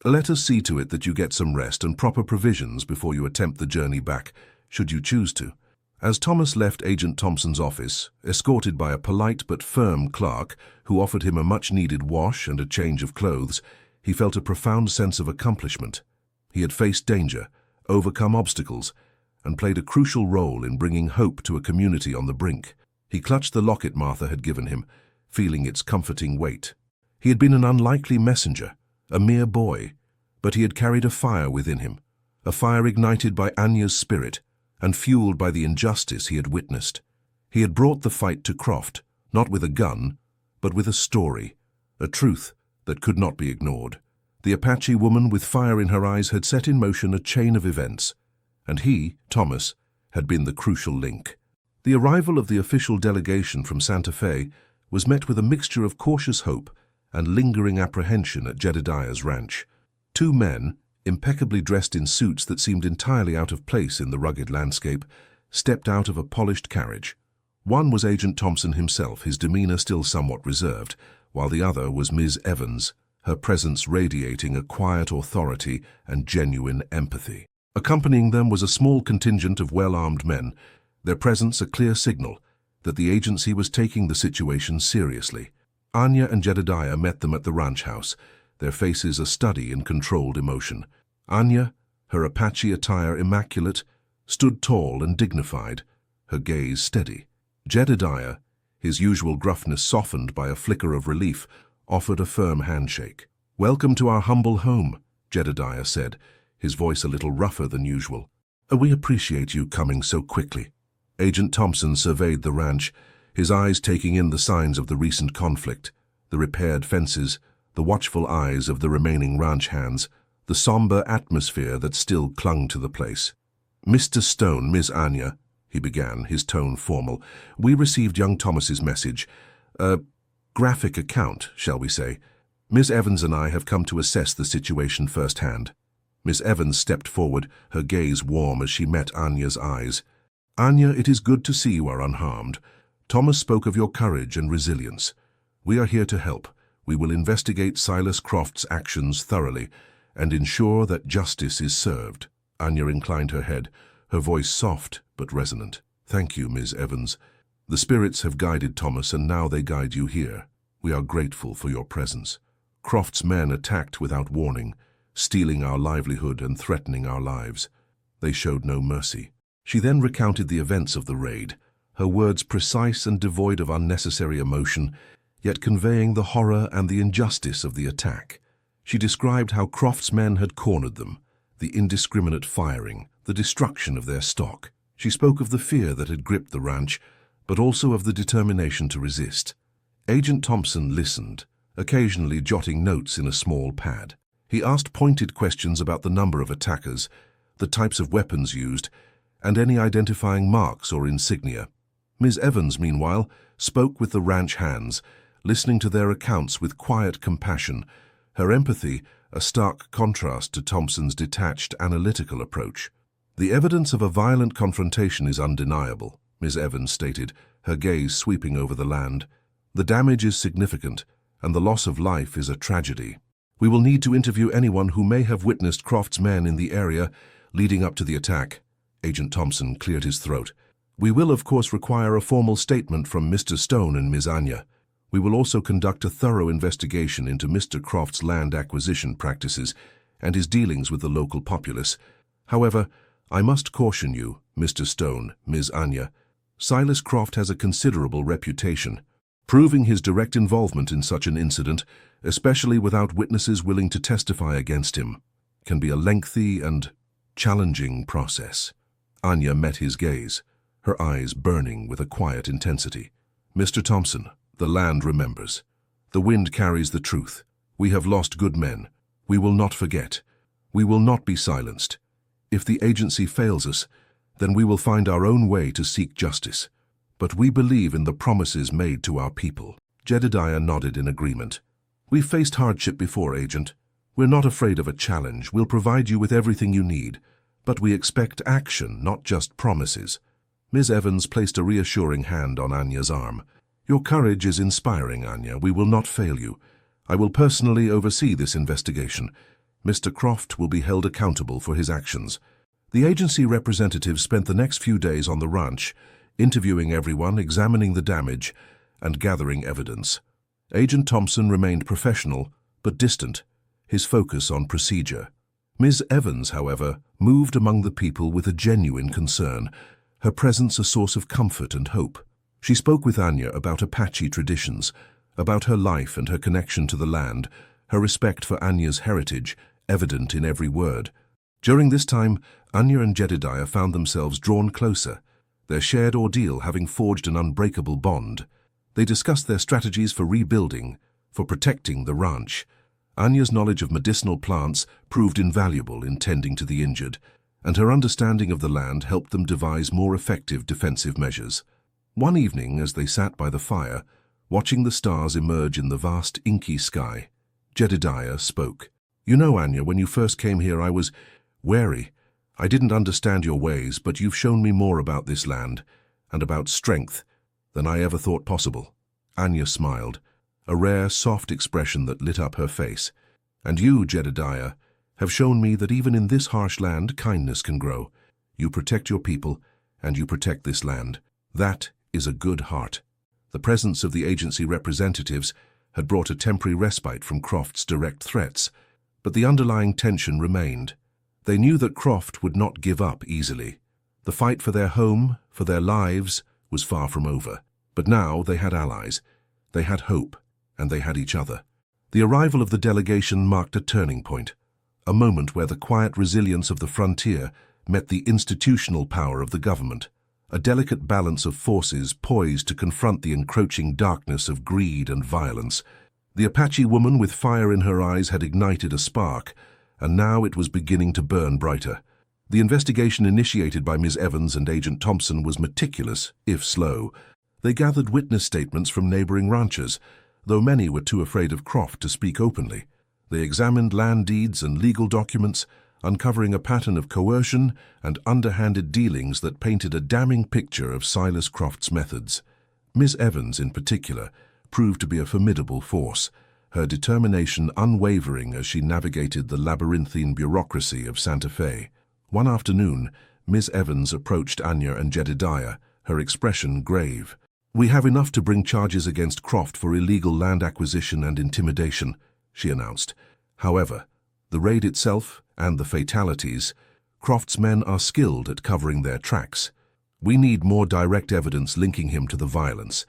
Let us see to it that you get some rest and proper provisions before you attempt the journey back, should you choose to." As Thomas left Agent Thompson's office, escorted by a polite but firm clerk who offered him a much-needed wash and a change of clothes, he felt a profound sense of accomplishment. He had faced danger, overcome obstacles, and played a crucial role in bringing hope to a community on the brink. He clutched the locket Martha had given him, feeling its comforting weight. He had been an unlikely messenger, a mere boy, but he had carried a fire within him, a fire ignited by Anya's spirit and fueled by the injustice he had witnessed. He had brought the fight to Croft, not with a gun, but with a story, a truth that could not be ignored. The Apache woman with fire in her eyes had set in motion a chain of events, and he, Thomas, had been the crucial link. The arrival of the official delegation from Santa Fe was met with a mixture of cautious hope and lingering apprehension at Jedediah's ranch. Two men, impeccably dressed in suits that seemed entirely out of place in the rugged landscape, stepped out of a polished carriage. One was Agent Thompson himself, his demeanor still somewhat reserved, while the other was Miss Evans, her presence radiating a quiet authority and genuine empathy. Accompanying them was a small contingent of well-armed men, their presence a clear signal that the agency was taking the situation seriously. Anya and Jedediah met them at the ranch house, their faces a study in controlled emotion. Anya, her Apache attire immaculate, stood tall and dignified, her gaze steady. Jedediah, his usual gruffness softened by a flicker of relief, offered a firm handshake. "Welcome to our humble home," Jedediah said, his voice a little rougher than usual. "We appreciate you coming so quickly." Agent Thompson surveyed the ranch, his eyes taking in the signs of the recent conflict, the repaired fences, the watchful eyes of the remaining ranch hands, the somber atmosphere that still clung to the place. "Mr. Stone, Miss Anya," he began, his tone formal, "we received young Thomas's message. A graphic account, shall we say. Miss Evans and I have come to assess the situation firsthand." Miss Evans stepped forward, her gaze warm as she met Anya's eyes. "Anya, it is good to see you are unharmed. Thomas spoke of your courage and resilience. We are here to help. We will investigate Silas Croft's actions thoroughly and ensure that justice is served." Anya inclined her head, her voice soft but resonant. "Thank you, Miss Evans. The spirits have guided Thomas and now they guide you here. We are grateful for your presence. Croft's men attacked without warning, stealing our livelihood and threatening our lives. They showed no mercy." She then recounted the events of the raid, her words precise and devoid of unnecessary emotion, yet conveying the horror and the injustice of the attack. She described how Croft's men had cornered them, the indiscriminate firing, the destruction of their stock. She spoke of the fear that had gripped the ranch, but also of the determination to resist. Agent Thompson listened, occasionally jotting notes in a small pad. He asked pointed questions about the number of attackers, the types of weapons used, and any identifying marks or insignia. Ms. Evans, meanwhile, spoke with the ranch hands, listening to their accounts with quiet compassion, her empathy a stark contrast to Thompson's detached, analytical approach. "The evidence of a violent confrontation is undeniable," Ms. Evans stated, her gaze sweeping over the land. "The damage is significant, and the loss of life is a tragedy. We will need to interview anyone who may have witnessed Croft's men in the area leading up to the attack." Agent Thompson cleared his throat. "We will, of course, require a formal statement from Mr. Stone and Ms. Anya. We will also conduct a thorough investigation into Mr. Croft's land acquisition practices and his dealings with the local populace. However, I must caution you, Mr. Stone, Ms. Anya, Silas Croft has a considerable reputation. Proving his direct involvement in such an incident, especially without witnesses willing to testify against him, can be a lengthy and challenging process." Anya met his gaze, her eyes burning with a quiet intensity. "Mr. Thompson, the land remembers. The wind carries the truth. We have lost good men. We will not forget. We will not be silenced. If the agency fails us, then we will find our own way to seek justice. But we believe in the promises made to our people." Jedediah nodded in agreement. "We've faced hardship before, Agent. We're not afraid of a challenge. We'll provide you with everything you need. But we expect action, not just promises." Ms. Evans placed a reassuring hand on Anya's arm. "Your courage is inspiring, Anya. We will not fail you. I will personally oversee this investigation. Mr. Croft will be held accountable for his actions." The agency representatives spent the next few days on the ranch, interviewing everyone, examining the damage, and gathering evidence. Agent Thompson remained professional, but distant, his focus on procedure. Ms. Evans, however, moved among the people with a genuine concern, her presence a source of comfort and hope. She spoke with Anya about Apache traditions, about her life and her connection to the land, her respect for Anya's heritage, evident in every word. During this time, Anya and Jedediah found themselves drawn closer, their shared ordeal having forged an unbreakable bond. They discussed their strategies for rebuilding, for protecting the ranch. Anya's knowledge of medicinal plants proved invaluable in tending to the injured, and her understanding of the land helped them devise more effective defensive measures. One evening, as they sat by the fire, watching the stars emerge in the vast inky sky, Jedediah spoke. "You know, Anya, when you first came here I was wary. I didn't understand your ways, but you've shown me more about this land, and about strength, than I ever thought possible." Anya smiled. a rare, soft expression that lit up her face. "And you, Jedediah, have shown me that even in this harsh land, kindness can grow. You protect your people, and you protect this land. That is a good heart." The presence of the agency representatives had brought a temporary respite from Croft's direct threats, but the underlying tension remained. They knew that Croft would not give up easily. The fight for their home, for their lives, was far from over. But now they had allies, they had hope, and they had each other. The arrival of the delegation marked a turning point, a moment where the quiet resilience of the frontier met the institutional power of the government, a delicate balance of forces poised to confront the encroaching darkness of greed and violence. The Apache woman with fire in her eyes had ignited a spark, and now it was beginning to burn brighter. The investigation initiated by Ms. Evans and Agent Thompson was meticulous, if slow. They gathered witness statements from neighboring ranchers, though many were too afraid of Croft to speak openly. They examined land deeds and legal documents, uncovering a pattern of coercion and underhanded dealings that painted a damning picture of Silas Croft's methods. Ms. Evans, in particular, proved to be a formidable force, her determination unwavering as she navigated the labyrinthine bureaucracy of Santa Fe. One afternoon, Ms. Evans approached Anya and Jedediah, her expression grave. "We have enough to bring charges against Croft for illegal land acquisition and intimidation," she announced. "However, the raid itself and the fatalities, Croft's men are skilled at covering their tracks. We need more direct evidence linking him to the violence."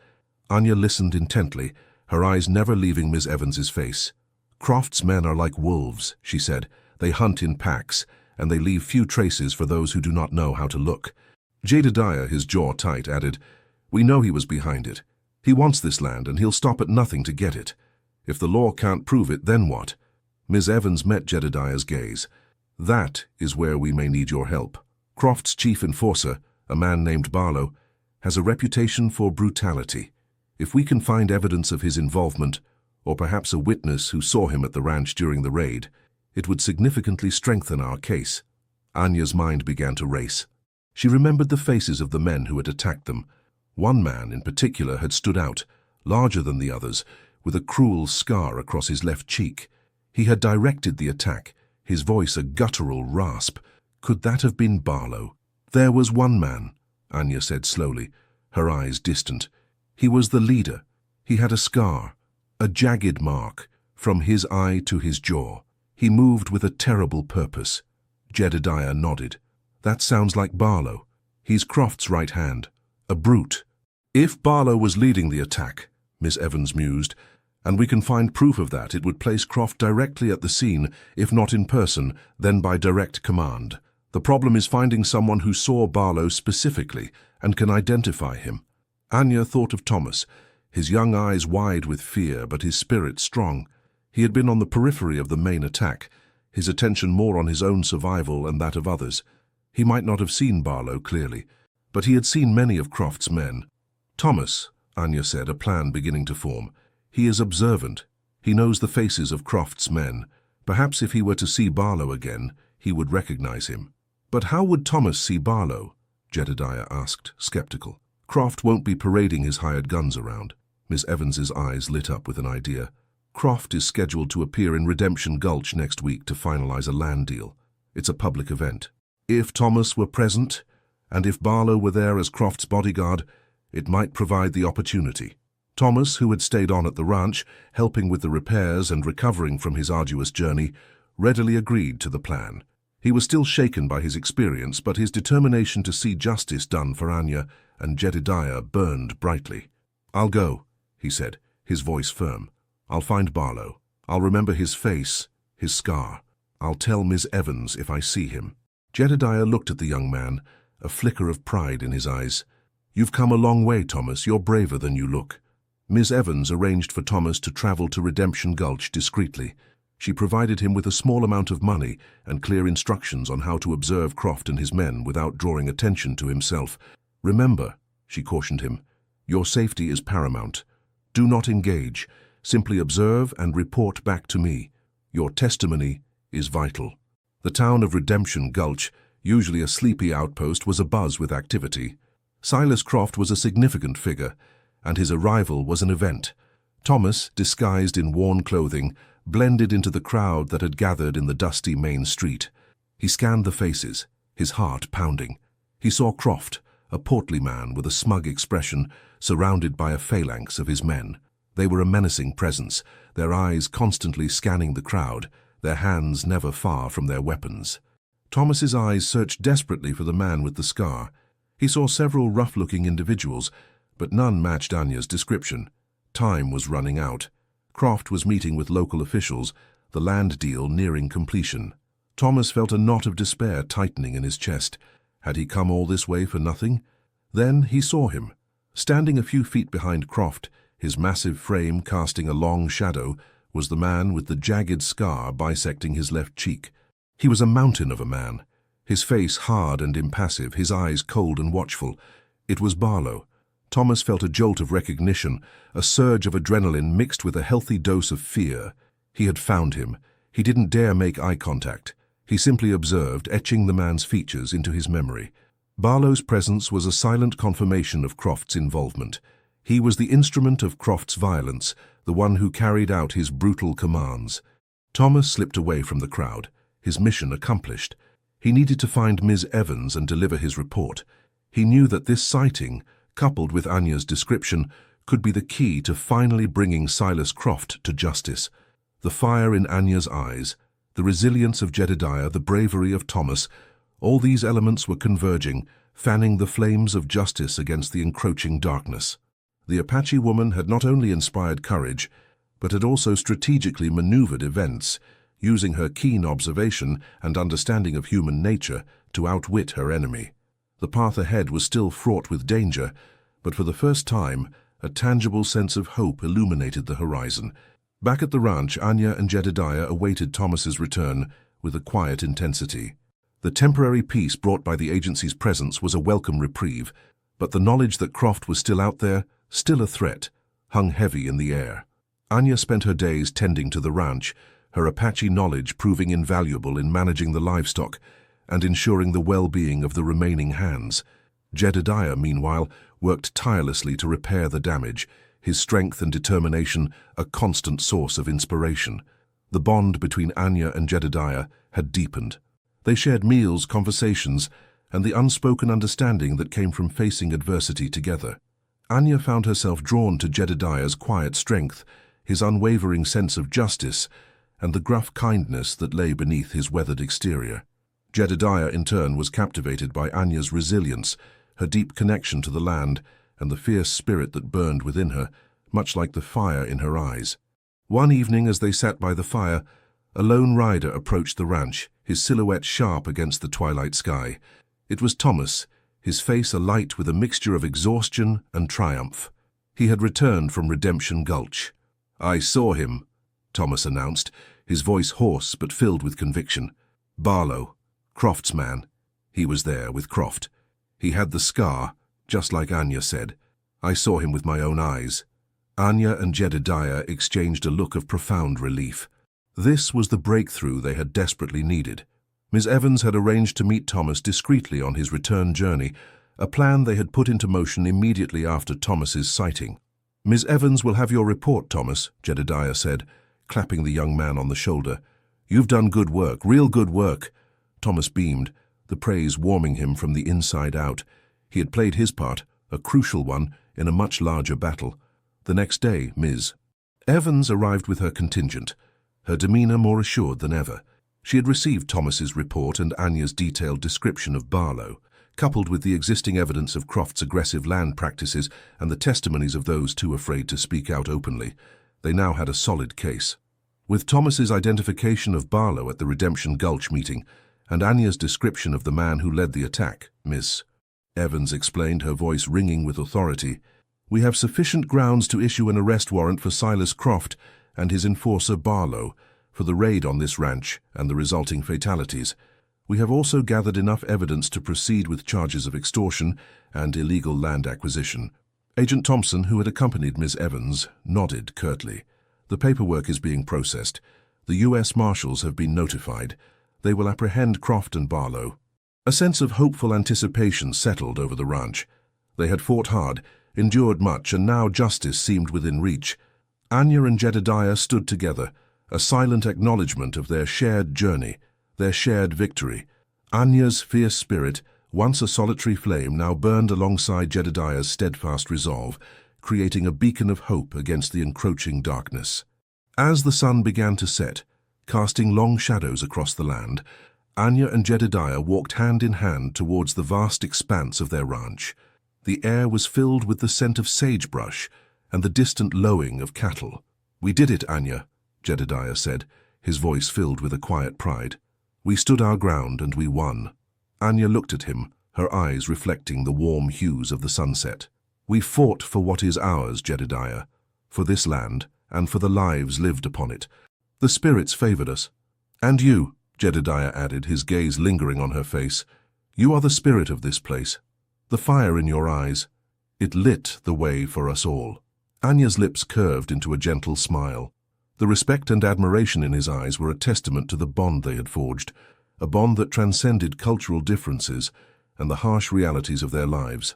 Anya listened intently, her eyes never leaving Ms. Evans's face. "Croft's men are like wolves," she said. "They hunt in packs, and they leave few traces for those who do not know how to look." Jedediah, his jaw tight, added, "We know he was behind it. He wants this land, and he'll stop at nothing to get it. If the law can't prove it, then what?" Ms. Evans met Jedediah's gaze. "That is where we may need your help. Croft's chief enforcer, a man named Barlow, has a reputation for brutality. If we can find evidence of his involvement, or perhaps a witness who saw him at the ranch during the raid, it would significantly strengthen our case." Anya's mind began to race. She remembered the faces of the men who had attacked them. One man in particular had stood out, larger than the others, with a cruel scar across his left cheek. He had directed the attack, his voice a guttural rasp. Could that have been Barlow? "There was one man," Anya said slowly, her eyes distant. "He was the leader. He had a scar, a jagged mark, from his eye to his jaw. He moved with a terrible purpose." Jedediah nodded. "That sounds like Barlow. He's Croft's right hand. A brute." "If Barlow was leading the attack," Miss Evans mused, "and we can find proof of that, it would place Croft directly at the scene, if not in person, then by direct command. The problem is finding someone who saw Barlow specifically and can identify him." Anya thought of Thomas, his young eyes wide with fear, but his spirit strong. He had been on the periphery of the main attack, his attention more on his own survival and that of others. He might not have seen Barlow clearly, but he had seen many of Croft's men. "Thomas," Anya said, a plan beginning to form. "He is observant. He knows the faces of Croft's men. Perhaps if he were to see Barlow again, he would recognize him." "But how would Thomas see Barlow?" Jedediah asked, skeptical. "Croft won't be parading his hired guns around." Miss Evans's eyes lit up with an idea. "Croft is scheduled to appear in Redemption Gulch next week to finalize a land deal. It's a public event. If Thomas were present, and if Barlow were there as Croft's bodyguard, it might provide the opportunity." Thomas, who had stayed on at the ranch, helping with the repairs and recovering from his arduous journey, readily agreed to the plan. He was still shaken by his experience, but his determination to see justice done for Anya and Jedediah burned brightly. "I'll go," he said, his voice firm. "I'll find Barlow. I'll remember his face, his scar. I'll tell Miss Evans if I see him." Jedediah looked at the young man, a flicker of pride in his eyes. "You've come a long way, Thomas. You're braver than you look." Miss Evans arranged for Thomas to travel to Redemption Gulch discreetly. She provided him with a small amount of money and clear instructions on how to observe Croft and his men without drawing attention to himself. "Remember," she cautioned him, "your safety is paramount. Do not engage. Simply observe and report back to me. Your testimony is vital." The town of Redemption Gulch, usually a sleepy outpost, was abuzz with activity. Silas Croft was a significant figure, and his arrival was an event. Thomas, disguised in worn clothing, blended into the crowd that had gathered in the dusty main street. He scanned the faces, his heart pounding. He saw Croft, a portly man with a smug expression, surrounded by a phalanx of his men. They were a menacing presence, their eyes constantly scanning the crowd, their hands never far from their weapons. Thomas's eyes searched desperately for the man with the scar. He saw several rough-looking individuals, but none matched Anya's description. Time was running out. Croft was meeting with local officials, the land deal nearing completion. Thomas felt a knot of despair tightening in his chest. Had he come all this way for nothing? Then he saw him. Standing a few feet behind Croft, his massive frame casting a long shadow, was the man with the jagged scar bisecting his left cheek. He was a mountain of a man, his face hard and impassive, his eyes cold and watchful. It was Barlow. Thomas felt a jolt of recognition, a surge of adrenaline mixed with a healthy dose of fear. He had found him. He didn't dare make eye contact. He simply observed, etching the man's features into his memory. Barlow's presence was a silent confirmation of Croft's involvement. He was the instrument of Croft's violence, the one who carried out his brutal commands. Thomas slipped away from the crowd, his mission accomplished. He needed to find Ms. Evans and deliver his report. He knew that this sighting, coupled with Anya's description, could be the key to finally bringing Silas Croft to justice. The fire in Anya's eyes, the resilience of Jedediah, the bravery of Thomas, all these elements were converging, fanning the flames of justice against the encroaching darkness. The Apache woman had not only inspired courage, but had also strategically maneuvered events, using her keen observation and understanding of human nature to outwit her enemy. The path ahead was still fraught with danger, but for the first time, a tangible sense of hope illuminated the horizon. Back at the ranch, Anya and Jedediah awaited Thomas's return with a quiet intensity. The temporary peace brought by the agency's presence was a welcome reprieve, but the knowledge that Croft was still out there, still a threat, hung heavy in the air. Anya spent her days tending to the ranch, her Apache knowledge proving invaluable in managing the livestock and ensuring the well-being of the remaining hands. Jedediah, meanwhile, worked tirelessly to repair the damage, his strength and determination a constant source of inspiration. The bond between Anya and Jedediah had deepened. They shared meals, conversations, and the unspoken understanding that came from facing adversity together. Anya found herself drawn to Jedediah's quiet strength, his unwavering sense of justice, and the gruff kindness that lay beneath his weathered exterior. Jedediah, in turn, was captivated by Anya's resilience, her deep connection to the land, and the fierce spirit that burned within her, much like the fire in her eyes. One evening, as they sat by the fire, a lone rider approached the ranch, his silhouette sharp against the twilight sky. It was Thomas, his face alight with a mixture of exhaustion and triumph. He had returned from Redemption Gulch. "I saw him," Thomas announced, his voice hoarse but filled with conviction. "Barlow, Croft's man. He was there with Croft. He had the scar, just like Anya said. I saw him with my own eyes." Anya and Jedediah exchanged a look of profound relief. This was the breakthrough they had desperately needed. Ms. Evans had arranged to meet Thomas discreetly on his return journey, a plan they had put into motion immediately after Thomas's sighting. "Ms. Evans will have your report, Thomas," Jedediah said, clapping the young man on the shoulder. "You've done good work, real good work." Thomas beamed, the praise warming him from the inside out. He had played his part, a crucial one, in a much larger battle. The next day, Ms. Evans arrived with her contingent, her demeanor more assured than ever. She had received Thomas's report and Anya's detailed description of Barlow, coupled with the existing evidence of Croft's aggressive land practices and the testimonies of those too afraid to speak out openly. They now had a solid case. With Thomas's identification of Barlow at the Redemption Gulch meeting and Anya's description of the man who led the attack, Miss Evans explained, her voice ringing with authority, "We have sufficient grounds to issue an arrest warrant for Silas Croft and his enforcer Barlow for the raid on this ranch and the resulting fatalities. We have also gathered enough evidence to proceed with charges of extortion and illegal land acquisition." Agent Thompson, who had accompanied Ms. Evans, nodded curtly. "The paperwork is being processed. The U.S. Marshals have been notified. They will apprehend Croft and Barlow." A sense of hopeful anticipation settled over the ranch. They had fought hard, endured much, and now justice seemed within reach. Anya and Jedediah stood together, a silent acknowledgement of their shared journey, their shared victory. Anya's fierce spirit, once a solitary flame, now burned alongside Jedediah's steadfast resolve, creating a beacon of hope against the encroaching darkness. As the sun began to set, casting long shadows across the land, Anya and Jedediah walked hand in hand towards the vast expanse of their ranch. The air was filled with the scent of sagebrush and the distant lowing of cattle. "We did it, Anya," Jedediah said, his voice filled with a quiet pride. "We stood our ground and we won." Anya looked at him, her eyes reflecting the warm hues of the sunset. "We fought for what is ours, Jedediah, for this land and for the lives lived upon it. The spirits favored us. And you," Jedediah added, his gaze lingering on her face, "you are the spirit of this place. The fire in your eyes, it lit the way for us all." Anya's lips curved into a gentle smile. The respect and admiration in his eyes were a testament to the bond they had forged, a bond that transcended cultural differences and the harsh realities of their lives.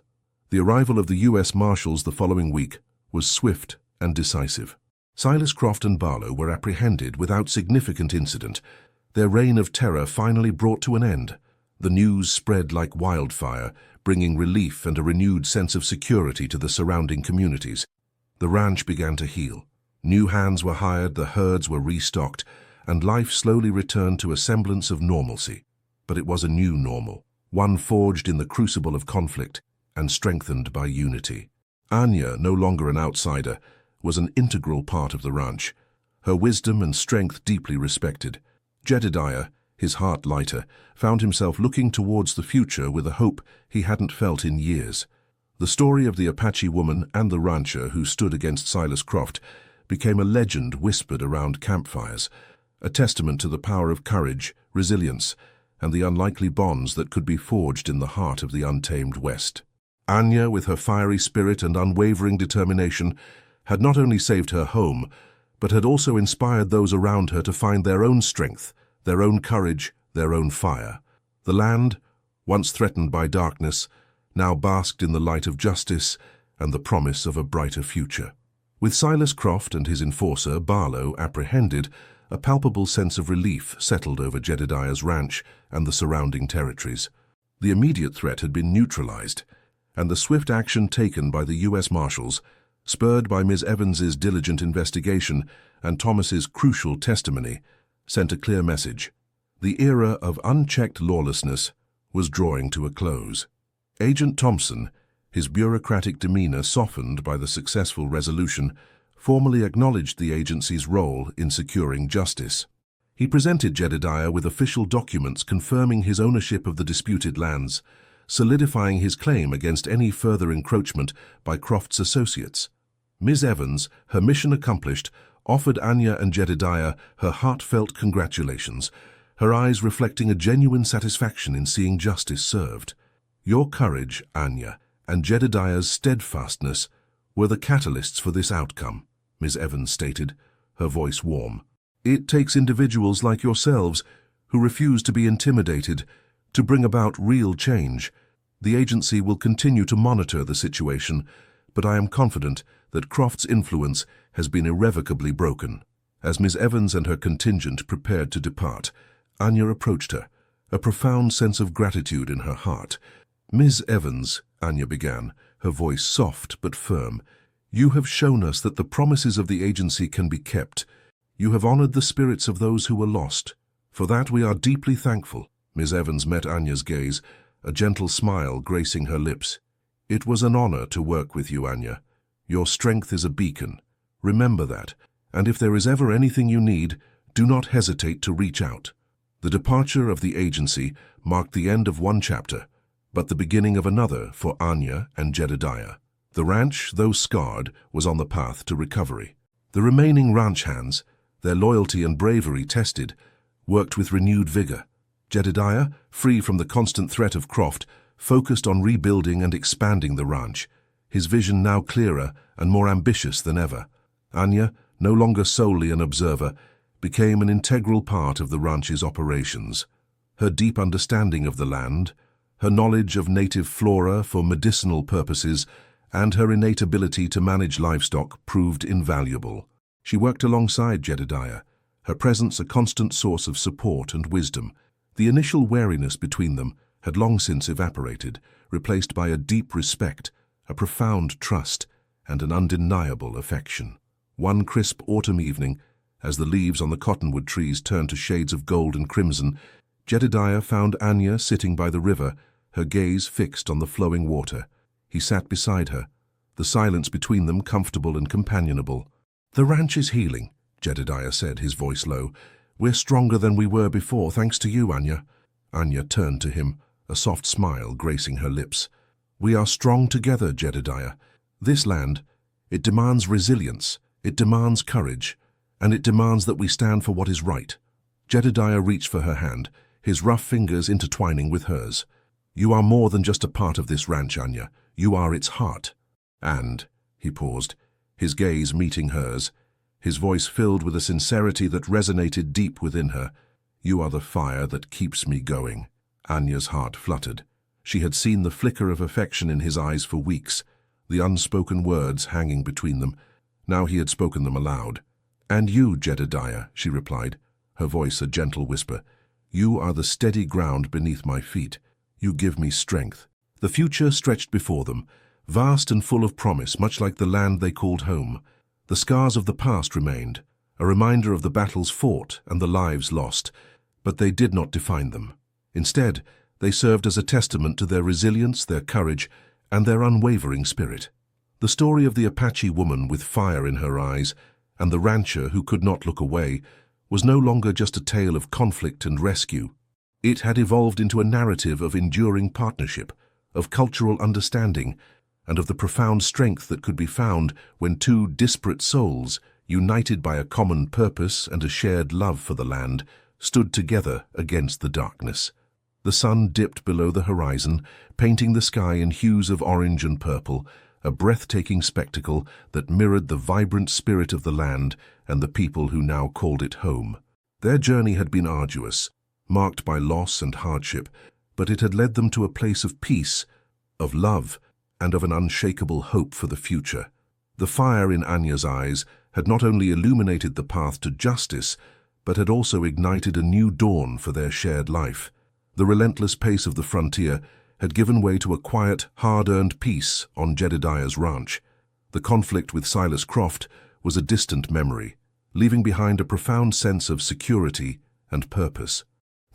The arrival of the U.S. Marshals the following week was swift and decisive. Silas Croft and Barlow were apprehended without significant incident. Their reign of terror finally brought to an end. The news spread like wildfire, bringing relief and a renewed sense of security to the surrounding communities. The ranch began to heal. New hands were hired, the herds were restocked, and life slowly returned to a semblance of normalcy. But it was a new normal, one forged in the crucible of conflict and strengthened by unity. Anya, no longer an outsider, was an integral part of the ranch, her wisdom and strength deeply respected. Jedediah, his heart lighter, found himself looking towards the future with a hope he hadn't felt in years. The story of the Apache woman and the rancher who stood against Silas Croft became a legend whispered around campfires, a testament to the power of courage, resilience, and the unlikely bonds that could be forged in the heart of the untamed West. Anya, with her fiery spirit and unwavering determination, had not only saved her home, but had also inspired those around her to find their own strength, their own courage, their own fire. The land, once threatened by darkness, now basked in the light of justice and the promise of a brighter future. With Silas Croft and his enforcer, Barlow, apprehended, a palpable sense of relief settled over Jedediah's ranch and the surrounding territories. The immediate threat had been neutralized, and the swift action taken by the U.S. Marshals, spurred by Ms. Evans's diligent investigation and Thomas's crucial testimony, sent a clear message. The era of unchecked lawlessness was drawing to a close. Agent Thompson, his bureaucratic demeanor softened by the successful resolution, formally acknowledged the agency's role in securing justice. He presented Jedediah with official documents confirming his ownership of the disputed lands, solidifying his claim against any further encroachment by Croft's associates. Ms. Evans, her mission accomplished, offered Anya and Jedediah her heartfelt congratulations, her eyes reflecting a genuine satisfaction in seeing justice served. "Your courage, Anya, and Jedediah's steadfastness were the catalysts for this outcome," Ms. Evans stated, her voice warm. "It takes individuals like yourselves, who refuse to be intimidated, to bring about real change. The agency will continue to monitor the situation, but I am confident that Croft's influence has been irrevocably broken." As Ms. Evans and her contingent prepared to depart, Anya approached her, a profound sense of gratitude in her heart. "Ms. Evans," Anya began, her voice soft but firm, "you have shown us that the promises of the agency can be kept. You have honored the spirits of those who were lost. For that we are deeply thankful." Ms. Evans met Anya's gaze, a gentle smile gracing her lips. "It was an honor to work with you, Anya. Your strength is a beacon. Remember that, and if there is ever anything you need, do not hesitate to reach out." The departure of the agency marked the end of one chapter, but the beginning of another for Anya and Jedediah. The ranch, though scarred, was on the path to recovery. The remaining ranch hands, their loyalty and bravery tested, worked with renewed vigor. Jedediah, free from the constant threat of Croft, focused on rebuilding and expanding the ranch, his vision now clearer and more ambitious than ever. Anya, no longer solely an observer, became an integral part of the ranch's operations. Her deep understanding of the land, her knowledge of native flora for medicinal purposes, and her innate ability to manage livestock proved invaluable. She worked alongside Jedediah, her presence a constant source of support and wisdom. The initial wariness between them had long since evaporated, replaced by a deep respect, a profound trust, and an undeniable affection. One crisp autumn evening, as the leaves on the cottonwood trees turned to shades of gold and crimson, Jedediah found Anya sitting by the river, her gaze fixed on the flowing water. He sat beside her, the silence between them comfortable and companionable. "The ranch is healing," Jedediah said, his voice low. "We're stronger than we were before, thanks to you, Anya." Anya turned to him, a soft smile gracing her lips. "We are strong together, Jedediah. This land, it demands resilience, it demands courage, and it demands that we stand for what is right." Jedediah reached for her hand, his rough fingers intertwining with hers. "You are more than just a part of this ranch, Anya. You are its heart." And, he paused, his gaze meeting hers, his voice filled with a sincerity that resonated deep within her. "You are the fire that keeps me going." Anya's heart fluttered. She had seen the flicker of affection in his eyes for weeks, the unspoken words hanging between them. Now he had spoken them aloud. "And you, Jedediah," she replied, her voice a gentle whisper. "You are the steady ground beneath my feet. You give me strength." The future stretched before them, vast and full of promise, much like the land they called home. The scars of the past remained, a reminder of the battles fought and the lives lost, but they did not define them. Instead, they served as a testament to their resilience, their courage, and their unwavering spirit. The story of the Apache woman with fire in her eyes and the rancher who could not look away was no longer just a tale of conflict and rescue. It had evolved into a narrative of enduring partnership, of cultural understanding, and of the profound strength that could be found when two disparate souls, united by a common purpose and a shared love for the land, stood together against the darkness. The sun dipped below the horizon, painting the sky in hues of orange and purple, a breathtaking spectacle that mirrored the vibrant spirit of the land and the people who now called it home. Their journey had been arduous, marked by loss and hardship, but it had led them to a place of peace, of love, and of an unshakable hope for the future. The fire in Anya's eyes had not only illuminated the path to justice, but had also ignited a new dawn for their shared life. The relentless pace of the frontier had given way to a quiet, hard-earned peace on Jedediah's ranch. The conflict with Silas Croft was a distant memory, leaving behind a profound sense of security and purpose.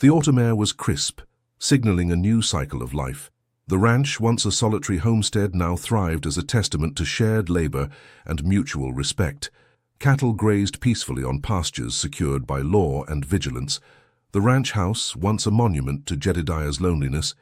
The autumn air was crisp, signaling a new cycle of life. The ranch, once a solitary homestead, now thrived as a testament to shared labor and mutual respect. Cattle grazed peacefully on pastures secured by law and vigilance. The ranch house, once a monument to Jedediah's loneliness,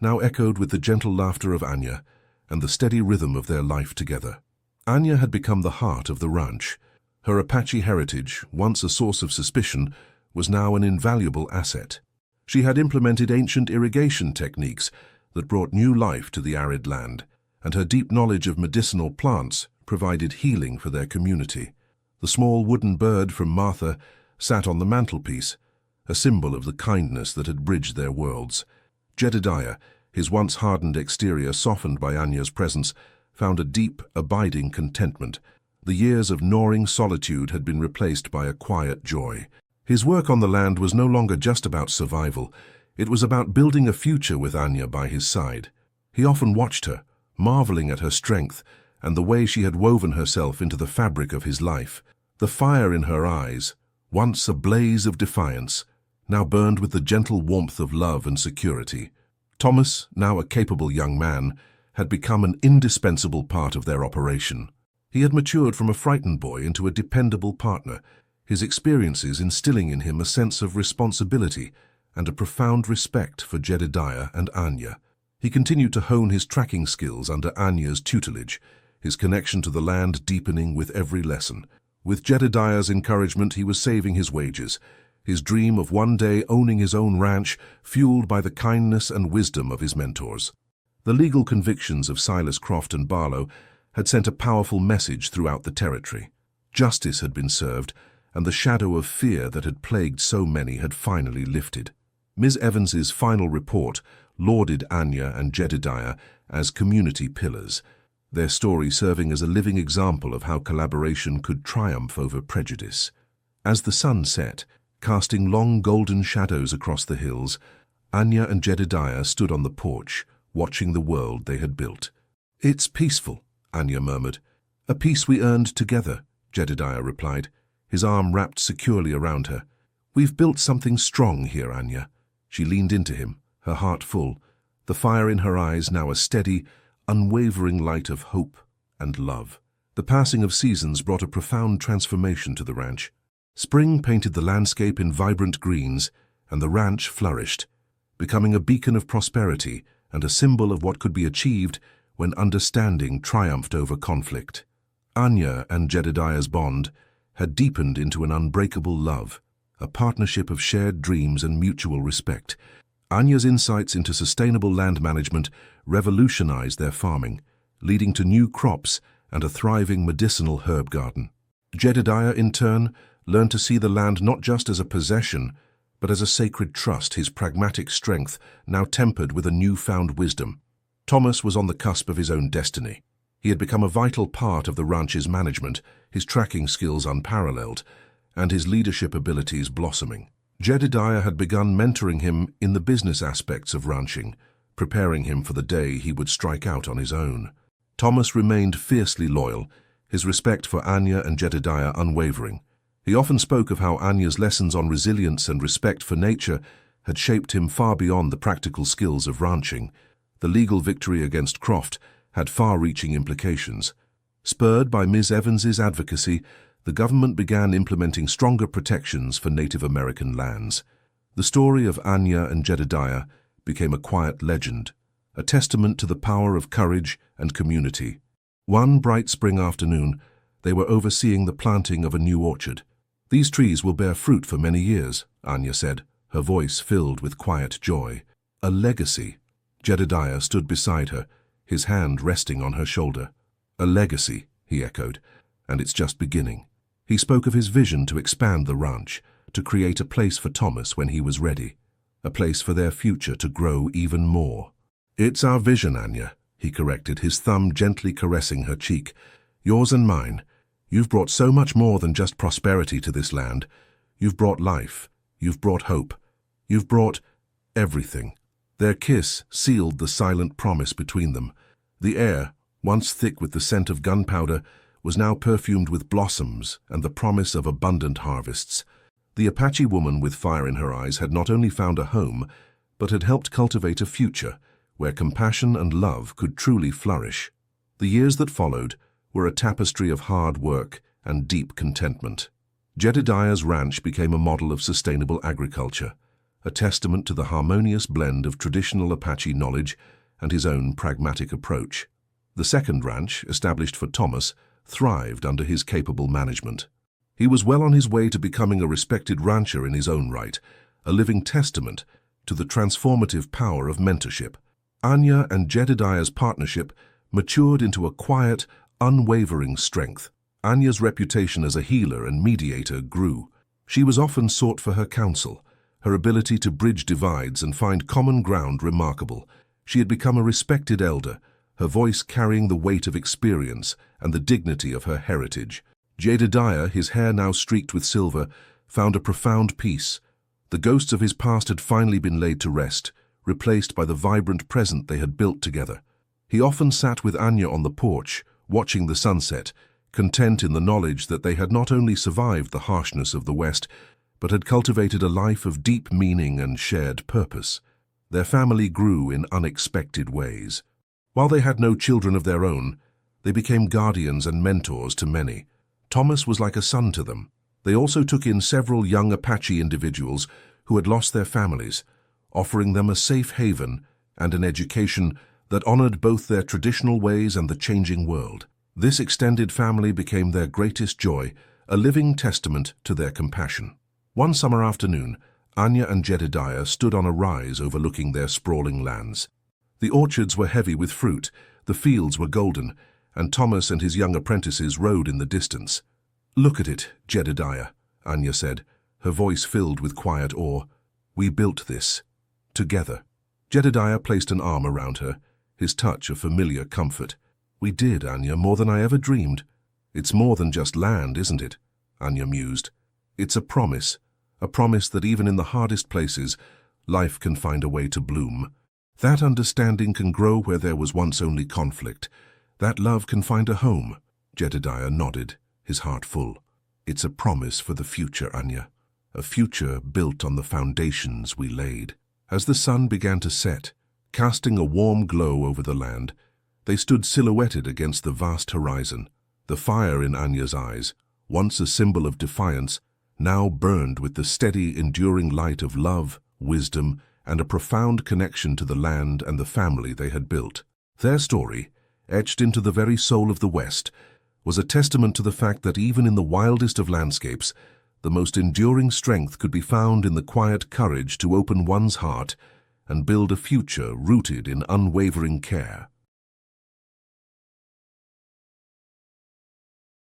now echoed with the gentle laughter of Anya and the steady rhythm of their life together. Anya had become the heart of the ranch. Her Apache heritage, once a source of suspicion, was now an invaluable asset. She had implemented ancient irrigation techniques that brought new life to the arid land, and her deep knowledge of medicinal plants provided healing for their community. The small wooden bird from Martha sat on the mantelpiece, a symbol of the kindness that had bridged their worlds. Jedediah, his once hardened exterior softened by Anya's presence, found a deep, abiding contentment. The years of gnawing solitude had been replaced by a quiet joy. His work on the land was no longer just about survival. It was about building a future with Anya by his side. He often watched her, marveling at her strength and the way she had woven herself into the fabric of his life. The fire in her eyes, once a blaze of defiance, now burned with the gentle warmth of love and security. Thomas, now a capable young man, had become an indispensable part of their operation. He had matured from a frightened boy into a dependable partner, his experiences instilling in him a sense of responsibility and a profound respect for Jedediah and Anya. He continued to hone his tracking skills under Anya's tutelage, his connection to the land deepening with every lesson. With Jedediah's encouragement, he was saving his wages, his dream of one day owning his own ranch, fueled by the kindness and wisdom of his mentors. The legal convictions of Silas Croft and Barlow had sent a powerful message throughout the territory. Justice had been served, and the shadow of fear that had plagued so many had finally lifted. Ms. Evans's final report lauded Anya and Jedediah as community pillars. their story serving as a living example of how collaboration could triumph over prejudice. As the sun set, casting long golden shadows across the hills, Anya and Jedediah stood on the porch, watching the world they had built. "It's peaceful," Anya murmured. "A peace we earned together," Jedediah replied, his arm wrapped securely around her. "We've built something strong here, Anya." She leaned into him, her heart full, the fire in her eyes now a steady, unwavering light of hope and love. The passing of seasons brought a profound transformation to the ranch. Spring painted the landscape in vibrant greens, and the ranch flourished, becoming a beacon of prosperity and a symbol of what could be achieved when understanding triumphed over conflict. Anya and Jedediah's bond had deepened into an unbreakable love, a partnership of shared dreams and mutual respect. Anya's insights into sustainable land management revolutionized their farming, leading to new crops and a thriving medicinal herb garden. Jedediah, in turn, learned to see the land not just as a possession, but as a sacred trust, his pragmatic strength now tempered with a newfound wisdom. Thomas was on the cusp of his own destiny. He had become a vital part of the ranch's management, his tracking skills unparalleled, and his leadership abilities blossoming. Jedediah had begun mentoring him in the business aspects of ranching, preparing him for the day he would strike out on his own. Thomas remained fiercely loyal, his respect for Anya and Jedediah unwavering. He often spoke of how Anya's lessons on resilience and respect for nature had shaped him far beyond the practical skills of ranching. The legal victory against Croft had far-reaching implications. Spurred by Ms. Evans's advocacy, the government began implementing stronger protections for Native American lands. The story of Anya and Jedediah became a quiet legend, a testament to the power of courage and community. One bright spring afternoon, they were overseeing the planting of a new orchard. "These trees will bear fruit for many years," Anya said, her voice filled with quiet joy. "A legacy." Jedediah stood beside her, his hand resting on her shoulder. "A legacy," he echoed, "and it's just beginning." He spoke of his vision to expand the ranch, to create a place for Thomas when he was ready, a place for their future to grow even more. "It's our vision, Anya," he corrected, his thumb gently caressing her cheek. "Yours and mine. You've brought so much more than just prosperity to this land. You've brought life. You've brought hope. You've brought everything." Their kiss sealed the silent promise between them. The air, once thick with the scent of gunpowder, was now perfumed with blossoms and the promise of abundant harvests. The Apache woman with fire in her eyes had not only found a home, but had helped cultivate a future where compassion and love could truly flourish. The years that followed were a tapestry of hard work and deep contentment. Jedediah's ranch became a model of sustainable agriculture, a testament to the harmonious blend of traditional Apache knowledge and his own pragmatic approach. The second ranch, established for Thomas, thrived under his capable management. He was well on his way to becoming a respected rancher in his own right, a living testament to the transformative power of mentorship. Anya and Jedediah's partnership matured into a quiet, unwavering strength. Anya's reputation as a healer and mediator grew. She was often sought for her counsel, her ability to bridge divides and find common ground remarkable. She had become a respected elder, her voice carrying the weight of experience and the dignity of her heritage. Jedediah, his hair now streaked with silver, found a profound peace. The ghosts of his past had finally been laid to rest, replaced by the vibrant present they had built together. He often sat with Anya on the porch, watching the sunset, content in the knowledge that they had not only survived the harshness of the West, but had cultivated a life of deep meaning and shared purpose. Their family grew in unexpected ways. While they had no children of their own, they became guardians and mentors to many. Thomas was like a son to them. They also took in several young Apache individuals who had lost their families, offering them a safe haven and an education that honored both their traditional ways and the changing world. This extended family became their greatest joy, a living testament to their compassion. One summer afternoon, Anya and Jedediah stood on a rise overlooking their sprawling lands. The orchards were heavy with fruit, the fields were golden, and Thomas and his young apprentices rode in the distance. "Look at it, Jedediah," Anya said, her voice filled with quiet awe. "We built this. Together." Jedediah placed an arm around her, his touch a familiar comfort. We did, Anya, more than I ever dreamed. It's more than just land, isn't it? Anya mused. It's a promise that even in the hardest places, life can find a way to bloom. That understanding can grow where there was once only conflict. That love can find a home. Jedediah nodded, his heart full. It's a promise for the future, Anya. A future built on the foundations we laid. As the sun began to set, casting a warm glow over the land, they stood silhouetted against the vast horizon. The fire in Anya's eyes, once a symbol of defiance, now burned with the steady, enduring light of love, wisdom, and a profound connection to the land and the family they had built. Their story, etched into the very soul of the West, was a testament to the fact that even in the wildest of landscapes, the most enduring strength could be found in the quiet courage to open one's heart and build a future rooted in unwavering care.